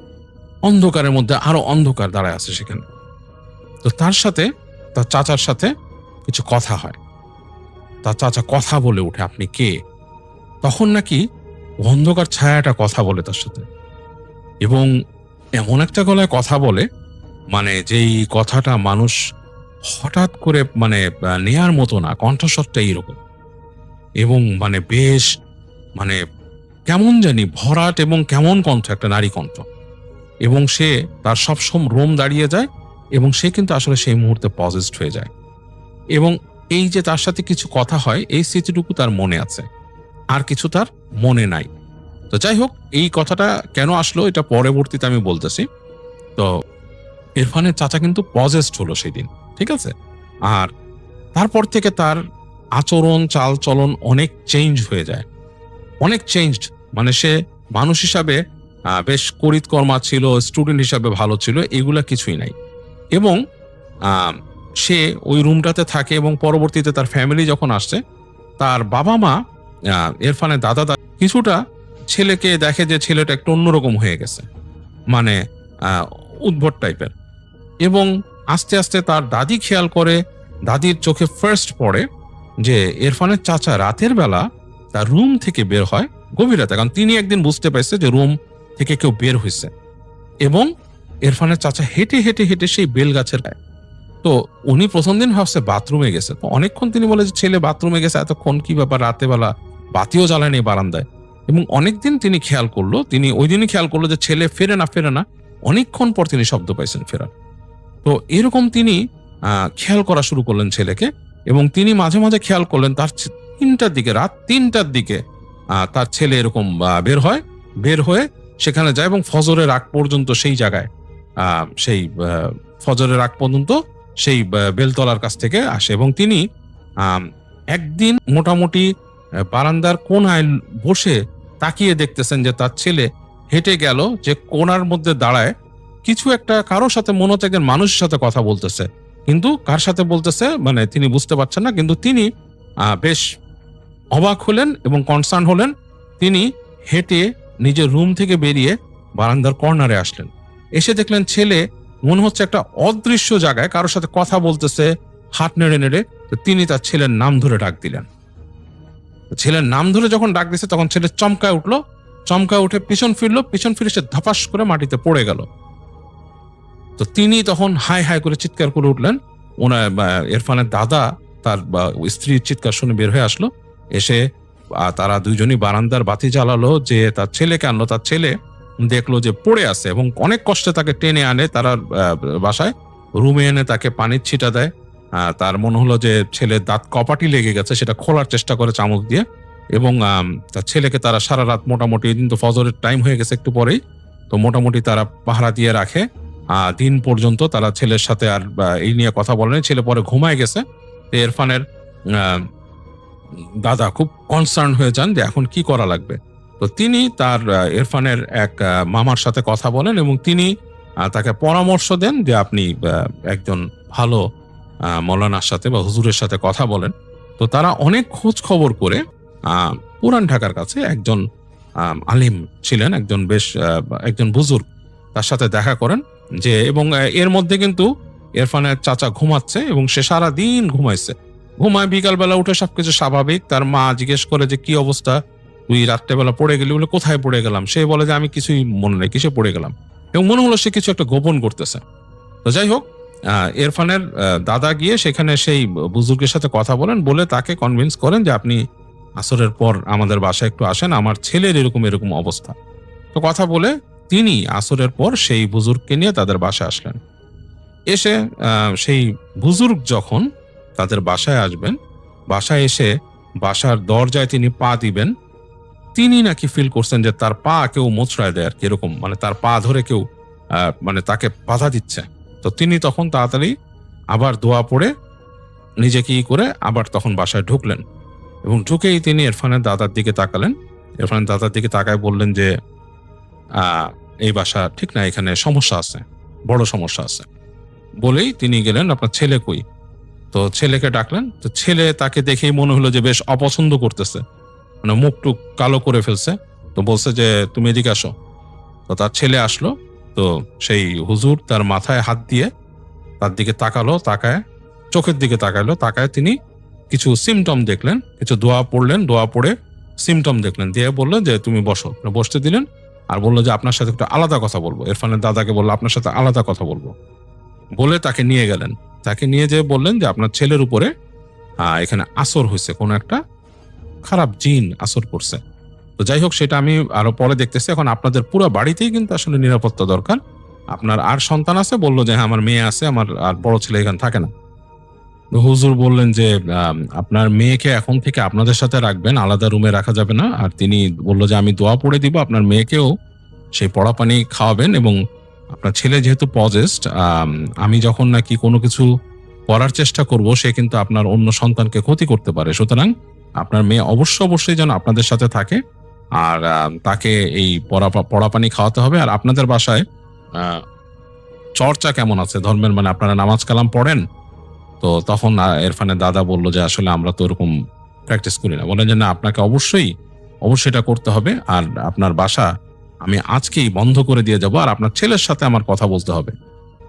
অন্ধকারের মধ্যে আরো অন্ধকার দাঁড়ায় আছে সেখানে। তো তার সাথে তার চাচার সাথে কিছু কথা হয়। তার চাচা কথা বলে উঠে, আপনি কে। তখন নাকি অন্ধকার ছায়াটা কথা বলে তার সাথে, এবং এমন একটা গলায় কথা বলে, মানে যেই কথাটা মানুষ হঠাৎ করে মানে নেয়ার মতো না, কণ্ঠস্বরটা এইরকম, এবং মানে বেশ মানে কেমন জানি ভরাট এবং কেমন কণ্ঠ, একটা নারী কণ্ঠ। এবং সে তার সব রোম দাঁড়িয়ে যায় এবং সে কিন্তু আসলে সেই মুহূর্তে পজেসড হয়ে যায়। এবং এই যে তার সাথে কিছু কথা হয়, এই স্মৃতিটুকু তার মনে আছে, আর কিছু তার মনে নাই। তো যাই হোক, এই কথাটা কেন আসলো এটা পরবর্তীতে আমি বলতেছি। তো ইরফানের চাচা কিন্তু পজেসড হলো সেই দিন, ঠিক আছে। আর তারপর থেকে তার আচরণ চাল চলন অনেক চেঞ্জ হয়ে যায়, অনেক চেঞ্জড। মানে সে মানুষ হিসাবে বেশ করিতকর্মা ছিল, স্টুডেন্ট হিসাবে ভালো ছিল, এগুলা কিছুই নাই। এবং সে ওই রুমটাতে থাকে এবং পরবর্তীতে তার ফ্যামিলি যখন আসছে, তার বাবা মা ইরফানের দাদা কিছুটা ছেলেকে দেখে যে ছেলেটা একটু অন্যরকম হয়ে গেছে, মানে উদ্ভট টাইপের। এবং আস্তে আস্তে তার দাদি খেয়াল করে, দাদির চোখে ফার্স্ট পড়ে যে ইরফানের চাচা রাতের বেলা তার রুম থেকে বের হয় গভীর রাতে, কারণ তিনি একদিন বুঝতে পারছে যে রুম থেকে কেউ বের হয়েছে। এবং ইরফানের চাচা হেঁটে হেঁটে হেঁটে সেই বেল গাছের গায়ে। তো উনি প্রথম দিন ভাবছে বাথরুমে গেছে। তো অনেকক্ষণ তিনি বলে যে ছেলে বাথরুমে গেছে, এতক্ষণ কি ব্যাপার, রাতে বেলা বাতিও জ্বালায়নি বারান্দায়। এবং অনেকদিন তিনি খেয়াল করলো, তিনি ওই দিনই খেয়াল করলো যে ছেলে ফেরে না, অনেকক্ষণ পর তিনি শব্দ পাইছেন ফেরার। তো এরকম তিনি খেয়াল করা শুরু করলেন ছেলেকে, এবং তিনি মাঝে মাঝে খেয়াল করলেন তার 3টার দিকে, রাত 3টার দিকে তার ছেলে এরকম বের হয়ে সেখানে যায় এবং ফজরের আগ পর্যন্ত সেই জায়গায় সেই ফজরের আগ পর্যন্ত সেই বেলতলার কাছ থেকে আসে। এবং তিনি একদিন মোটামুটি বারান্দার কোণায় বসে তাকিয়ে দেখতেছেন যে তার ছেলে হেঁটে গেল, যে কোণার মধ্যে দাঁড়ায় কিছু একটা কারোর সাথে, মনে হচ্ছে একজন মানুষের সাথে কথা বলতেছে, কিন্তু কার সাথে বলতেছে মানে তিনি বুঝতে পারছেন না। কিন্তু তিনি বেশ অবাক হলেন এবং কনসার্ন হলেন। তিনি হেঁটে নিজের রুম থেকে বেরিয়ে বারান্দার কর্নারে আসলেন, এসে দেখলেন ছেলে মনে হচ্ছে একটা অদৃশ্য জায়গায় কারোর সাথে কথা বলতেছে হাত নেড়ে নেড়ে। তো তিনি তার ছেলের নাম ধরে ডাক দিলেন। ছেলের নাম ধরে যখন ডাক দিচ্ছে তখন ছেলে চমকায় উঠে পিছন ফিরে সে ধপাস করে মাটিতে পড়ে গেল। তো তিনি তখন হাই হাই করে চিৎকার করে উঠলেন। ওনার ইরফানের দাদা তার স্ত্রীর চিৎকার শুনে বের হয়ে আসলো, এসে তারা দুইজনই বারান্দার বাতি জ্বালালো, যে তার ছেলেকে আনলো। তার ছেলে দেখলো যে পড়ে আছে এবং অনেক কষ্টে তাকে টেনে আনে তারা বাসায়, রুমে এনে তাকে পানির ছিটা দেয়। তার মনে হলো যে ছেলের দাঁত কপাটি লেগে গেছে, সেটা খোলার চেষ্টা করে চামচ দিয়ে। এবং তার ছেলেকে তারা সারা রাত মোটামুটি, দিন তো ফজরের টাইম হয়ে গেছে একটু পরেই, তো মোটামুটি তারা পাহারা দিয়ে রাখে দিন পর্যন্ত। তারা ছেলের সাথে আর এই নিয়ে কথা বলেনি, ছেলে পরে ঘুমায় গেছে। ইরফানের দাদা খুব কনসার্ন হয়ে যান যে এখন কি করা লাগবে। তো তিনি তার ইরফানের এক মামার সাথে কথা বলেন এবং তিনি তাকে পরামর্শ দেন যে আপনি একজন ভালো মৌলানার সাথে বা হুজুরের সাথে কথা বলেন। তো তারা অনেক খোঁজ খবর করে পুরান ঢাকার কাছে একজন আলিম ছিলেন, একজন বেশ একজন বুজুর্গ, তার সাথে দেখা করেন যে এবং এর মধ্যে কিন্তু ইরফানের চাচা ঘুমাচ্ছে এবং সে সারা দিন ঘুমাইছে। ঘুমায়, বিকালবেলা উঠে সবকিছু স্বাভাবিক। তার মা জিজ্ঞেস করে যে কি অবস্থা, তুই রাত্রেবেলা পড়ে গেলি? বলে কোথায় পড়ে গেলাম? সে বলে যে আমি কিছুই মনে নেই, কিসে পড়ে গেলাম, এবং মনে হলো সে কিছু একটা গোপন করতেছে। তো যাই হোক, ইরফানের দাদা গিয়ে সেখানে সেই বুজুর্গের সাথে কথা বলেন, বলে তাকে কনভিন্স করেন যে আপনি আসরের পর আমাদের বাসায় একটু আসেন, আমার ছেলের এরকম এরকম অবস্থা। তো কথা বলে তিনি আসরের পর সেই বুজুর্গকে নিয়ে তাদের বাসায় আসলেন। এসে সেই বুজুর্গ যখন তাদের বাসায় আসবেন, বাসায় এসে বাসার দরজায় তিনি পা দিবেন, তিনি নাকি ফিল করছেন যে তার পা কেউ মোচড়ায় দেয় আর কি, এরকম মানে তার পা ধরে কেউ মানে তাকে বাধা দিচ্ছে। তো তিনি তখন তাড়াতাড়ি আবার দোয়া পড়ে নিজেকে করে আবার তখন বাসায় ঢুকলেন, এবং ঢুকেই তিনি ইরফানের দাদার দিকে তাকালেন। ইরফানের দাদার দিকে তাকায় বললেন যে এই বাসা ঠিক না, এখানে সমস্যা আছে, বড় সমস্যা আছে। বলেই তিনি গেলেন, আপনার ছেলে কই? তো ছেলেকে ডাকলেন। তো ছেলে তাকে দেখেই মনে হলো যে বেশ অপছন্দ করতেছে, মানে মুখ টুক কালো করে ফেলছে। তো বলছে যে তুমি এদিকে আসো। তো তার ছেলে আসলো। তো সেই হুজুর তার মাথায় হাত দিয়ে তার দিকে তাকালো, তাকায় চোখের দিকে তাকালো, তাকায় তিনি কিছু সিমটম দেখলেন, কিছু দোয়া পড়লেন, দোয়া পড়ে সিমটম দেখলেন, দিয়ে বললেন যে তুমি বসো। বসতে দিলেন আর বললো যে আপনার সাথে একটু আলাদা কথা বলবো। ইরফানের দাদাকে বললো আপনার সাথে আলাদা কথা বলবো, বলে তাকে নিয়ে গেলেন। তাকে নিয়ে যেয়ে বললেন যে আপনার ছেলের উপরে এখানে আসর হয়েছে, কোনো একটা খারাপ জিন আসর করছে। তো যাই হোক, সেটা আমি আরো পরে দেখতেছি। এখন আপনাদের পুরো বাড়িতেই কিন্তু আসলে নিরাপত্তা দরকার। আপনার আর সন্তান আছে? বললো যে হ্যাঁ আমার মেয়ে আছে, আমার আর বড় ছেলে এখানে থাকে না। তো হুজুর বললেন যে আপনার মেয়েকে এখন থেকে আপনাদের সাথে রাখবেন, আলাদা রুমে রাখা যাবে না। আর তিনি বললো যে আমি দোয়া পড়ে দিব, আপনার মেয়েকেও সেই পড়া পানি খাওয়াবেন, এবং আপনার ছেলে যেহেতু পজেসড, আমি যখন নাকি কোনো কিছু করার চেষ্টা করব সে কিন্তু আপনার অন্য সন্তানকে ক্ষতি করতে পারে। সুতরাং আপনার মেয়ে অবশ্যই যেন আপনাদের সাথে থাকে, আর তাকে এই পড়া পানি খাওয়াতে হবে। আর আপনাদের বাসায় চর্চা কেমন আছে ধর্মের, মানে আপনারা নামাজ কালাম পড়েন? তো তখন ইরফানের দাদা বললো যে আসলে আমরা তো এরকম প্র্যাকটিস করি না। বলেন যে না, আপনাকে অবশ্যই এটা করতে হবে, আর আপনার বাসা আমি আজকেই বন্ধ করে দিয়ে যাব, আর আপনার ছেলের সাথে আমার কথা বলতে হবে।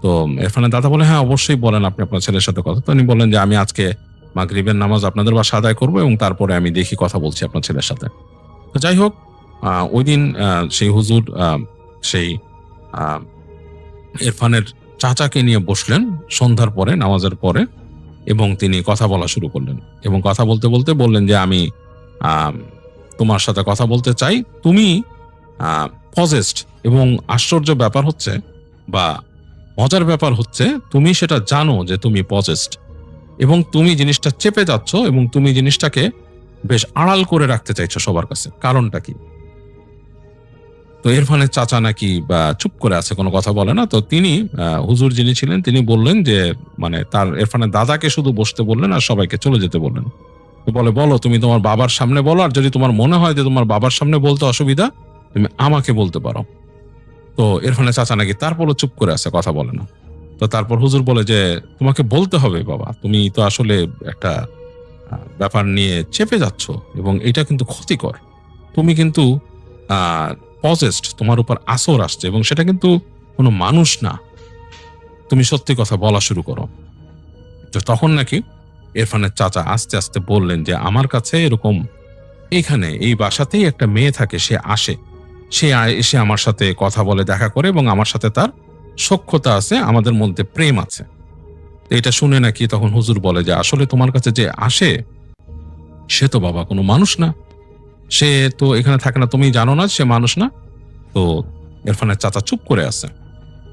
তো ইরফানের দাদা বলে হ্যাঁ অবশ্যই, বলেন আপনি আপনার ছেলের সাথে কথা। তো উনি বললেন যে আমি আজকে মাগরিবের নামাজ আপনাদের বাসা আদায় করবো, এবং তারপরে আমি দেখি কথা বলছি আপনার ছেলের সাথে। তো যাই হোক, ওই দিন সেই হুজুর সেই ইরফানের চাচাকে নিয়ে বসলেন সন্ধ্যার পরে, নামাজের পরে, এবং তিনি কথা বলা শুরু করলেন। এবং কথা বলতে বলতে বললেন যে আমি তোমার সাথে কথা বলতে চাই, তুমি পজেসড, এবং আশ্চর্য ব্যাপার হচ্ছে বা মজার ব্যাপার হচ্ছে তুমি সেটা জানো যে তুমি পজেসড, এবং তুমি জিনিসটা চেপে যাচ্ছ, এবং তুমি জিনিসটাকে বেশ আড়াল করে রাখতে চাইছো সবার কাছে। কারণটা কি? তো ইরফানের চাচা নাকি চুপ করে আছে, কোনো কথা বলে না। তো তিনি হুজুর যিনি ছিলেন তিনি বললেন যে মানে তার ইরফানের দাদাকে শুধু বসতে বললেন আর সবাইকে চলে যেতে বললেন। তো বলে বলো, তুমি তোমার বাবার সামনে বলো, আর যদি তোমার মনে হয় যে তোমার বাবার সামনে বলতে অসুবিধা তুমি আমাকে বলতে পারো। তো ইরফানের চাচা নাকি তারপরও চুপ করে আছে, কথা বলে না। তো তারপর হুজুর বলে যে তোমাকে বলতে হবে বাবা, তুমি তো আসলে একটা ব্যাপার নিয়ে চেপে যাচ্ছ, এবং এটা কিন্তু ক্ষতিকর। তুমি কিন্তু পজেসড, তোমার উপর আসর আসছে, এবং সেটা কিন্তু কোনো মানুষ না। তুমি সত্যি কথা বলা শুরু করো। তো তখন নাকি ইরফানের চাচা আস্তে আস্তে বললেন যে আমার কাছে এরকম এখানে এই বাসাতেই একটা মেয়ে থাকে, সে আসে, সে এসে আমার সাথে কথা বলে, দেখা করে, এবং আমার সাথে তার সখ্যতা আছে, আমাদের মধ্যে প্রেম আছে। এটা শুনে নাকি তখন হুজুর বলে যে আসলে তোমার কাছে যে আসে সে তো বাবা কোনো মানুষ না, সে তো এখানে থাকে না, তুমি জানো না সে মানুষ না। তো ইরফানের চাচা চুপ করে আছে,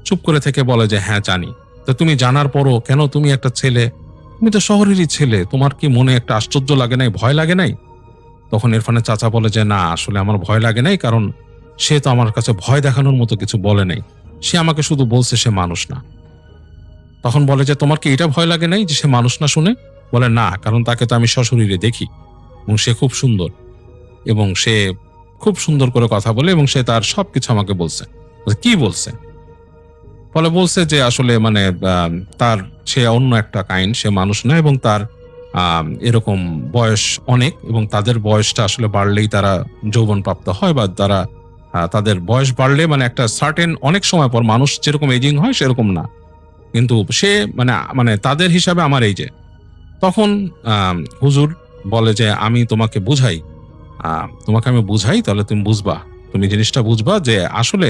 চুপ করে থেকে বলে যে হ্যাঁ জানি। তো তুমি জানার পরও কেন, তুমি একটা ছেলে, তুমি তো শহরেরই ছেলে, তোমার কি মনে একটা আশ্চর্য লাগে নাই, ভয় লাগে নাই? তখন ইরফানের চাচা বলে যে না, আসলে আমার ভয় লাগে নাই, কারণ সে তো আমার কাছে ভয় দেখানোর মতো কিছু বলে নাই, সে আমাকে শুধু বলছে সে মানুষ না। তখন বলে যে তোমার কি এটা ভয় লাগে নাই যে সে মানুষ না? শুনে বলে না, কারণ তাকে তো আমি সশরীরে দেখি, এবং সে খুব সুন্দর, এবং সে খুব সুন্দর করে কথা বলে, এবং সে তার সবকিছু আমাকে বলছে। কি বলছে? বলছে যে আসলে মানে তার সে অন্য একটা কাইন্ড, সে মানুষ না, এবং তার এরকম বয়স অনেক, এবং তাদের বয়সটা আসলে বাড়লেই তারা যৌবন প্রাপ্ত হয়, বা তারা তাদের বয়স বাড়লে মানে একটা সার্টেন অনেক সময় পর মানুষ যেরকম এজিং হয় সেরকম না, কিন্তু সে মানে মানে তাদের হিসাবে আমার এই যে তখন হুজুর বলে যে আমি তোমাকে বুঝাই, তোমাকে আমি বুঝাই তাহলে তুমি বুঝবা, তুমি জিনিসটা বুঝবা যে আসলে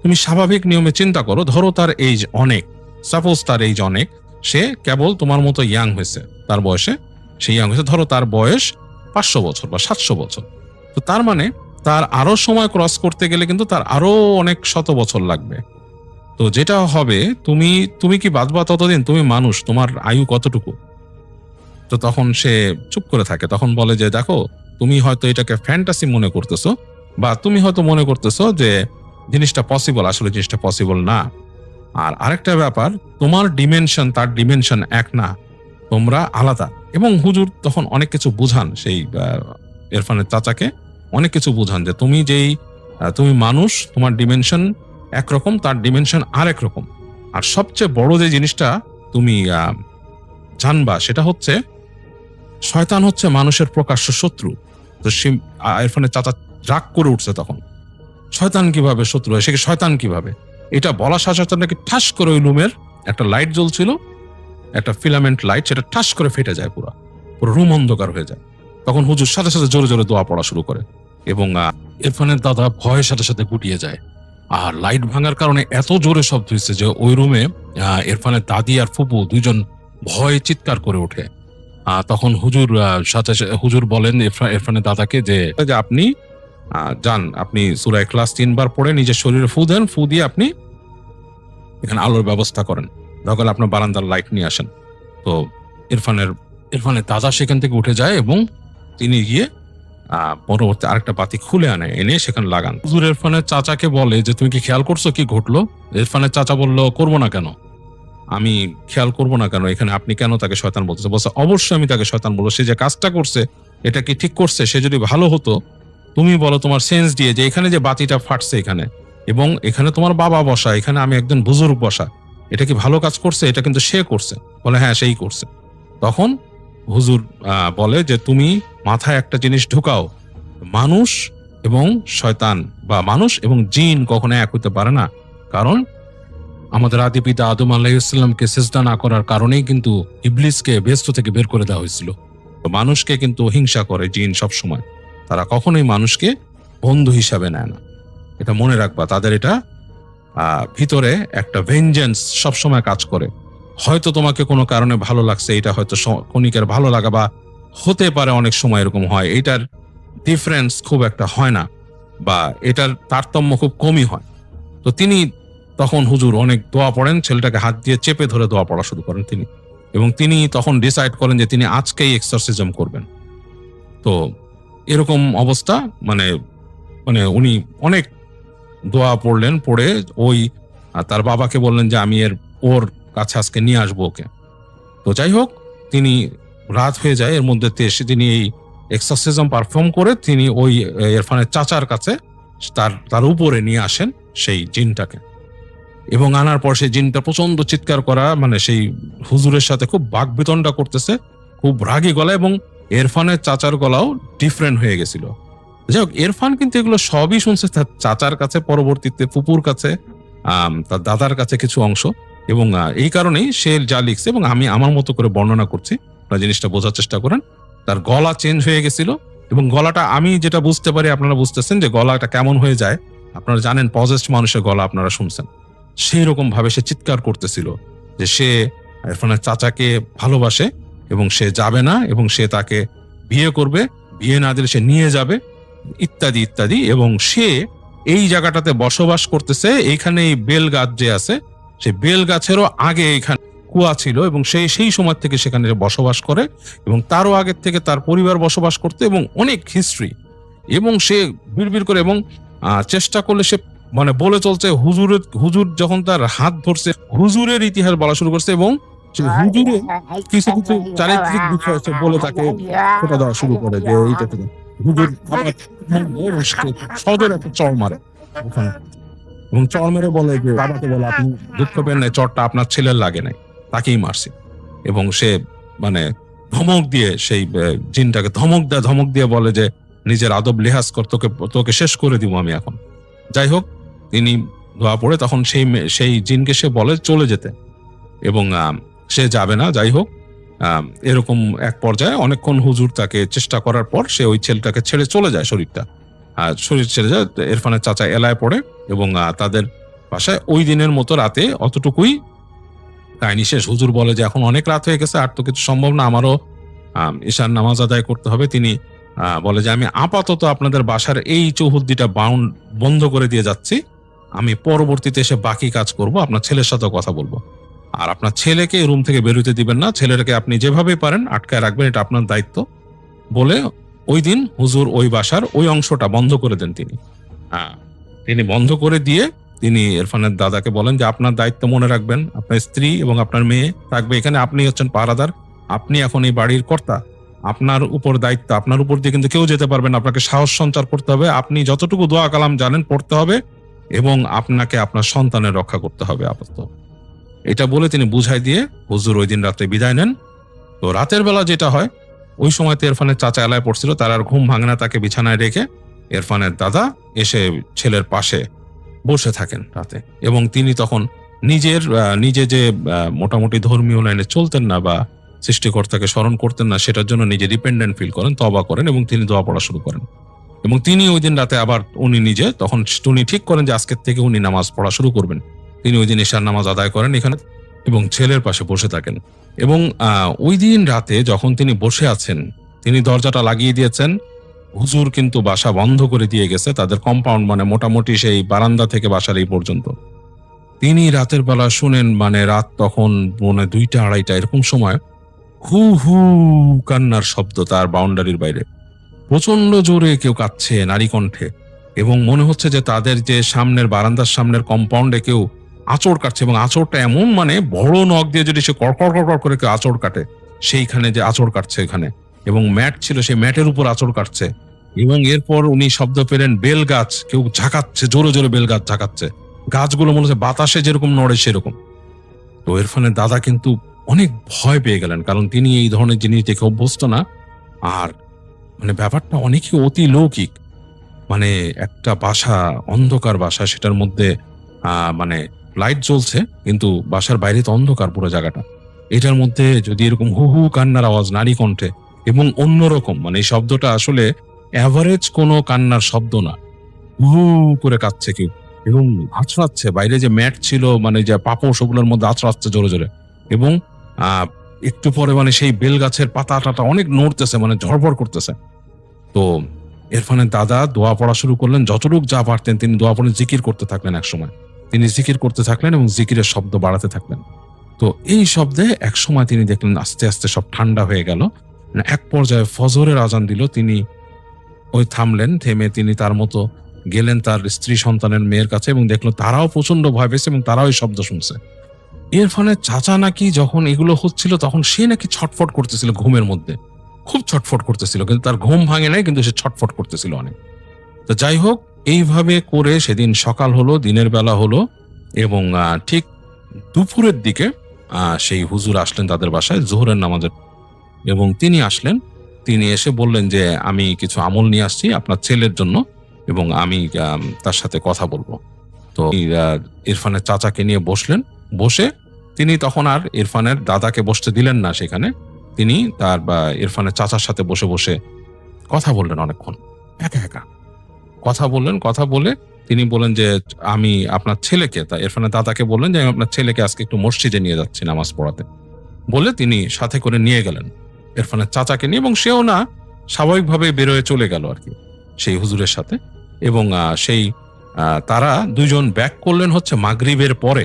তুমি স্বাভাবিক নিয়মে চিন্তা করো, ধরো তার এইজ অনেক, সাপোজ তার এইজ অনেক, সে কেবল তোমার মতো ইয়াং হয়েছে, তার বয়সে সে ইয়াং হয়েছে, ধরো তার বয়স 500 বছর বা 700 বছর, তো তার মানে তার আরো সময় ক্রস করতে গেলে কিন্তু তার আরো অনেক শত বছর লাগবে। তো যেটা হবে, তুমি তুমি কি বাঁচবা ততদিন, তুমি মানুষ, তোমার আয়ু কতটুকু? তো তখন সে চুপ করে থাকে, তখন বলে যে দেখো তুমি হয়তো এটাকে ফ্যান্টাসি মনে করতেছো, বা তুমি হয়তো মনে করতেছো যে জিনিসটা পসিবল, আসলে জিনিসটা পসিবল না। আর আরেকটা ব্যাপার, তোমার ডিমেনশন তার ডিমেনশন এক না, তোমরা আলাদা। এবং হুজুর তখন অনেক কিছু বুঝান, সেই ইরফানের চাচাকে অনেক কিছু বুঝান যে তুমি যেই তুমি মানুষ, তোমার ডিমেনশন একরকম, তার ডিমেনশন আরেক রকম। আর সবচেয়ে বড় যে জিনিসটা তুমি জানবা সেটা হচ্ছে শয়তান হচ্ছে মানুষের প্রকাশ্য শত্রু। তো সে ইরফানের চাচা রাগ করে উঠছে তখন, শয়তান কিভাবে শত্রু হয়, সে কি শয়তান কিভাবে? এটা বলা সাথে সাথে নাকি ঠাস করে ওই রুমের একটা লাইট জ্বলছিল, একটা ফিলামেন্ট লাইট, সেটা ঠাস করে ফেটে যায়, পুরো পুরো রুম অন্ধকার হয়ে যায়। তখন হুজুর সাথে সাথে জোরে জোরে দোয়া পড়া শুরু করে এবং ইরফানের দাদা ভয়ের সাথে সাথে গুটিয়ে যায়। আর লাইট ভাঙার কারণে এত জোরে শব্দ হয়েছে যে ওই রুমে ইরফানের দাদি আর ফুপু দুইজন ভয়ে চিৎকার করে ওঠে। তখন হুজুর হুজুর বলেন ইরফানের দাদাকে যে আপনি যান, আপনি সূরা ইখলাস 3 বার পড়ে নিজের শরীরে ফু দেন, ফু দিয়ে আপনি এখানে আলোর ব্যবস্থা করেন, দরকার আপনার বারান্দার লাইট নিয়ে আসেন। তো ইরফানের দাদা সেখান থেকে উঠে যায় এবং তিনি গিয়ে পরবর্তী আরেকটা বাতি খুলে আনে, এনে সেখানে লাগান। হুজুর ইরফানের চাচাকে বলে যে তুমি কি খেয়াল করছো কি ঘটলো? ইরফানের চাচা বলল করবো না কেন, আমি খেয়াল করবো না কেন, এখানে আপনি কেন তাকে শয়তান বলতেছে? বলছে অবশ্যই আমি তাকে শয়তান বলবো, সে যে কাজটা করছে এটা কি ঠিক করছে? সে যদি ভালো হতো, তুমি বলো তোমার সেন্স দিয়ে যে এখানে যে বাতিটা ফাটছে এখানে, এবং এখানে তোমার বাবা বসা, এখানে আমি একজন বুজুর্গ বসা, এটা কি ভালো কাজ করছে? এটা কিন্তু সে করছে। বলে হ্যাঁ সেই করছে। তখন হুজুর বলে যে তুমি মাথায় একটা জিনিস ঢুকাও, মানুষ এবং শয়তান বা মানুষ এবং জিন কখনো এক হতে পারে না, কারণ আমাদের আদি পিতা আদম আলাইহিস সালামকে সিজদা না করার কারণেই কিন্তু ইবলিসকে বেহেশত থেকে বের করে দেওয়া হয়েছিল। তো মানুষকে কিন্তু হিংসা করে জিন সব সময়, তারা কখনোই মানুষকে বন্ধু হিসাবে নেয় না, এটা মনে রাখবা। তাদের এটা ভিতরে একটা ভেঞ্জেন্স সবসময় কাজ করে। হয়তো তোমাকে কোনো কারণে ভালো লাগছে, এটা হয়তো ক্ষণিকের ভালো লাগা, বা হতে পারে অনেক সময় এরকম হয়, এটার ডিফারেন্স খুব একটা হয় না, বা এটার তারতম্য খুব কমই হয়। তো তিনি তখন হুজুর অনেক দোয়া পড়েন, ছেলেটাকে হাত দিয়ে চেপে ধরে দোয়া পড়া শুরু করেন তিনি, এবং তিনি তখন ডিসাইড করেন যে তিনি আজকেই এক্সরসিজম করবেন। তো এরকম অবস্থা, মানে মানে উনি অনেক দোয়া পড়লেন, পড়ে ওই তার বাবাকে বললেন যে আমি ওর কাছে আজকে নিয়ে আসবো ওকে। তো যাই হোক, তিনি রাত হয়ে যায়, এর মধ্যে তিনি এই এক্সরসিজম পারফর্ম করে তিনি ওই ইরফানের চাচার কাছে তার উপরে নিয়ে আসেন সেই জিনটাকে, এবং আনার পর সেই জিনটা প্রচন্ড চিৎকার করা, মানে সেই হুজুরের সাথে খুব বাকবিতণ্ডা করতেছে, খুব রাগী গলা, এবং ইরফানের চাচার গলাও ডিফারেন্ট হয়ে গেছিল। যাই হোক, ইরফান কিন্তু এগুলো সবই শুনছে তার চাচার কাছে, পরবর্তীতে ফুপুর কাছে, তার দাদার কাছে কিছু অংশ, এবং এই কারণেই সে যা লিখছে, এবং আমি আমার মতো করে বর্ণনা করছি, আপনারা জিনিসটা বোঝার চেষ্টা করেন। তার গলা চেঞ্জ হয়ে গেছিল, এবং গলাটা আমি যেটা বুঝতে পারি, আপনারা বুঝতেছেন যে গলাটা কেমন হয়ে যায়। আপনারা জানেন পজেসড মানুষের গলা আপনারা শুনছেন, সেই রকম ভাবে সে চিৎকার করতেছিল যে সে ইরফানের চাচাকে ভালোবাসে এবং সে যাবে না, এবং সে তাকে বিয়ে করবে, বিয়ে না দিলে সে নিয়ে যাবে, ইত্যাদি ইত্যাদি। এবং সে এই জায়গাটাতে বসবাস করতেছে, এইখানে এই বেল গাছ যে আছে, সেই বেল গাছেরও আগে এইখানে কুয়া ছিল, এবং সেই সময় থেকে সেখানে বসবাস করে, এবং তারও আগের থেকে তার পরিবার বসবাস করতে, এবং অনেক হিস্ট্রি। এবং সে বিড়বিড় করে এবং চেষ্টা করলে সে মানে বলে চলছে হুজুর যখন তার হাত ধরছে, হুজুরের ইতিহাস বলা শুরু করছে, এবং হুজুরের কিছু কিছু চারিত্রিক বিষয় বলে তাকে ফোটা দেওয়া শুরু করে যে এইটা থেকে হুজুর সদর একটা চড় মারে ওখানে, এবং চড় মেরে বলে যে বাবাকে বলে আপনি দুঃখ পেন নাই, চড়টা আপনার ছেলের লাগে নাই, তাকেই মারছি। এবং সে মানে ধমক দিয়ে সেই জিনটাকে ধমক দিয়ে বলে যে নিজের আদব লিহাজ কর, তোকে শেষ করে দিব আমি এখন। যাই হোক, তিনি দোয়া পড়ে তখন সেই জিনকে সে বলে চলে যেতে, এবং সে যাবে না। যাই হোক, এরকম এক পর্যায়ে অনেকক্ষণ হুজুর তাকে চেষ্টা করার পর সে ওই ছেলেটাকে ছেড়ে চলে যায়, শরীর ছেড়ে যায়। ইরফানের চাচা এলায় পড়ে এবং তাদের বাসায় ওই দিনের মতো রাতে অতটুকুই কাহিনী শেষ। হুজুর বলে যে এখন অনেক রাত হয়ে গেছে, আর তো কিছু সম্ভব না, আমারও ঈশার নামাজ আদায় করতে হবে। তিনি বলে যে আমি আপাতত আপনাদের বাসার এই চৌহদ্দিটা বন্ধ করে দিয়ে যাচ্ছি, আমি পরবর্তীতে এসে বাকি কাজ করব, আপনার ছেলের সাথে কথা বলবো, আর আপনার ছেলেকে রুম থেকে বেরোতে দিবেন না, ছেলেটাকে আপনি যেভাবে পারেন আটকায় রাখবেন, এটা আপনার দায়িত্ব। বলে ওই দিন হুজুর ওই বাসার ওই অংশটা বন্ধ করে দেন। তিনি বন্ধ করে দিয়ে তিনি ইরফানের দাদাকে বলেন যে আপনার দায়িত্ব মনে রাখবেন, আপনার স্ত্রী এবং আপনার মেয়ে থাকবে এখানে, আপনি হচ্ছেন পাহারাদার, আপনি এখন এই বাড়ির কর্তা, আপনার উপর দায়িত্ব, আপনার উপর দিয়ে কিন্তু কেউ যেতে পারবে না, আপনাকে সাহস সঞ্চার করতে হবে, আপনি যতটুকু দোয়া কালাম জানেন পড়তে হবে, এবং আপনাকে আপনার সন্তানের রক্ষা করতে হবে আপাতত। এটা বলে তিনি বুঝাই দিয়ে হুজুর ওই দিন রাতে বিদায় নেন। তো রাতের বেলা যেটা হয়, ওই সময়তে ইরফানের চাচা এলায় পড়ছিল, তার আর ঘুম ভাঙে না, তাকে বিছানায় রেখে ইরফানের দাদা এসে ছেলের পাশে বসে থাকেন রাতে, এবং তিনি তখন নিজে যে মোটামুটি ধর্মীয় লাইনে চলতেন না বা সৃষ্টিকর্তাকে স্মরণ করতেন না, সেটার জন্য নিজে ডিপেন্ডেন্ট ফিল করেন, তওবা করেন এবং তিনি দোয়া পড়া শুরু করেন। এবং তিনি ওই দিন রাতে আবার উনি ঠিক করেন যে আজকের থেকে উনি নামাজ পড়া শুরু করবেন। তিনি ওই দিন ঈশার নামাজ আদায় করেন এখানে এবং ছেলের পাশে বসে থাকেন। এবং ওই দিন রাতে যখন তিনি বসে আছেন, তিনি দরজাটা লাগিয়ে দিয়েছেন, হুজুর কিন্তু বাসা বন্ধ করে দিয়ে গেছে, তাদের কম্পাউন্ড মানে মোটামুটি সেই বারান্দা থেকে বাসার এই পর্যন্ত। তিনি রাতের বেলা শুনেন, মানে রাত তখন 2টা-2:30 এরকম সময় হু হু কান্নার শব্দ তার বাউন্ডারির বাইরে, প্রচন্ড জোরে কেউ কাঁদছে নারী কণ্ঠে, এবং মনে হচ্ছে যে তাদের যে সামনের বারান্দার সামনের কম্পাউন্ডে কেউ আঁচড় কাটছে, এবং আঁচড়টা এমন মানে বড় নখ দিয়ে যদি সে কড়কড় করে কেউ আঁচড় কাটে, সেইখানে যে আঁচড় কাটছে এখানে, এবং ম্যাট ছিল সেই ম্যাটের উপর আঁচড় কাটছে। এবং এরপর উনি শব্দ পেলেন বেল গাছ কেউ ঝাঁকাচ্ছে, জোরে জোরে বেল গাছ ঝাঁকাচ্ছে, গাছগুলো মনে হচ্ছে বাতাসে যেরকম নড়ে সেরকম। তো ইরফানের দাদা কিন্তু অনেক ভয় পেয়ে গেলেন, কারণ তিনি এই ধরনের জিনিস দেখে অভ্যস্ত না, আর মানে ব্যাপারটা অনেকই অতি লৌকিক। মানে একটা বাসা, অন্ধকার বাসা, সেটার মধ্যে মানে লাইট জ্বলছে, কিন্তু বাসার বাইরে তো অন্ধকার পুরো জায়গাটা, এটার মধ্যে যদি এরকম হু হু কান্নার আওয়াজ নারী কণ্ঠে এবং অন্যরকম, মানে এই শব্দটা আসলে অ্যাভারেজ কোনো কান্নার শব্দ না, হু করে কাঁদছে কেউ এবং আছড়াচ্ছে, বাইরে যে ম্যাট ছিল মানে যে পাপোশ ওগুলোর মধ্যে আছড়াচ্ছে জোরে জোরে, এবং একটু পরে মানে সেই বেল গাছের পাতা টাটা অনেক নড়তেছে, মানে ঝড়বড় করতেছে। তো ইরফানের দাদা দোয়া পড়া শুরু করলেন, যতটুকু যা পারতেন তিনি দোয়া পড়ে জিকির করতে থাকলেন। এক সময় তিনি জিকির করতে থাকলেন এবং জিকিরের শব্দ বাড়াতে থাকলেন। তো এই শব্দে এক সময় তিনি দেখলেন আস্তে আস্তে সব ঠান্ডা হয়ে গেল। এক পর্যায়ে ফজরের আজান দিল, তিনি ওই থামলেন, থেমে তিনি তার মতো গেলেন তার স্ত্রী সন্তানের মেয়ের কাছে এবং দেখলো তারাও প্রচন্ড ভয় পেয়েছে এবং তারাও এই শব্দ শুনছে। ইরফানের চাচা নাকি যখন এগুলো হচ্ছিল তখন সে নাকি ছটফট করতেছিল, ঘুমের মধ্যে খুব ছটফট করতেছিল, কিন্তু তার ঘুম ভাঙে নাই, কিন্তু সে ছটফট করতেছিল অনেক। তো যাই হোক, এইভাবে করে সেদিন সকাল হলো, দিনের বেলা হলো, এবং ঠিক দুপুরের দিকে সেই হুজুর আসলেন তাদের বাসায় জোহরের নামাজের, এবং তিনি আসলেন, তিনি এসে বললেন যে আমি কিছু আমল নিয়ে আসছি আপনার ছেলের জন্য এবং আমি তার সাথে কথা বলবো। তো ইরফানের চাচাকে নিয়ে বসলেন, বসে তিনি তখন আর ইরফানের দাদাকে বসতে দিলেন না সেখানে, তিনি তার ইরফানের চাচার সাথে বসে বসে কথা বললেন অনেকক্ষণ, একা একা কথা বললেন। কথা বলে তিনি বলেন যে আমি আপনার ছেলেকে, তা ইরফানের দাদাকে বললেন যে আমি আপনার ছেলেকে আজকে একটু মসজিদে নিয়ে যাচ্ছি নামাজ পড়াতে, বলে তিনি সাথে করে নিয়ে গেলেন ইরফানের চাচাকে নিয়ে, এবং সেও না স্বাভাবিকভাবে বেরোয় চলে গেল আর কি সেই হুজুরের সাথে। এবং তারা দুইজন ব্যাক করলেন হচ্ছে মাগরিবের পরে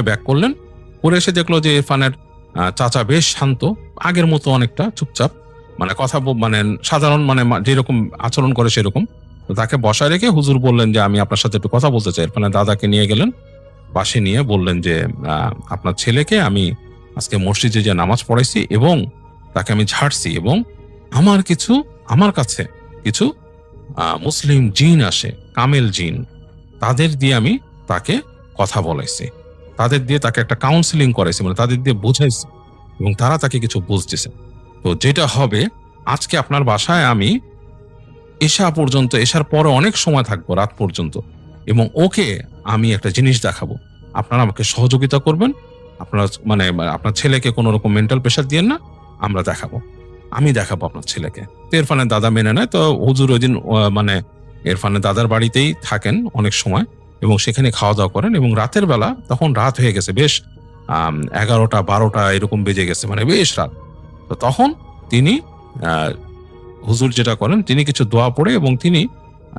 ব্যাক করলেন, করে এসে দেখলো যে ইরফানের চাচা বেশ শান্ত, আগের মতো অনেকটা চুপচাপ, মানে কথা মানে সাধারণ মানে যেরকম আচরণ করে সেরকম। তো তাকে বসায় রেখে হুজুর বললেন যে আমি আপনার সাথে একটু কথা বলতে চাই। ইরফানের দাদাকে নিয়ে গেলেন পাশে, নিয়ে বললেন যে আপনার ছেলেকে আমি আজকে মসজিদে যে নামাজ পড়াইছি এবং তাকে আমি ঝাড়ছি, এবং আমার কাছে কিছু মুসলিম জিন আসে, কামেল জিন, তাদের দিয়ে আমি তাকে কথা বলাইছি, তাদের দিয়ে তাকে একটা কাউন্সিলিং করাইছি, মানে তাদের দিয়ে বুঝাইছি, এবং তারা তাকে কিছু বুঝতেছে। তো যেটা হবে, আজকে আপনার বাসায় আমি এশা পর্যন্ত, এশার পরে অনেক সময় থাকবো, রাত পর্যন্ত, এবং ওকে আমি একটা জিনিস দেখাবো, আপনারা আমাকে সহযোগিতা করবেন, আপনারা মানে আপনার ছেলেকে কোনো রকম মেন্টাল প্রেশার দিয়েন না, আমরা দেখাবো, আমি দেখাবো আপনার ছেলেকে। তো ইরফানের দাদা মেনে নেয়। তো হুজুর ওই দিন মানে ইরফানের দাদার বাড়িতেই থাকেন অনেক সময় এবং সেখানে খাওয়া দাওয়া করেন, এবং রাতের বেলা তখন রাত হয়ে গেছে, বেশ 11টা 12টা এরকম বেজে গেছে, মানে বেশ রাত। তো তখন তিনি হুজুর যেটা করেন, তিনি কিছু দোয়া পড়ে এবং তিনি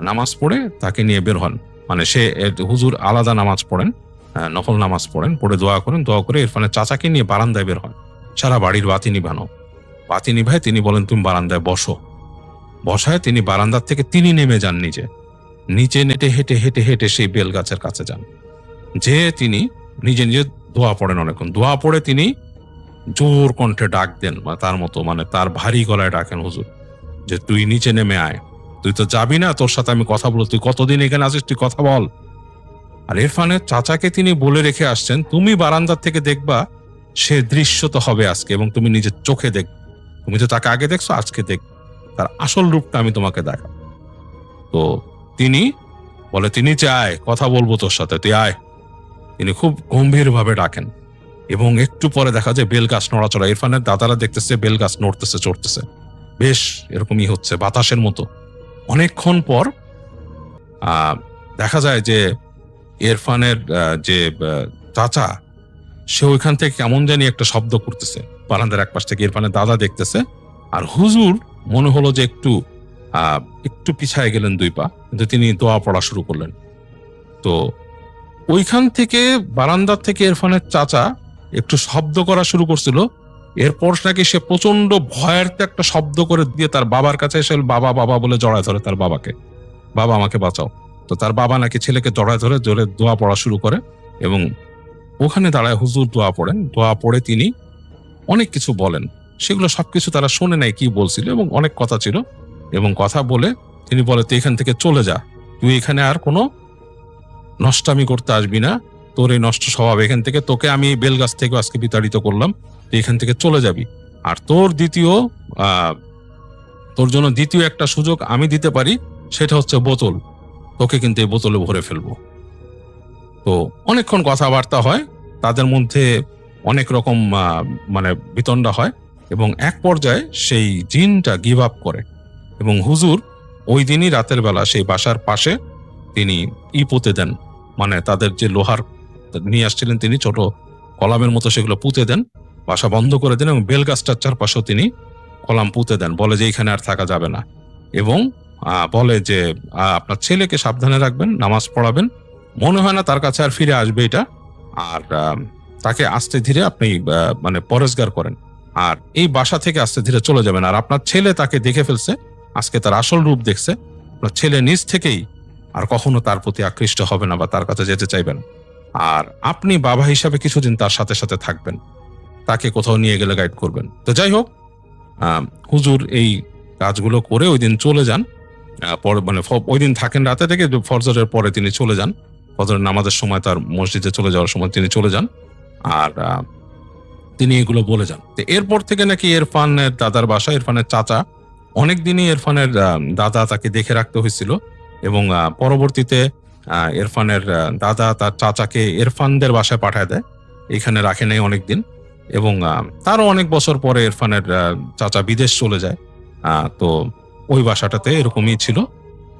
নামাজ পড়ে তাকে নিয়ে বের হন। মানে সে হুজুর আলাদা নামাজ পড়েন, নফল নামাজ পড়েন, পড়ে দোয়া করেন, দোয়া করে ইরফানের চাচাকে নিয়ে বারান্দায় বের হন। সারা বাড়ির বাতি নিভানো, বাতি নিভায় তিনি বলেন তুমি বারান্দায় বসো। বসায় তিনি বারান্দার থেকে তিনি নেমে যান নিচে নেটে হেঁটে হেঁটে হেঁটে সেই বেল গাছের কাছে যান, যে তিনি নিজে নিজে দোয়া পড়েন অনেকক্ষণ। দোয়া পড়ে তিনি জোর কণ্ঠে ডাক দেন, বা তার মতো মানে তার ভারী গলায় ডাকেন, হুজুর যে তুই নিচে নেমে আয়, তুই তো যাবি না, তোর সাথে আমি কথা বলবো, তুই কতদিন এখানে আছিস, তুই কথা বল। আর ইরফানের চাচাকে তিনি বলে রেখে আসছেন, তুমি বারান্দার থেকে দেখবা সে দৃশ্য তো হবে আজকে, এবং তুমি নিজের চোখে দেখ, তুমি তো তাকে আগে দেখছো, আজকে দেখ তার আসল রূপটা আমি তোমাকে দেখাবো। তো তিনি বলে, তিনি চায় কথা বলবো তোর সাথে, তুই আয়। তিনি খুব গম্ভীর ভাবে ডাকেন, এবং একটু পরে দেখা যায় বেলগাছ নড়াচড়া। ইরফানের দাদারা দেখতেছে বেলগাছ নড়তেছে, চড়তেছে, বেশ এরকমই হচ্ছে বাতাসের মতো। অনেকক্ষণ পর দেখা যায় যে ইরফানের যে চাচা, সে ওইখান থেকে কেমন জানি একটা শব্দ করতেছে, বারান্দার এক পাশ থেকে ইরফানের দাদা দেখতেছে। আর হুজুর মনে হলো যে একটু পিছায় গেলেন 2 পা, কিন্তু তিনি দোয়া পড়া শুরু করলেন। তো ওইখান থেকে বারান্দার থেকে ইরফানের চাচা একটু শব্দ করা শুরু করছিল। এরপর নাকি সে প্রচন্ড ভয়ের একটা শব্দ করে দিয়ে তার বাবার কাছে এসে বাবা বাবা বলে জড়ায় ধরে তার বাবাকে, বাবা আমাকে বাঁচাও। তো তার বাবা নাকি ছেলেকে জড়ায় ধরে জোরে দোয়া পড়া শুরু করে, এবং ওখানে দাঁড়ায় হুজুর দোয়া পড়েন। দোয়া পড়ে তিনি অনেক কিছু বলেন, সেগুলো সবকিছু তারা শুনে নাই কি বলছিল, এবং অনেক কথা ছিল। এবং কথা বলে তিনি বলে, তুই এখান থেকে চলে যা, তুই এখানে আর কোনো নষ্টামি করতে আসবি না, তোর এই নষ্ট স্বভাব এখান থেকে, তোকে আমি বেলগাছ থেকে আজকে বিতাড়িত করলাম, তুই এখান থেকে চলে যাবি। আর তোর জন্য দ্বিতীয় একটা সুযোগ আমি দিতে পারি, সেটা হচ্ছে বোতল, তোকে কিন্তু এই বোতলে ভরে ফেলবো। তো অনেকক্ষণ কথাবার্তা হয়, তাদের মধ্যে অনেক রকম মানে বিতণ্ডা হয়, এবং এক পর্যায়ে সেই জিনটা গিভ আপ করে, এবং হুজুর ওই দিনই রাতের বেলা সেই বাসার পাশে তিনি পুঁতে দেন, মানে তাদের যে লোহার নিয়ে আসছিলেন তিনি ছোট কলামের মতো, সেগুলো পুঁতে দেন, বাসা বন্ধ করে দেন, এবং বেলগাছটার চারপাশেও তিনি কলাম পুঁতে দেন, বলে যে এখানে আর থাকা যাবে না, এবং বলে যে আপনার ছেলেকে সাবধানে রাখবেন, নামাজ পড়াবেন, মনে হয় না তার কাছে আর ফিরে আসবে এটা, আর তাকে আস্তে ধীরে আপনি মানে পরেশগার করেন, আর এই বাসা থেকে আস্তে ধীরে চলে যাবেন। আর আপনার ছেলে তাকে দেখে ফেলছে, আজকে তার আসল রূপ দেখছে, আপনার ছেলে নিজ থেকেই আর কখনো তার প্রতি আকৃষ্ট হবে না বা তার কাছে যেতে চাইবেন। আর আপনি বাবা হিসাবে কিছুদিন তার সাথে সাথে থাকবেন, তাকে কোথাও নিয়ে গেলে গাইড করবেন। তো যাই হোক, হুজুর এই কাজগুলো করে ওই দিন চলে যান, মানে ওই দিন থাকেন রাতে থেকে, ফজরের পরে তিনি চলে যান, ফজরের নামাজের সময় তার মসজিদে চলে যাওয়ার সময় তিনি চলে যান, আর তিনি এগুলো বলে যান। তো এরপর থেকে নাকি ইরফানের দাদার বাসা, ইরফানের চাচা অনেকদিনই ইরফানের দাদা তাকে দেখে রাখতে হয়েছিল, এবং পরবর্তীতে ইরফানের দাদা তার চাচাকে ইরফানদের বাসায় পাঠায় দেয়, এখানে রাখে নেই অনেকদিন, এবং তারও অনেক বছর পরে ইরফানের চাচা বিদেশ চলে যায়। তো ওই বাসাটাতে এরকমই ছিল,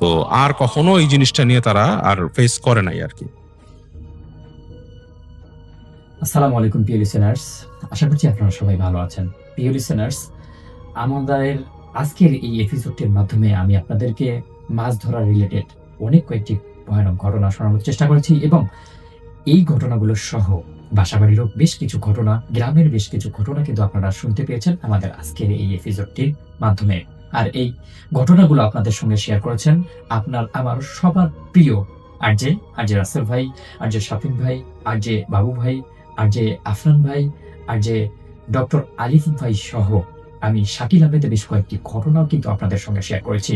তো আর কখনো এই জিনিসটা নিয়ে তারা আর ফেস করে নাই আর কি। আসসালামু আলাইকুম প্রিয় লিসেনার্স, আশা করছি আপনারা সবাই ভালো আছেন। প্রিয় লিসেনার্স, আমাদের আজকের এই এপিসোডটির মাধ্যমে আমি আপনাদেরকে মাছ ধরা রিলেটেড অনেক কয়েকটি ভয়ানক ঘটনা শোনানোর চেষ্টা করেছি, এবং এই ঘটনাগুলো সহ বাসাবাড়িরও বেশ কিছু ঘটনা, গ্রামের বেশ কিছু ঘটনা কিন্তু আপনারা শুনতে পেয়েছেন আমাদের আজকের এই এপিসোডটির মাধ্যমে। আর এই ঘটনাগুলো আপনাদের সঙ্গে শেয়ার করেছেন আমার সবার প্রিয় আরজে রাসেল ভাই, আরজে শাফিন ভাই, আরজে বাবু ভাই, আরজে আফরান ভাই, আরজে ডক্টর আলিফ ভাই সহ আমি শাকিল আহমেদের বেশ কয়েকটি ঘটনাও কিন্তু আপনাদের সঙ্গে শেয়ার করেছি।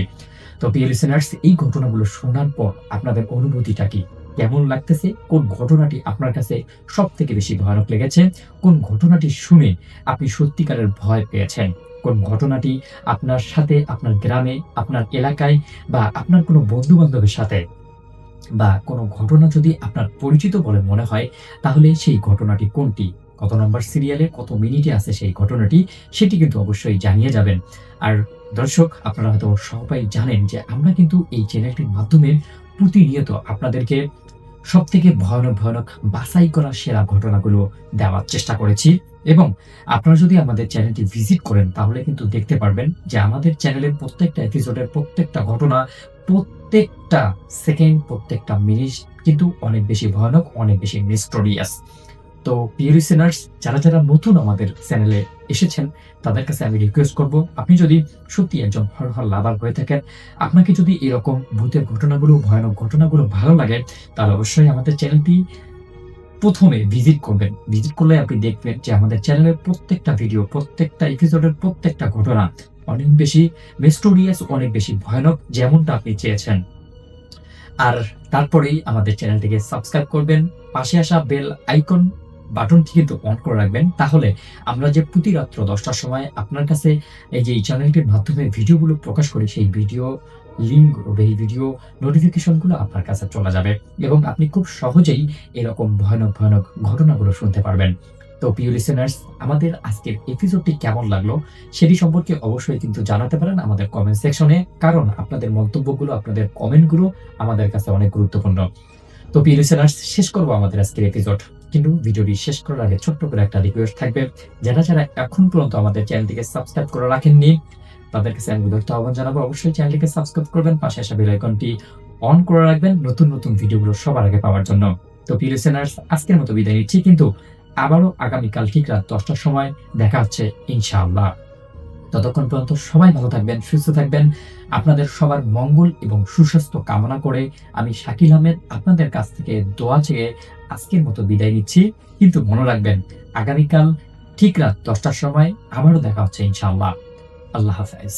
তো প্রিয় লিসেনার্স, এই ঘটনাগুলো শোনার পর আপনাদের অনুভূতিটা কি, কেমন লাগতেছে, কোন ঘটনাটি আপনার কাছে সব থেকে বেশি ভয়ানক লেগেছে, কোন ঘটনাটি শুনে আপনি সত্যিকারের ভয় পেয়েছেন, কোন ঘটনাটি আপনার সাথে, আপনার গ্রামে, আপনার এলাকায় বা আপনার কোনো বন্ধু বান্ধবের সাথে বা কোনো ঘটনা যদি আপনার পরিচিত বলে মনে হয়, তাহলে সেই ঘটনাটি কোনটি, কত নম্বর সিরিয়ালে কত মিনিটে আছে সেই ঘটনাটি, সেটি কিন্তু অবশ্যই জানিয়ে যাবেন। আর দর্শক, আপনারা হয়তো সবাই জানেন যে আমরা কিন্তু এই চ্যানেলটির মাধ্যমে প্রতিনিয়ত আপনাদেরকে সবথেকে ভয়ানক ভয়ানক বাছাই করা সেরা ঘটনাগুলো দেওয়ার চেষ্টা করেছি। এবং আপনারা যদি আমাদের চ্যানেলটি ভিজিট করেন তাহলে কিন্তু দেখতে পারবেন যে আমাদের চ্যানেলের প্রত্যেকটা এপিসোডের প্রত্যেকটা ঘটনা, প্রত্যেকটা সেকেন্ড, প্রত্যেকটা মিনিট কিন্তু অনেক বেশি ভয়ানক, অনেক বেশি মিস্টোরিয়াস। তো প্রিয় লিসেনার্স, যারা যারা নতুন আমাদের চ্যানেলে এসেছেন তাদের কাছে আমি রিকোয়েস্ট করব, আপনি যদি সত্যি একজন হরর লাভার হয়ে থাকেন, আপনাকে যদি এরকম ভূতের ঘটনাগুলো, ভয়ানক ঘটনাগুলো ভালো লাগে, তাহলে অবশ্যই আমাদের চ্যানেলটি প্রথমে ভিজিট করবেন। ভিজিট করলে আপনি দেখবেন যে আমাদের চ্যানেলের প্রত্যেকটা ভিডিও, প্রত্যেকটা এপিসোডের প্রত্যেকটা ঘটনা অনেক বেশি মিস্টোরিয়াস, অনেক বেশি ভয়ানক, যেমনটা আপনি চেয়েছেন। আর তারপরেই আমাদের চ্যানেলটিকে সাবস্ক্রাইব করবেন, পাশে আসা বেল আইকন বাটনটি কিন্তু অন করে রাখবেন। তাহলে আমরা যে প্রতি রাত্র 10টার সময় আপনার কাছে এই যে এই চ্যানেলটির মাধ্যমে ভিডিওগুলো প্রকাশ করি, সেই ভিডিও লিঙ্ক, এই ভিডিও নোটিফিকেশনগুলো আপনার কাছে চলে যাবে এবং আপনি খুব সহজেই এরকম ভয়ানক ভয়ানক ঘটনাগুলো শুনতে পারবেন। তো প্রিয় লিসেনার্স, আমাদের আজকের এপিসোডটি কেমন লাগলো সেটি সম্পর্কে অবশ্যই কিন্তু জানাতে পারেন আমাদের কমেন্ট সেকশনে, কারণ আপনাদের মন্তব্যগুলো, আপনাদের কমেন্টগুলো আমাদের কাছে অনেক গুরুত্বপূর্ণ। তো প্রিয় লিসেনার্স, শেষ করবো আমাদের আজকের এপিসোড, কিন্তু ভিডিওটি শেষ করার আগে ছোট্ট করে একটা রিকোয়েস্ট থাকবে। যারা যারা এখন পর্যন্ত আমাদের চ্যানেলটিকে সাবস্ক্রাইব করে রাখেননি তাদের কাছে আমি উদারতা আহ্বান জানাবো, অবশ্যই চ্যানেলটিকে সাবস্ক্রাইব করবেন, পাশে আসা বেল আইকনটি অন করে রাখবেন নতুন নতুন ভিডিওগুলো সবার আগে পাওয়ার জন্য। তো প্রিয় লিসেনার্স, আজকের মতো বিদায় নিচ্ছি, কিন্তু আবারও আগামীকাল ঠিক রাত 10টার সময় দেখা হচ্ছে ইনশাআল্লাহ। ততক্ষণ পর্যন্ত সবাই ভালো থাকবেন, সুস্থ থাকবেন। আপনাদের সবার মঙ্গল এবং সুস্বাস্থ্য কামনা করে আমি শাকিল আহমেদ আপনাদের কাছ থেকে দোয়া চেয়ে আজকের মতো বিদায় নিচ্ছি। কিন্তু মনে রাখবেন, আগামীকাল ঠিক রাত 10টার সময় আবারও দেখা হচ্ছে ইনশাআল্লাহ। আল্লাহ হাফেজ।